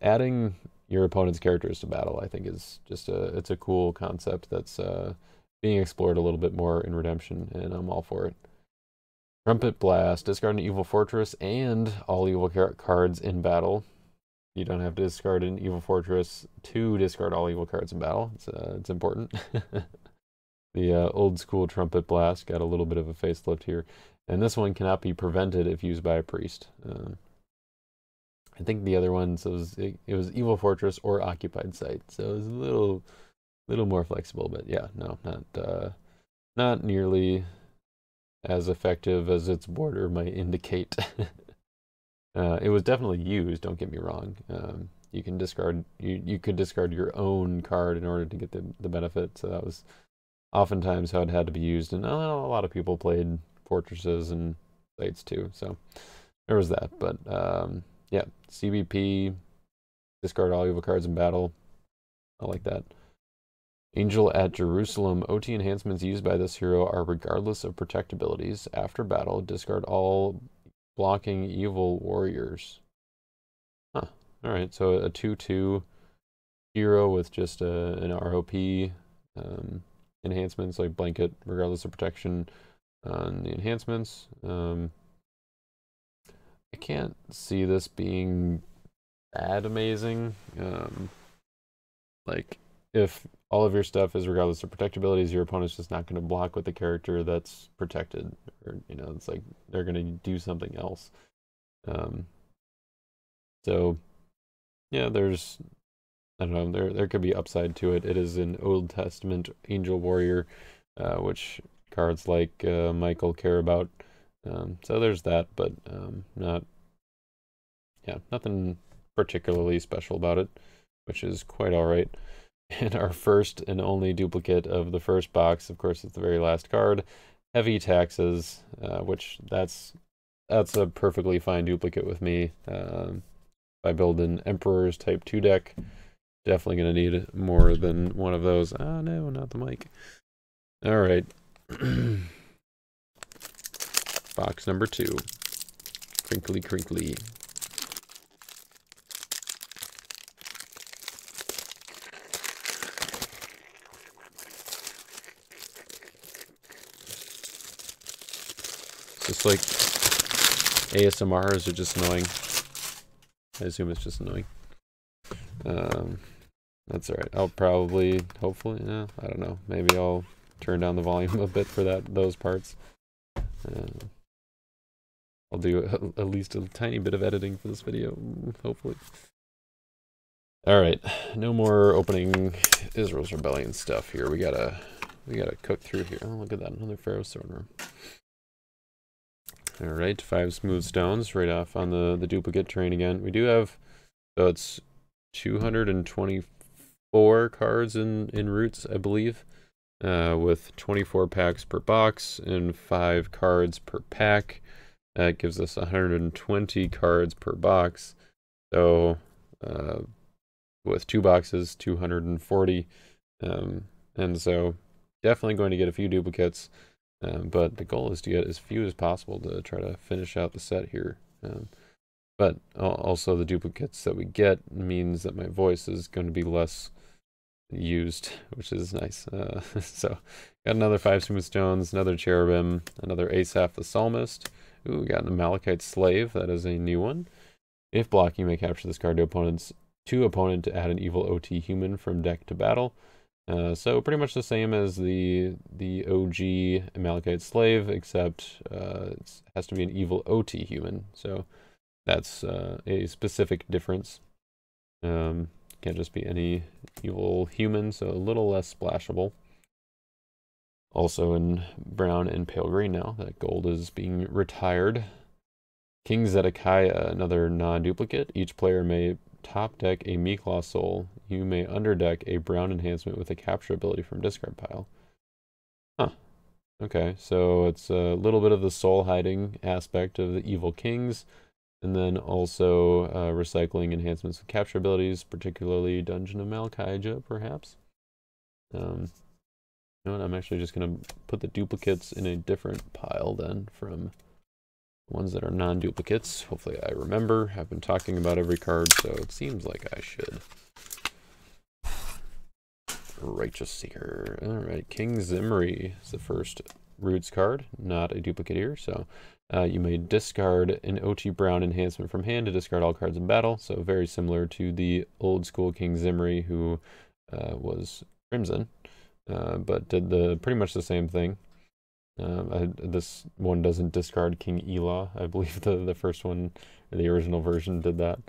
adding your opponent's characters to battle, I think, is just it's a cool concept that's being explored a little bit more in Redemption, and I'm all for it. Trumpet Blast, discard an evil fortress and all evil cards in battle. You don't have to discard an evil fortress to discard all evil cards in battle. It's important. The old school Trumpet Blast got a little bit of a facelift here. And this one cannot be prevented if used by a priest. I think the other one, so it was Evil Fortress or Occupied Site. So it was a little more flexible, but yeah, no, not nearly as effective as its border might indicate. It was definitely used, don't get me wrong. You can discard you could discard your own card in order to get the benefit, so that was oftentimes how it had to be used, and a lot of people played fortresses and sites too, so there was that. But yeah, CBP, discard all evil cards in battle. I like that. Angel at Jerusalem. OT enhancements used by this hero are regardless of protect abilities. After battle, discard all blocking evil warriors. Huh. Alright, so a 2/2 hero with just an ROP enhancements like blanket, regardless of protection on the enhancements. I can't see this being that amazing. Like, if all of your stuff is regardless of protect abilities, your opponent's just not going to block with the character that's protected, or it's like they're going to do something else. So yeah, there's, I don't know, there could be upside to it. It is an Old Testament angel warrior, which cards like Michael care about. So there's that, but nothing particularly special about it, which is quite all right. And our first and only duplicate of the first box, of course, is the very last card, Heavy Taxes, which that's a perfectly fine duplicate with me. If I build an Emperor's Type 2 deck, definitely going to need more than one of those. Oh no, not the mic. All right. Box number 2. Crinkly, crinkly. Just like ASMR, is it just annoying? I assume it's just annoying. That's alright. I'll probably, hopefully, I don't know. Maybe I'll turn down the volume a bit for those parts. I'll do at least a tiny bit of editing for this video, hopefully. Alright, no more opening Israel's Rebellion stuff here. We gotta cook through here. Oh, look at that, another Pharaoh's Throne Room. Alright, 5 smooth stones right off on the duplicate train again. We do have, so it's 224 cards in Roots, I believe, with 24 packs per box and 5 cards per pack. That gives us 120 cards per box. So with 2 boxes, 240. And so definitely going to get a few duplicates. But the goal is to get as few as possible to try to finish out the set here. But also the duplicates that we get means that my voice is going to be less used, which is nice. So got another 5 smooth stones, another cherubim, another Asaph the Psalmist. Ooh, we got an Amalekite Slave. That is a new one. If blocking, you may capture this card to opponent to add an evil OT human from deck to battle. So pretty much the same as the OG Amalekite Slave, except it has to be an evil OT human. So that's a specific difference. Can't just be any evil human, so a little less splashable. Also in brown and pale green now. That gold is being retired. King Zedekiah, another non-duplicate. Each player may top deck a Meeklaw Soul. You may underdeck a brown enhancement with a capture ability from discard pile. Huh. Okay, so it's a little bit of the soul hiding aspect of the Evil Kings, and then also recycling enhancements with capture abilities, particularly Dungeon of Malkaija, perhaps. You know what, I'm actually just going to put the duplicates in a different pile then from ones that are non-duplicates. Hopefully I remember. I've been talking about every card, so it seems like I should. Righteous Seeker. Alright, King Zimri is the first Roots card, not a duplicate here, so you may discard an OT Brown enhancement from hand to discard all cards in battle, so very similar to the old school King Zimri who was Crimson, but did pretty much the same thing. This one doesn't discard King Elah. I believe the first one, the original version, did that.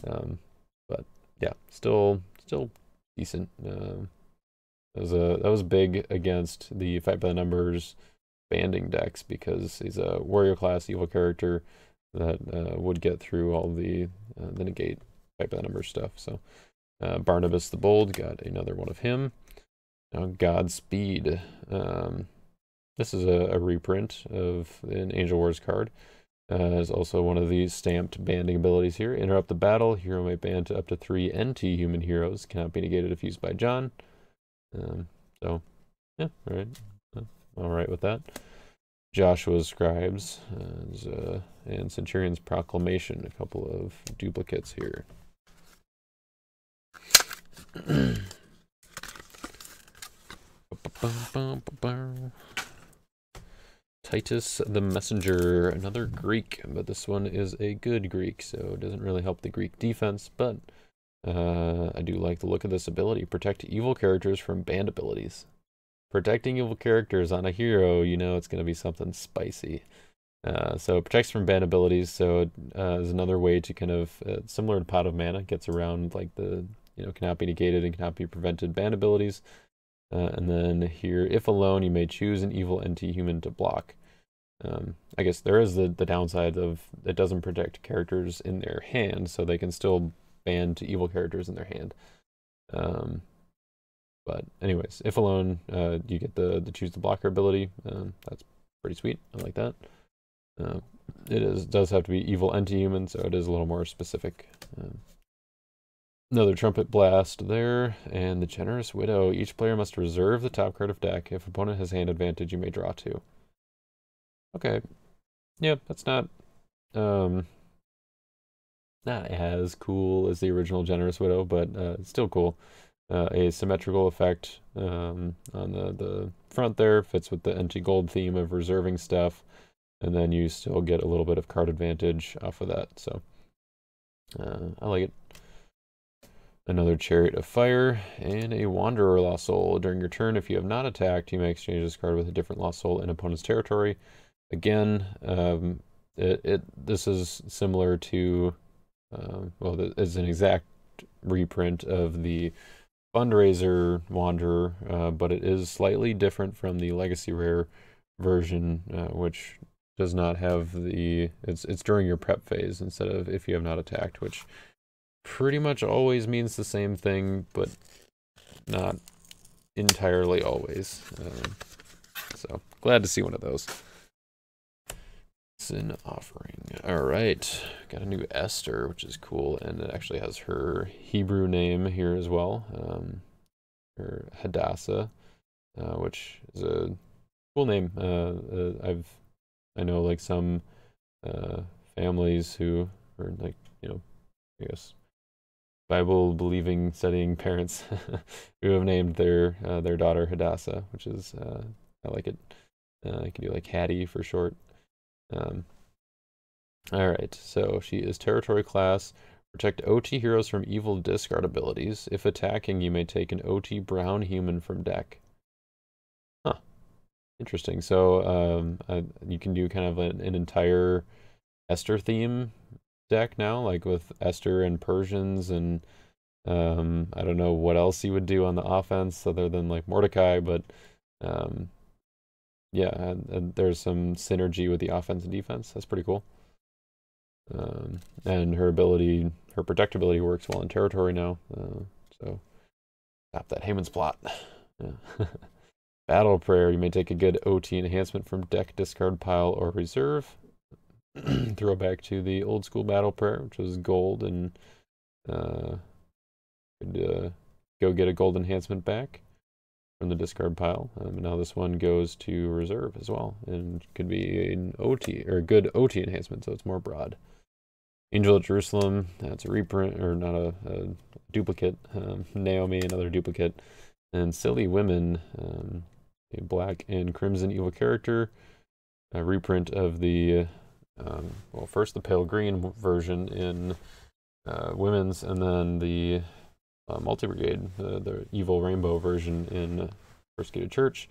But yeah, still decent. That was big against the Fight by the Numbers banding decks because he's a warrior class evil character that would get through all the negate Fight by the Numbers stuff. So Barnabas the Bold got another one of him. Now Godspeed. This is a reprint of an Angel Wars card. There's also one of these stamped banding abilities here. Interrupt the battle. Hero may ban to up to 3 NT human heroes. Cannot be negated if used by John. So, yeah, all right with that. Joshua's Scribes and Centurion's Proclamation. A couple of duplicates here. Titus the Messenger, another Greek, but this one is a good Greek, so it doesn't really help the Greek defense, but I do like the look of this ability. Protect evil characters from banned abilities. Protecting evil characters on a hero, you know it's going to be something spicy. So it protects from banned abilities, so it is another way to kind of, similar to Pot of Mana, gets around like the, cannot be negated and cannot be prevented banned abilities. And then here, if alone, you may choose an evil NT human to block. I guess there is the downside of it doesn't protect characters in their hand, so they can still ban to evil characters in their hand. But anyways, if alone, you get the choose the blocker ability. That's pretty sweet. I like that. It does have to be evil NT human, so it is a little more specific. Another Trumpet Blast there, and the Generous Widow. Each player must reserve the top card of deck. If opponent has hand advantage, you may draw 2. Okay. Yep, that's not as cool as the original Generous Widow, but it's still cool. A symmetrical effect on the front there, fits with the NT Gold theme of reserving stuff, and then you still get a little bit of card advantage off of that, so I like it. Another Chariot of Fire, and a Wanderer Lost Soul. During your turn, if you have not attacked, you may exchange this card with a different Lost Soul in opponent's territory. Again, this is similar to, well, it's an exact reprint of the Fundraiser Wanderer, but it is slightly different from the Legacy Rare version, which does not have the, it's during your prep phase instead of if you have not attacked, which pretty much always means the same thing, but not entirely always. So glad to see one of those. Sin Offering. All right, got a new Esther, which is cool, and it actually has her Hebrew name here as well. Her Hadassah, which is a cool name. I know like some families who are like, I guess Bible believing, studying parents who have named their daughter Hadassah, which is I like it. I can do like Hattie for short. All right, so she is territory class. Protect OT heroes from evil discard abilities. If attacking, you may take an OT brown human from deck. Huh. Interesting. So you can do kind of an entire Esther theme deck now, like with Esther and Persians, and I don't know what else you would do on the offense other than like Mordecai, but yeah, and there's some synergy with the offense and defense. That's pretty cool. And her protectability works well in territory now. So stop that Haman's plot. Yeah. Battle Prayer. You may take a good OT enhancement from deck, discard pile, or reserve. Throw back to the old school Battle Prayer, which was gold, and could go get a gold enhancement back from the discard pile. Now this one goes to reserve as well, and could be an OT or a good OT enhancement, so it's more broad. Angel of Jerusalem, that's a reprint, or not a duplicate. Naomi, another duplicate. And Silly Women, a black and crimson evil character, a reprint of the, well, first the pale green version in women's, and then the multi-brigade, the evil rainbow version in Persecuted Church.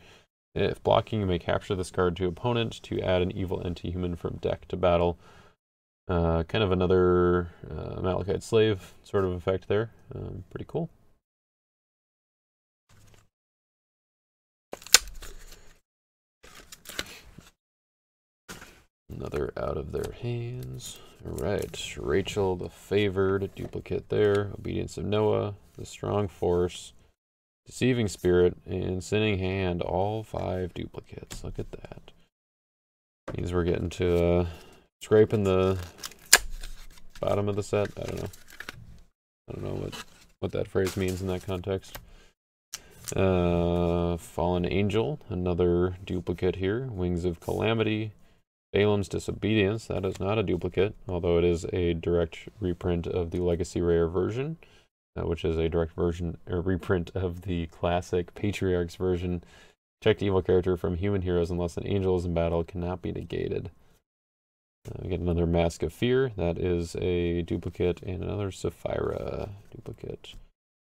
If blocking, you may capture this card to opponent to add an evil anti-human from deck to battle. Kind of another Malachite Slave sort of effect there. Pretty cool. Another out of their hands. All right, Rachel the Favored, duplicate there. Obedience of Noah, the Strong Force, Deceiving Spirit, and Sinning Hand, all 5 duplicates. Look at that. Means we're getting to scraping the bottom of the set. I don't know what that phrase means in that context. Fallen Angel, another duplicate here. Wings of Calamity, Balaam's Disobedience. That is not a duplicate, although it is a direct reprint of the Legacy Rare version, which is a direct version or reprint of the classic Patriarchs version. Checked evil character from human heroes unless an angel is in battle cannot be negated. We get another Mask of Fear. That is a duplicate, and another Sapphira duplicate.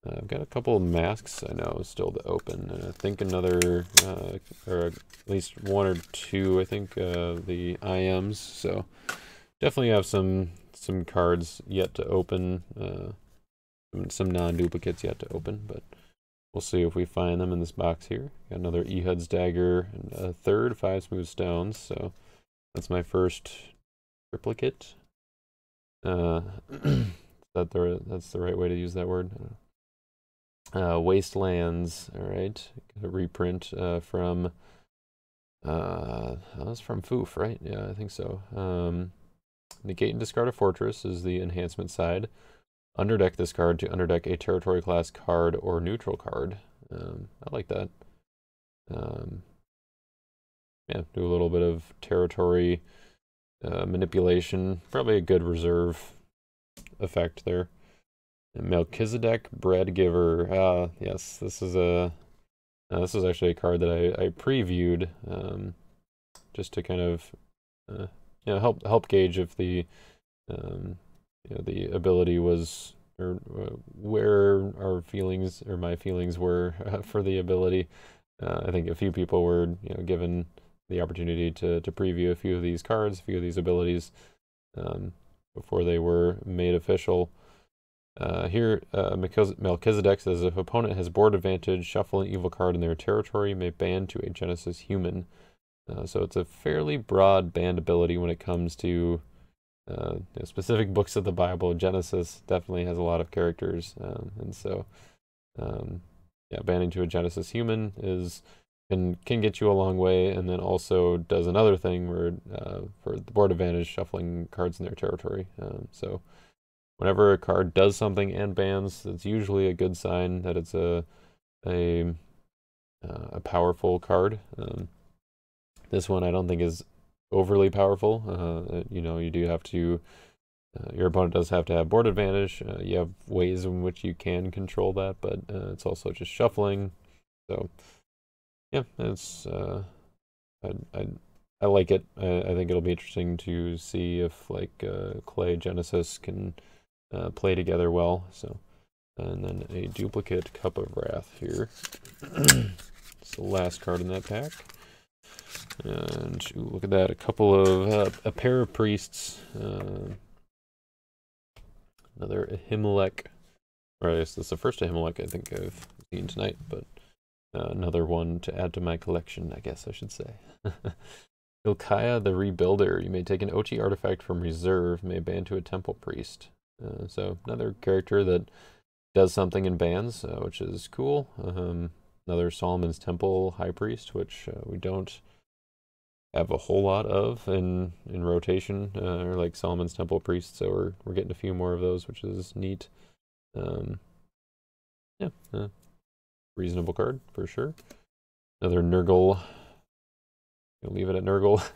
I've got a couple of masks I know still to open. I think another, or at least 1 or 2. I think the IMs. So definitely have some cards yet to open. Some non-duplicates yet to open, but we'll see if we find them in this box here. Got another Ehud's Dagger and a third 5 Smooth Stones. So that's my first triplicate. That's the right way to use that word. Wastelands, all right. A reprint from that was from Foof, right? Yeah, I think so. Negate and discard a fortress is the enhancement side. Underdeck this card to underdeck a territory class card or neutral card. I like that. Yeah, do a little bit of territory manipulation. Probably a good reserve effect there. And Melchizedek, Bread Giver. Yes, this is actually a card that I previewed just to kind of help gauge if the the ability was, or where our feelings or my feelings were for the ability. I think a few people were given the opportunity to preview a few of these cards, a few of these abilities before they were made official. Here, Melchizedek says if opponent has board advantage, shuffle an evil card in their territory, may ban to a Genesis human. So it's a fairly broad banned ability when it comes to specific books of the Bible. Genesis definitely has a lot of characters, and so yeah, banning to a Genesis human can get you a long way, and then also does another thing where for the board advantage, shuffling cards in their territory. So whenever a card does something and bans, it's usually a good sign that it's a powerful card. This one I don't think is overly powerful. You do have to, your opponent does have to have board advantage. You have ways in which you can control that, but it's also just shuffling. So yeah, it's I like it. I think it'll be interesting to see if Clay Genesis can play together well. So, and then a duplicate Cup of Wrath here. It's the last card in that pack. And ooh, look at that, a pair of priests, another Ahimelech, or I guess that's the first Ahimelech I think I've seen tonight, but Another one to add to my collection, I guess I should say. Ilkaya the Rebuilder. You may take an OT artifact from reserve, may ban to a temple priest. So another character that does something in bans, which is cool. Another Solomon's Temple High Priest, which we don't have a whole lot of in rotation, or like Solomon's Temple Priest, so we're getting a few more of those, which is neat. Yeah, reasonable card for sure. Another Nurgle. You'll leave it at Nurgle.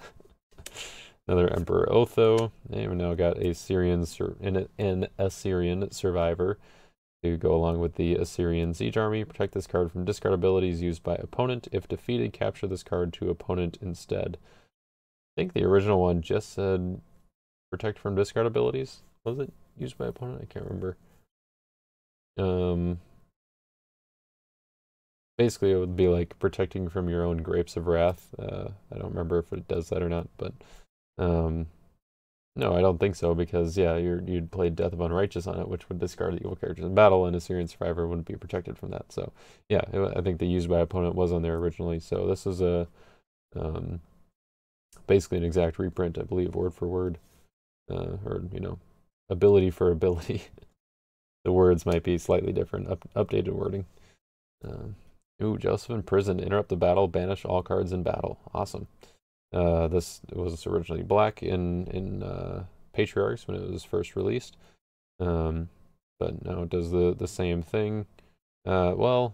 Another Emperor Otho. And we now got an Assyrian Survivor to go along with the Assyrian Siege Army. Protect this card from discard abilities used by opponent. If defeated, capture this card to opponent instead. I think the original one just said protect from discard abilities. Was it used by opponent? I can't remember. Basically, it would be like protecting from your own Grapes of Wrath. I don't remember if it does that or not, but no, I don't think so, because yeah, you'd play Death of Unrighteous on it, which would discard the evil characters in battle, and Assyrian Survivor wouldn't be protected from that. So yeah, I think the used by opponent was on there originally. So this is a basically an exact reprint, I believe, word for word, or ability for ability. The words might be slightly different, updated wording. Ooh, Joseph in prison. Interrupt the battle. Banish all cards in battle. Awesome. This was originally black in Patriarchs when it was first released, but now it does the same thing. Well,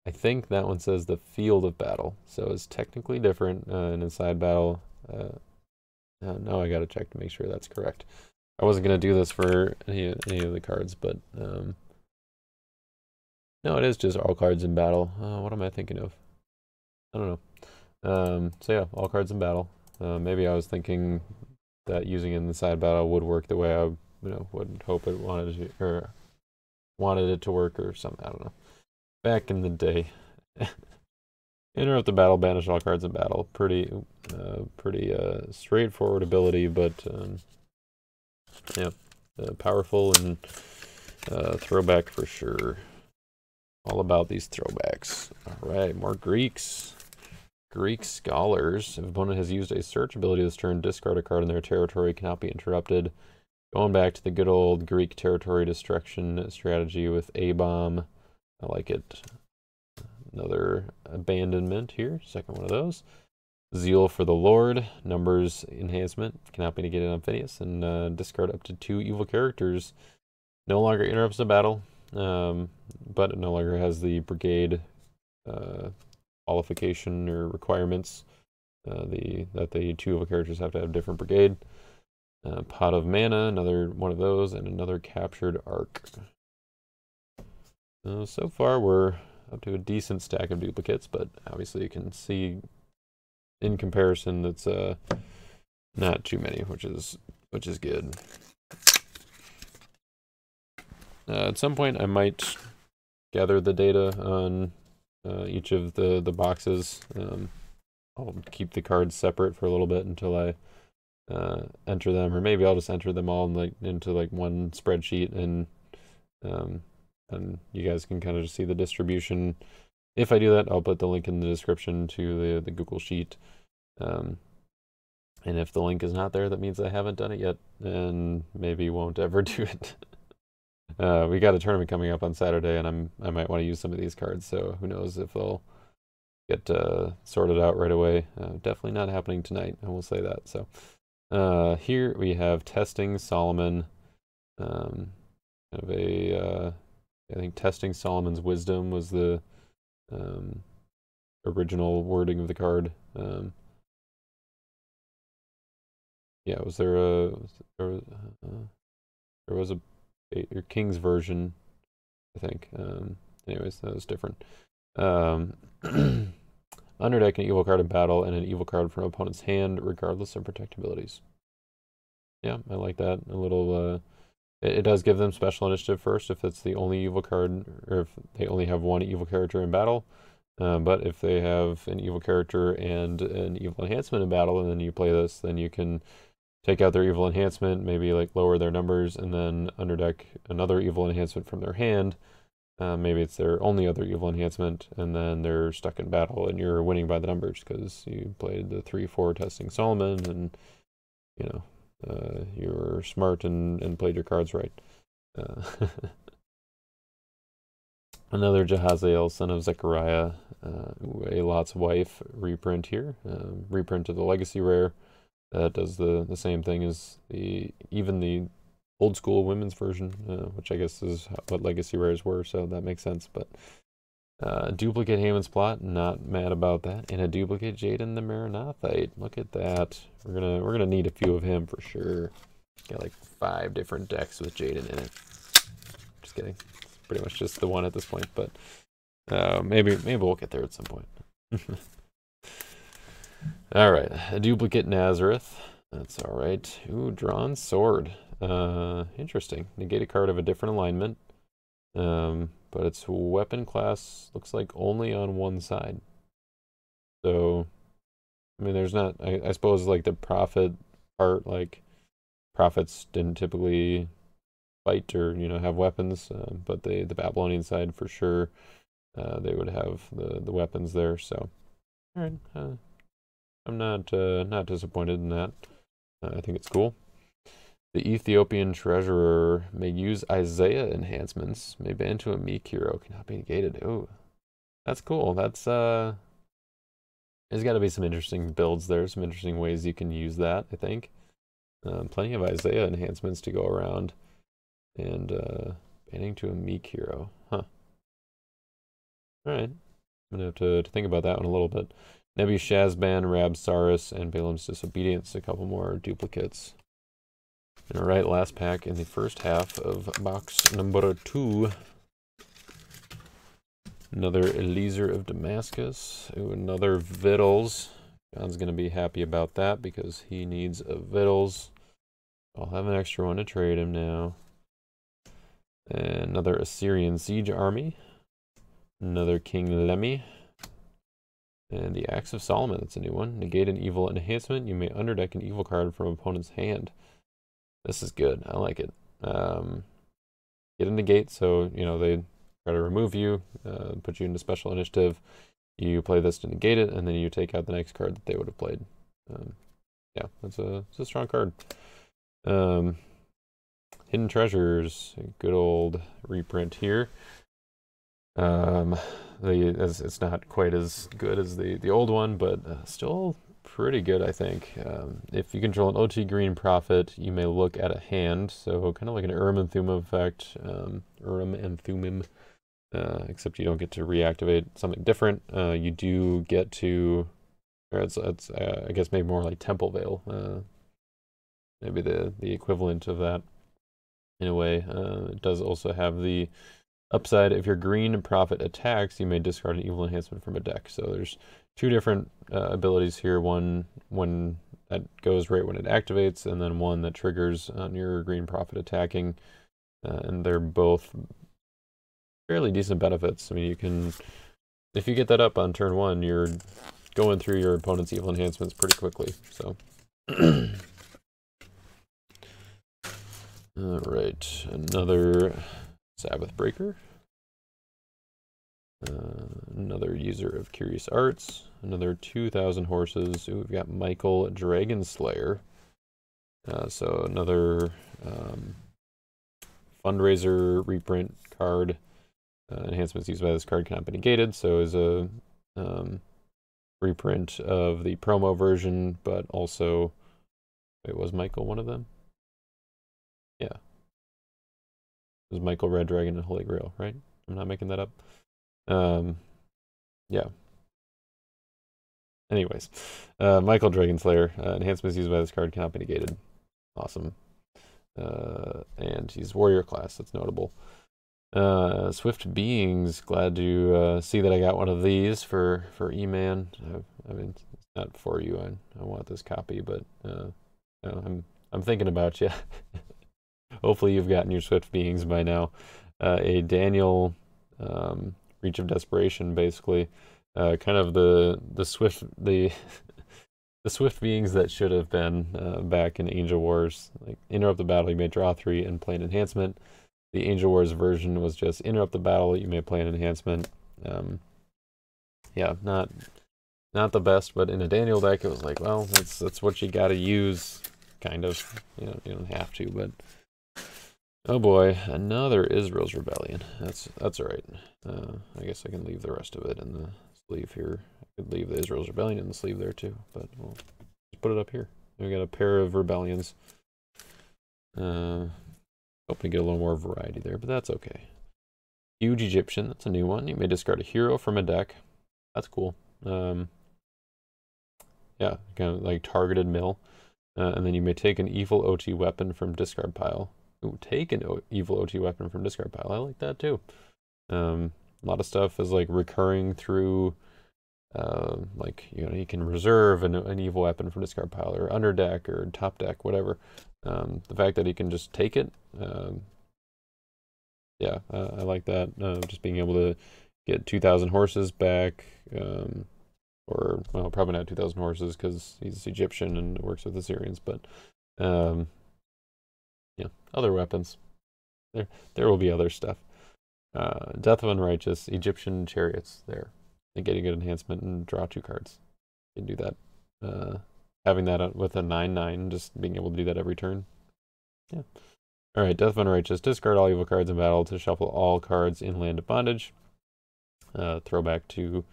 I think that one says the field of battle, so it's technically different. And inside battle, now I gotta check to make sure that's correct. I wasn't gonna do this for any of the cards, but no, it is just all cards in battle. What am I thinking of? I don't know. So yeah, all cards in battle. Maybe I was thinking that using it in the side battle would work the way I would hope it wanted it to work or something. I don't know. Back in the day. Interrupt the battle, banish all cards in battle. Pretty straightforward ability, but yeah, powerful and throwback for sure. All about these throwbacks. All right, more Greeks. Greek Scholars. If opponent has used a search ability this turn, discard a card in their territory, cannot be interrupted. Going back to the good old Greek territory destruction strategy with A-Bomb. I like it. Another abandonment here. Second one of those. Zeal for the Lord. Numbers enhancement. Cannot be negated on Phineas. And discard up to 2 evil characters. No longer interrupts the battle. But it no longer has the brigade qualification or requirements. That the 2 evil characters have to have different brigade. Pot of Mana, another one of those, and another captured arc. So far we're up to a decent stack of duplicates, but obviously you can see in comparison that's not too many, which is good. At some point I might gather the data on each of the boxes. I'll keep the cards separate for a little bit until I enter them, or maybe I'll just enter them all into one spreadsheet, and you guys can kind of just see the distribution. If I do that, I'll put the link in the description to the Google Sheet. And if the link is not there, that means I haven't done it yet, and maybe won't ever do it. We got a tournament coming up on Saturday, and I might want to use some of these cards, so who knows if they'll get sorted out right away. Definitely not happening tonight, I will say that. So here we have Testing Solomon. I think Testing Solomon's Wisdom was the original wording of the card. Yeah, there was a King's version, I think. Anyways, that was different. Underdeck an evil card in battle and an evil card from opponent's hand, regardless of protect abilities. Yeah, I like that. A little. It does give them special initiative first if it's the only evil card, or if they only have one evil character in battle. But if they have an evil character and an evil enhancement in battle, and then you play this, then you can take out their evil enhancement, maybe lower their numbers, and then underdeck another evil enhancement from their hand. maybe it's their only other evil enhancement, and then they're stuck in battle, and you're winning by the numbers because you played the 3/4 testing Solomon, and you know you were smart and played your cards right. Another Jehaziel, son of Zechariah, a Lot's wife reprint here. Reprint of the Legacy Rare. That does the same thing as even the old school women's version, which I guess is what Legacy Rares were, so that makes sense. But duplicate Haemon's Plot, not mad about that. And a duplicate Jaden the Maranothite. Look at that. We're gonna need a few of him for sure. Got like 5 different decks with Jaden in it. Just kidding. Pretty much just the one at this point, but maybe we'll get there at some point. All right, a duplicate Nazareth. That's all right. Ooh, drawn sword. Interesting. Negate a card of a different alignment, but its weapon class looks like only on one side. So, I mean, there's not. I suppose like the prophet part, like prophets didn't typically fight or have weapons, but the Babylonian side for sure, they would have the weapons there. So, all right, I'm not disappointed in that. I think it's cool. The Ethiopian treasurer may use Isaiah enhancements. May ban to a meek hero, cannot be negated. Oh, that's cool. That's there's got to be some interesting builds there. Some interesting ways you can use that. I think plenty of Isaiah enhancements to go around. And banning to a meek hero. Huh. Alright. I'm going to have to think about that one a little bit. Nebi Shazban, Rabsaris, and Balaam's Disobedience. A couple more duplicates. And alright, last pack in the first half of box number 2. Another Eliezer of Damascus. Ooh, another Vittles. John's going to be happy about that because he needs a Vittles. I'll have an extra one to trade him now. And another Assyrian siege army. Another King Lemmy. And the Axe of Solomon, that's a new one. Negate an evil enhancement. You may underdeck an evil card from opponent's hand. This is good. I like it. Get a negate, so they try to remove you, put you into special initiative. You play this to negate it, and then you take out the next card that they would have played. Yeah, it's a strong card. Hidden Treasures, a good old reprint here. It's not quite as good as the old one, but still pretty good, I think. If you control an OT green prophet, you may look at a hand, so kind of like an Urim and Thummim effect. Urim and Thummim, except you don't get to reactivate something different. You do get to, or it's I guess maybe more like Temple Veil, maybe the equivalent of that. In a way, it does also have the upside. If your green prophet attacks, you may discard an evil enhancement from a deck. So there's 2 different abilities here. One that goes right when it activates, and then one that triggers on your green prophet attacking. And they're both fairly decent benefits. I mean, you can, if you get that up on turn 1, you're going through your opponent's evil enhancements pretty quickly. So. Alright, another Sabbath Breaker. Another user of Curious Arts. Another 2,000 horses. Ooh, we've got Michael Dragon Slayer. So another fundraiser reprint card. Enhancements used by this card cannot be negated. So is a reprint of the promo version, but also, wait, was Michael one of them? Yeah. It was Michael, Red Dragon, and Holy Grail, right? I'm not making that up. Yeah. Anyways, Michael Dragonslayer. Enhancements used by this card cannot be negated. Awesome. And he's warrior class. That's notable. Swift Beings. Glad to see that I got one of these for E-Man. I mean, it's not for you. I want this copy, but I'm thinking about you. Hopefully you've gotten your Swift Beings by now. A Daniel Reach of Desperation, basically. Kind of the Swift the Swift Beings that should have been back in Angel Wars. Like, interrupt the battle, you may draw 3 and play an enhancement. The Angel Wars version was just interrupt the battle. You may play an enhancement. Yeah, not the best, but in a Daniel deck, it was like, well, that's what you got to use, kind of. You don't have to, but oh boy, another Israel's Rebellion. That's all right. I guess I can leave the rest of it in the sleeve here. I could leave the Israel's Rebellion in the sleeve there too, but we'll just put it up here. We got a pair of rebellions. Hoping to get a little more variety there, but that's okay. Huge Egyptian, that's a new one. You may discard a hero from a deck. That's cool. Yeah, kind of like targeted mill. And then you may take an evil OT weapon from discard pile. Ooh, take an evil OT weapon from discard pile. I like that too. A lot of stuff is like recurring through, like, you can reserve an evil weapon from discard pile or under deck or top deck, whatever. The fact that he can just take it, yeah, I like that. Just being able to get 2,000 horses back, or, well, probably not 2,000 horses because he's Egyptian and works with Assyrians, but, yeah, other weapons. There will be other stuff. Death of Unrighteous, Egyptian Chariots, there. They get a good enhancement and draw 2 cards. You can do that. Having that with a 9/9, just being able to do that every turn. Yeah. Alright, Death of Unrighteous. Discard all evil cards in battle to shuffle all cards in Land of Bondage. Throwback to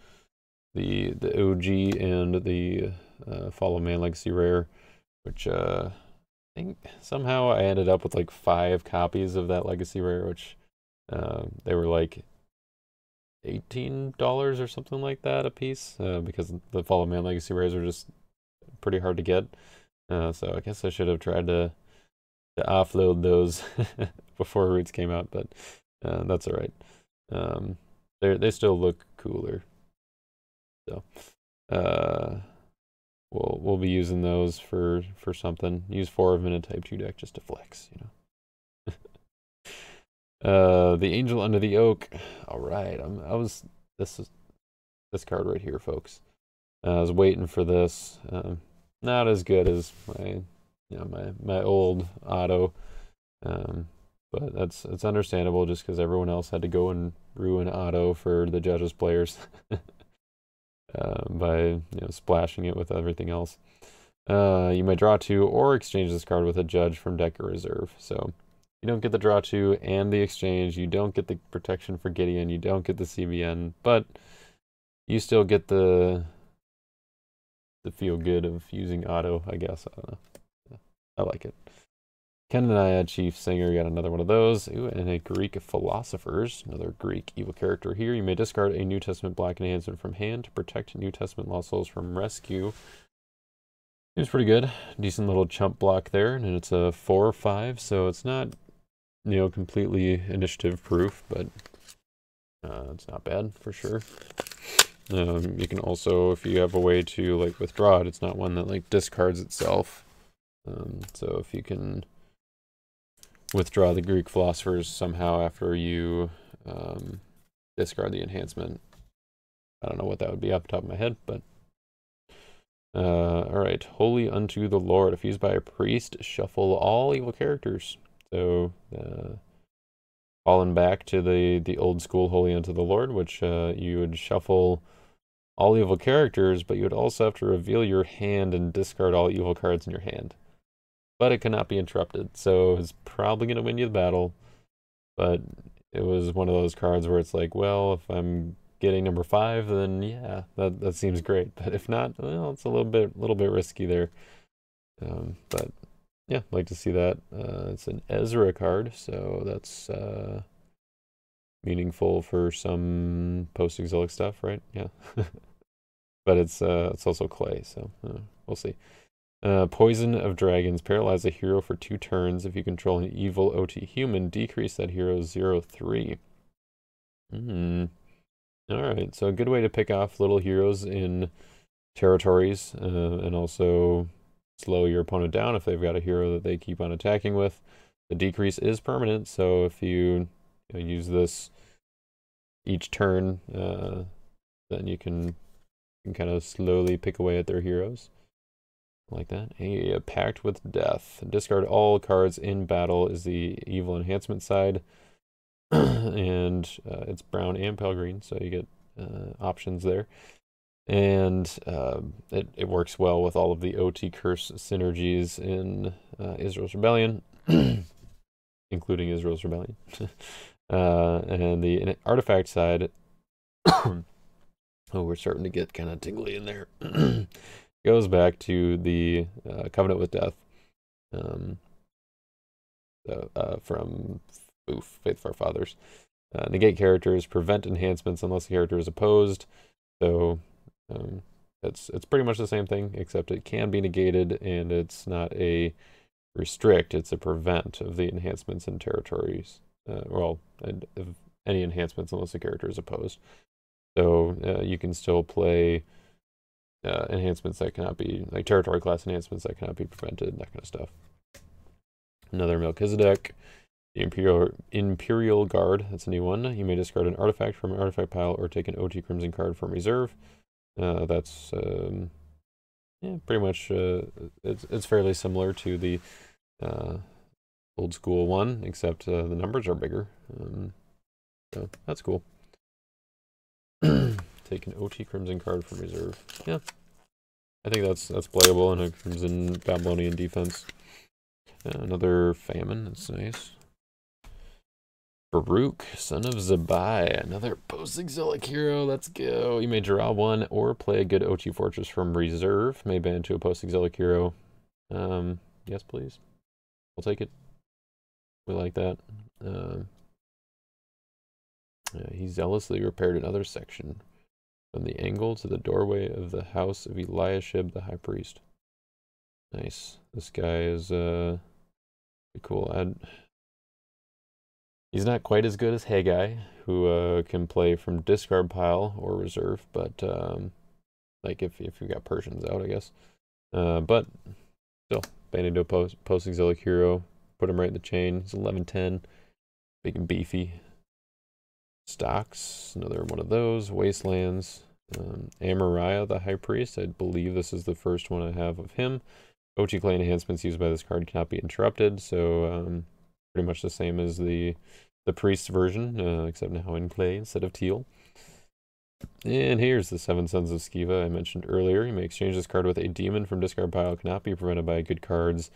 the OG and the Fall of Man Legacy Rare, which I think somehow I ended up with like 5 copies of that Legacy Rare, which they were like $18 or something like that a piece, because the Fall of Man Legacy Rares are just pretty hard to get. So I guess I should have tried to offload those before Roots came out, but that's all right. They still look cooler. So we'll be using those for something. Use 4 of them in a Type 2 deck just to flex, The Angel Under the Oak. All right, this card right here, folks. I was waiting for this. Not as good as my old auto, but it's understandable just because everyone else had to go and ruin auto for the Judges players by splashing it with everything else. You may draw 2 or exchange this card with a Judge from deck or reserve. So you don't get the draw 2 and the exchange. You don't get the protection for Gideon. You don't get the CBN, but you still get the feel good of using auto, I guess. I don't know. I like it. Kenaniah, Chief Singer, got another one of those. Ooh, and a Greek Philosophers, another Greek evil character here. You may discard a New Testament black enhancement from hand to protect New Testament lost souls from rescue. It's pretty good. Decent little chump block there, and it's a 4/5, so it's not, completely initiative proof, but it's not bad for sure. You can also, if you have a way to like withdraw it, it's not one that like discards itself. So if you can withdraw the Greek Philosophers somehow after you discard the enhancement, I don't know what that would be off the top of my head, but all right. Holy Unto the Lord. If used by a priest, shuffle all evil characters. So falling back to the old school Holy Unto the Lord, which you would shuffle all evil characters, but you would also have to reveal your hand and discard all evil cards in your hand. But it cannot be interrupted, so it's probably going to win you the battle. But it was one of those cards where it's like, well, if I'm getting number 5, then yeah, that seems great. But if not, well, it's a little bit risky there. But yeah, like to see that. It's an Ezra card, so that's meaningful for some post-exilic stuff, right? Yeah. But it's also clay, so we'll see. Poison of Dragons. Paralyze a hero for 2 turns. If you control an evil OT human, decrease that hero's 0/3. Alright, so a good way to pick off little heroes in territories, and also slow your opponent down if they've got a hero that they keep on attacking with. The decrease is permanent, so if you use this each turn, then you can kind of slowly pick away at their heroes. Like that. A Pact with Death. Discard all cards in battle is the evil enhancement side. and it's brown and pale green, so you get options there. And it works well with all of the OT curse synergies in Israel's Rebellion, including Israel's Rebellion. And the artifact side, oh, we're starting to get kind of tingly in there. Goes back to the Covenant with Death from Faith of Our Fathers. Negate characters, prevent enhancements unless the character is opposed. So it's pretty much the same thing, except it can be negated, and it's not a restrict, it's a prevent of the enhancements in territories. Of any enhancements unless the character is opposed. So you can still play enhancements that cannot be, like territory class enhancements that cannot be prevented, that kind of stuff. Another Melchizedek, the Imperial Guard, that's a new one. You may discard an artifact from an artifact pile or take an OT Crimson card from reserve. That's pretty much it's fairly similar to the old school one, except the numbers are bigger. So that's cool. Take an OT Crimson card from reserve. Yeah, I think that's playable in a Crimson Babylonian defense. Another Famine, that's nice. Baruch, son of Zabai, another post-exilic hero. Let's go. You may draw one or play a good OT Fortress from reserve. May ban to a post-exilic hero. Yes, please. We'll take it. We like that. He zealously repaired another section from the angle to the doorway of the house of Eliashib the high priest. Nice. This guy is pretty cool. He's not quite as good as Haggai, who can play from discard pile or reserve, but like if you got Persians out, I guess. But still, banded to a post-exilic hero. Put him right in the chain. He's 11-10, big and beefy. Stocks, another one of those. Wastelands. Amariah, the High Priest. I believe this is the first one I have of him. OT clay enhancements used by this card cannot be interrupted, so pretty much the same as the Priest version, except now in clay instead of teal. And here's the Seven Sons of Skiva I mentioned earlier. You may exchange this card with a demon from discard pile. Cannot be prevented by good cards.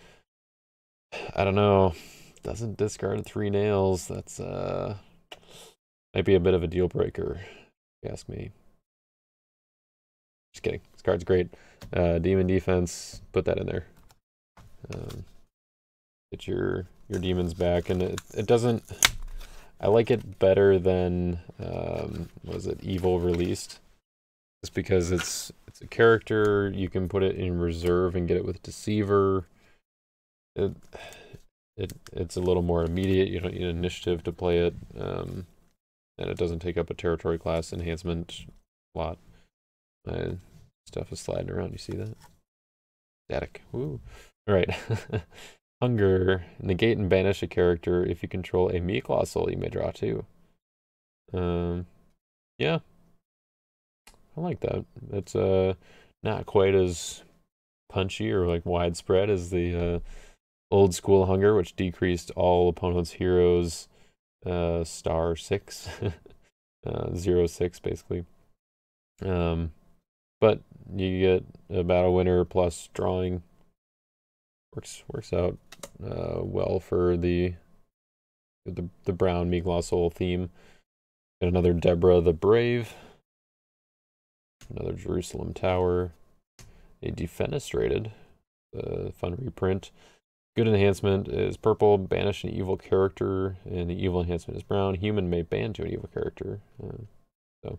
I don't know. Doesn't discard 3 nails. That's might be a bit of a deal breaker, if you ask me. Just kidding. This card's great. Demon defense, put that in there. Get your demons back, and it doesn't. I like it better than was it Evil Released? Just because it's a character, you can put it in reserve and get it with Deceiver. It's a little more immediate. You don't need initiative to play it, and it doesn't take up a territory class enhancement slot. My stuff is sliding around. You see that? Static. Woo. All right. Hunger. Negate and banish a character. If you control a me colossal, you may draw 2. Yeah. I like that. It's not quite as punchy or like widespread as the old school Hunger, which decreased all opponents' heroes star 6. 0-6 basically. But you get a battle winner plus drawing. Works out well for the brown Meglossol theme. Got another Deborah the Brave. Another Jerusalem Tower. A Defenestrated. Fun reprint. Good enhancement is purple. Banish an evil character. And the evil enhancement is brown. Human may ban to an evil character. So,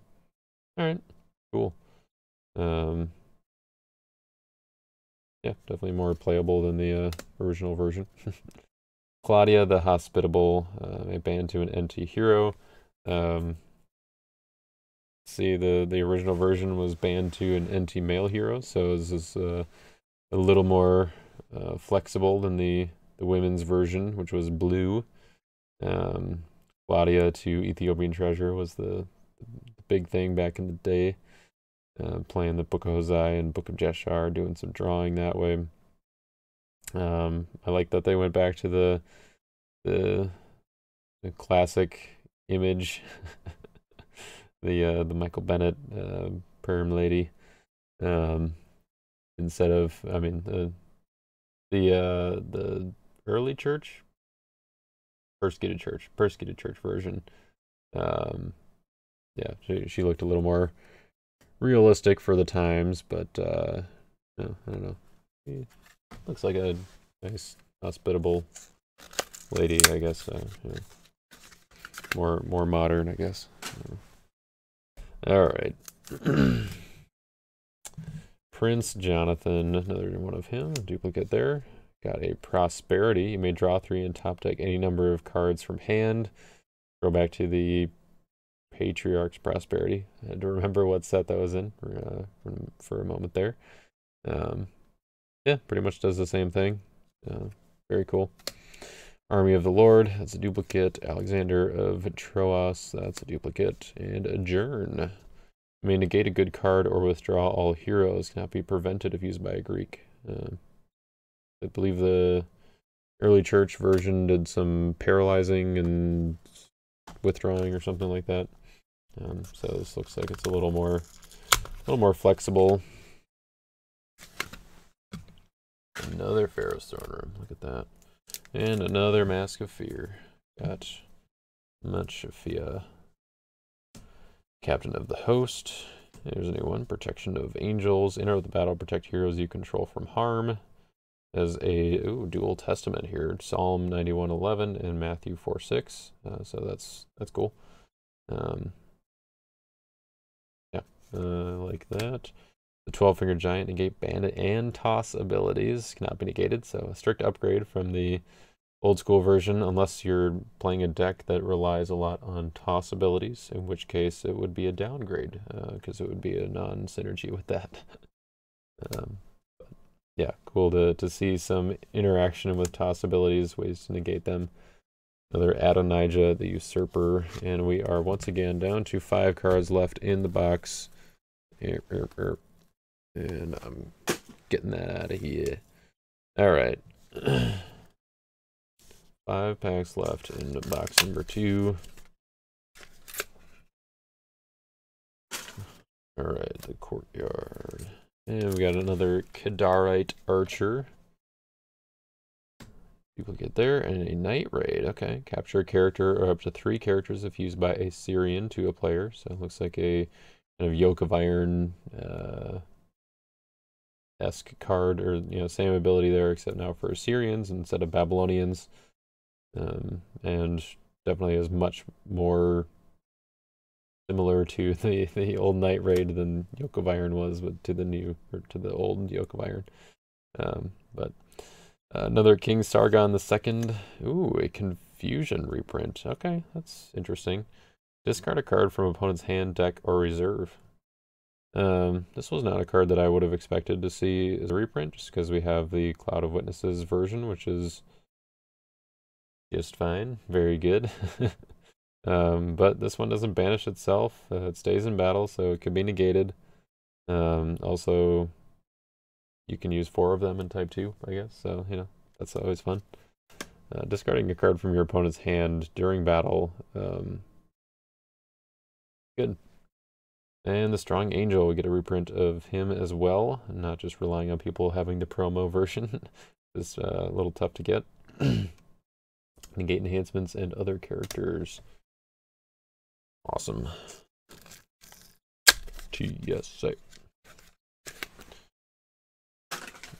alright. Cool. Yeah, definitely more playable than the original version. Claudia the Hospitable, a ban to an NT hero. See, the original version was banned to an NT male hero, so this is a little more flexible than the women's version, which was blue. Claudia to Ethiopian Treasure was the big thing back in the day. Playing the Book of Hosea and Book of Jeshar, doing some drawing that way. I like that they went back to the classic image. The Michael Bennett perm lady. Instead of, I mean, the early church, persecuted church version. Yeah, she looked a little more realistic for the times, but no, I don't know. She looks like a nice, hospitable lady, I guess. Yeah. More modern, I guess. All right. Prince Jonathan, another one of him, duplicate there. Got a prosperity. You may draw 3 and top deck any number of cards from hand. Go back to the Patriarch's prosperity. I had to remember what set that was in for a moment there. Yeah, pretty much does the same thing. Very cool. Army of the Lord, that's a duplicate. Alexander of Troas, that's a duplicate. And Adjourn. You may negate a good card or withdraw all heroes. Cannot be prevented if used by a Greek. I believe the early church version did some paralyzing and withdrawing or something like that. So this looks like it's a little more flexible. Another Pharaoh's Throne Room. Look at that. And another Mask of Fear. Got Machafia. Captain of the Host. There's a new one. Protection of Angels. Enter the battle. Protect heroes you control from harm. As a dual testament here. Psalm 91:11 and Matthew 4:6. So that's cool. Yeah, like that. The 12-fingered giant, negate bandit and toss abilities. Cannot be negated. So a strict upgrade from the old school version, unless you're playing a deck that relies a lot on toss abilities, in which case it would be a downgrade, because it would be a non-synergy with that. Yeah, cool to see some interaction with toss abilities, ways to negate them. Another Adonijah, the Usurper, and we are once again down to 5 cards left in the box. And I'm getting that out of here. All right. 5 packs left in the box number 2. All right, the Courtyard. And we got another Kedarite Archer. Duplicate there, and a Night Raid. Okay, capture a character or up to 3 characters if used by a Syrian to a player. So it looks like a kind of Yoke of Iron esque card, or same ability there, except now for Assyrians instead of Babylonians. And definitely is much more similar to the old Night Raid than Yoke of Iron was, to the old Yoke of Iron. But another King Sargon II. Ooh, a Confusion reprint. Okay, that's interesting. Discard a card from opponent's hand, deck, or reserve. This was not a card that I would have expected to see as a reprint, just because we have the Cloud of Witnesses version, which is just fine. Very good. But this one doesn't banish itself. It stays in battle, so it can be negated. Also, you can use 4 of them in type 2, I guess. So, that's always fun. Discarding a card from your opponent's hand during battle. Good. And the Strong Angel, we get a reprint of him as well, not just relying on people having the promo version. It's a little tough to get. Negate enhancements and other characters. Awesome. TSA.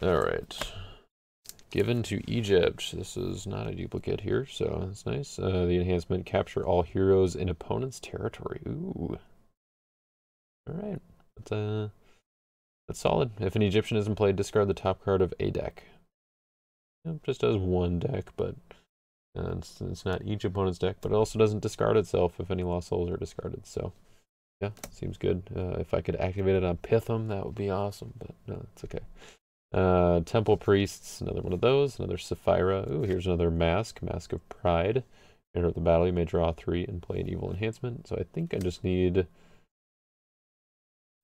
Alright. Given to Egypt. This is not a duplicate here, so that's nice. The enhancement, capture all heroes in opponent's territory. Ooh. Alright. That's solid. If an Egyptian isn't played, discard the top card of a deck. Just does 1 deck, but it's not each opponent's deck, but it also doesn't discard itself if any Lost Souls are discarded. So, yeah, seems good. If I could activate it on Pithom, that would be awesome, but no, it's okay. Temple Priests, another one of those. Another Sapphira. Ooh, here's another Mask of Pride. Enter the battle, you may draw 3 and play an evil enhancement. So I think I just need...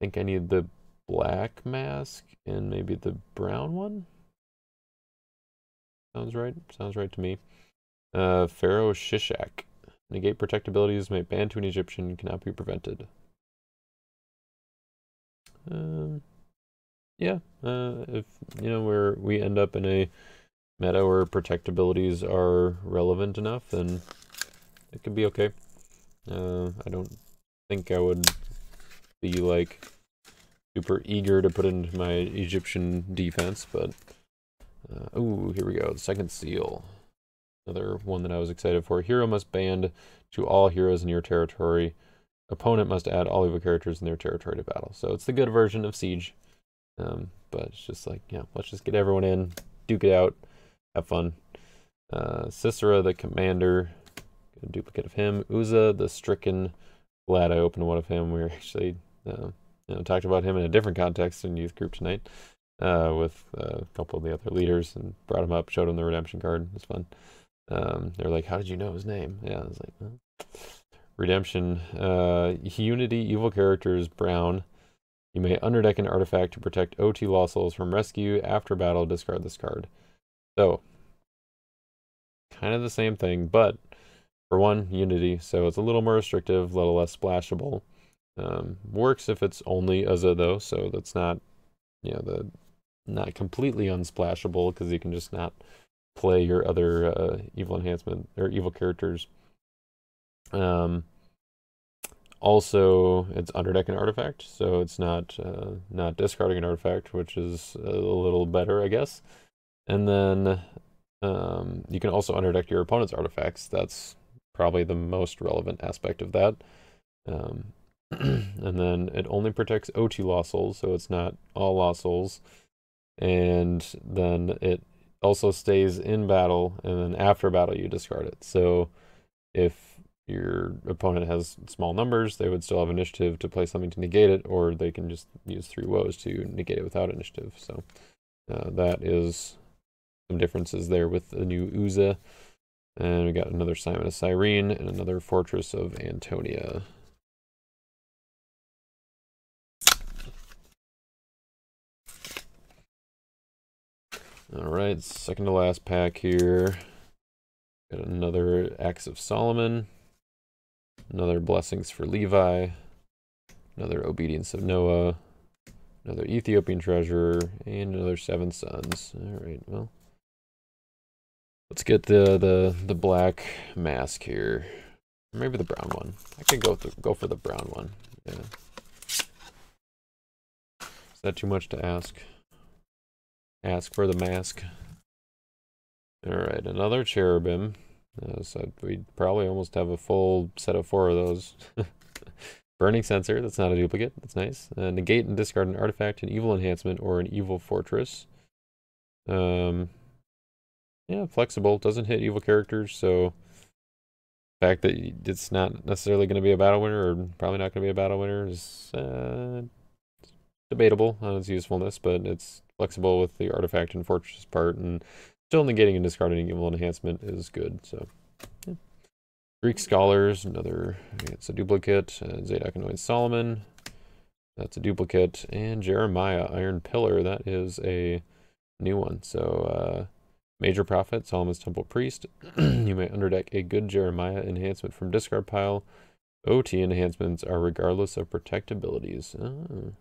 I need the black mask and maybe the brown one. Sounds right. Sounds right to me. Pharaoh Shishak. Negate protect abilities made banned to an Egyptian cannot be prevented. Yeah, if we end up in a meta where protect abilities are relevant enough, then it could be okay. I don't think I would be like super eager to put into my Egyptian defense, but oh, here we go. The second seal. Another one that I was excited for. Hero must band to all heroes in your territory. Opponent must add all evil characters in their territory to battle. So it's the good version of Siege. But it's just like, yeah, let's just get everyone in, duke it out, have fun. Sisera, the commander, a duplicate of him. Uza, the stricken. Glad I opened one of him. We were actually talked about him in a different context in youth group tonight with a couple of the other leaders and brought him up, showed him the redemption card. It was fun. They're like, how did you know his name? Yeah, I was like, well. Redemption. Unity, evil characters, brown. You may underdeck an artifact to protect OT lost souls from rescue. After battle, discard this card. So, kind of the same thing, but for one, Unity, so it's a little more restrictive, a little less splashable. Works if it's only Uza though, so that's not, not completely unsplashable because you can just not play your other evil enhancement or evil characters. Also, it's underdeck an artifact, so it's not discarding an artifact, which is a little better, I guess. And then you can also underdeck your opponent's artifacts. That's probably the most relevant aspect of that. And then it only protects OT lost souls, so it's not all lost souls. And then it also stays in battle, and then after battle you discard it. So if your opponent has small numbers, they would still have initiative to play something to negate it, or they can just use 3 woes to negate it without initiative. So that is some differences there with the new Uza. And we got another Simon of Cyrene and another Fortress of Antonia. Alright, second to last pack here. Got another Axe of Solomon. Another Blessings for Levi, another Obedience of Noah, another Ethiopian Treasure, and another 7 Sons. All right, well, let's get the black mask here. Maybe the brown one. I could go for the brown one. Yeah. Is that too much to ask? Ask for the mask. All right, another cherubim. So we'd probably almost have a full set of 4 of those. Burning Censer, that's not a duplicate, that's nice. Negate and discard an artifact, an evil enhancement, or an evil fortress. Yeah, flexible, doesn't hit evil characters, so the fact that it's not necessarily going to be a battle winner, or probably not going to be a battle winner, is debatable on its usefulness, but it's flexible with the artifact and fortress part, and still negating and discarding evil enhancement is good, so yeah. Greek Scholars, it's a duplicate. Zadok anoints Solomon, that's a duplicate. And Jeremiah, Iron Pillar, that is a new one. So Major Prophet, Solomon's Temple Priest. You may underdeck a good Jeremiah enhancement from discard pile. OT enhancements are regardless of protect abilities. Oh.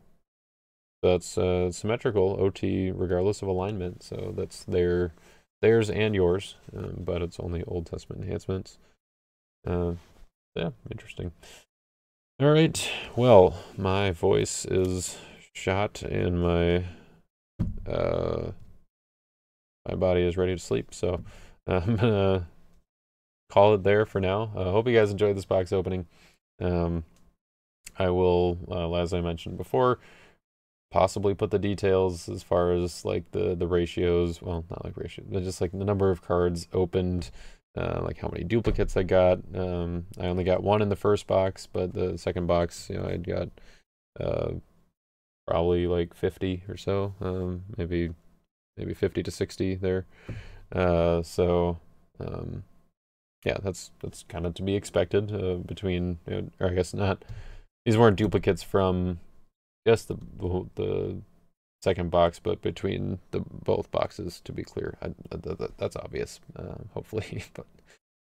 That's symmetrical, OT regardless of alignment, so that's theirs and yours, but it's only Old Testament enhancements. Yeah, interesting. All right, well, my voice is shot and my body is ready to sleep, so I'm gonna call it there for now. I hope you guys enjoyed this box opening. I will, as I mentioned before, possibly put the details as far as like the ratios, well, not like ratios, but just like the number of cards opened, like how many duplicates I got. I only got 1 in the first box, but the second box, I'd got probably like 50 or so, maybe 50 to 60 there. So yeah, that's kind of to be expected between, or I guess not. These weren't duplicates from just the second box, but between both boxes, to be clear. That's obvious, hopefully. But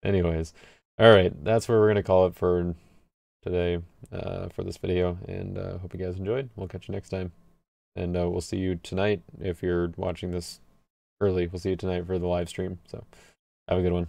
anyways, All right, that's where we're gonna call it for today, for this video, and hope you guys enjoyed. We'll catch you next time, and we'll see you tonight if you're watching this early. We'll see you tonight for the live stream. So have a good one.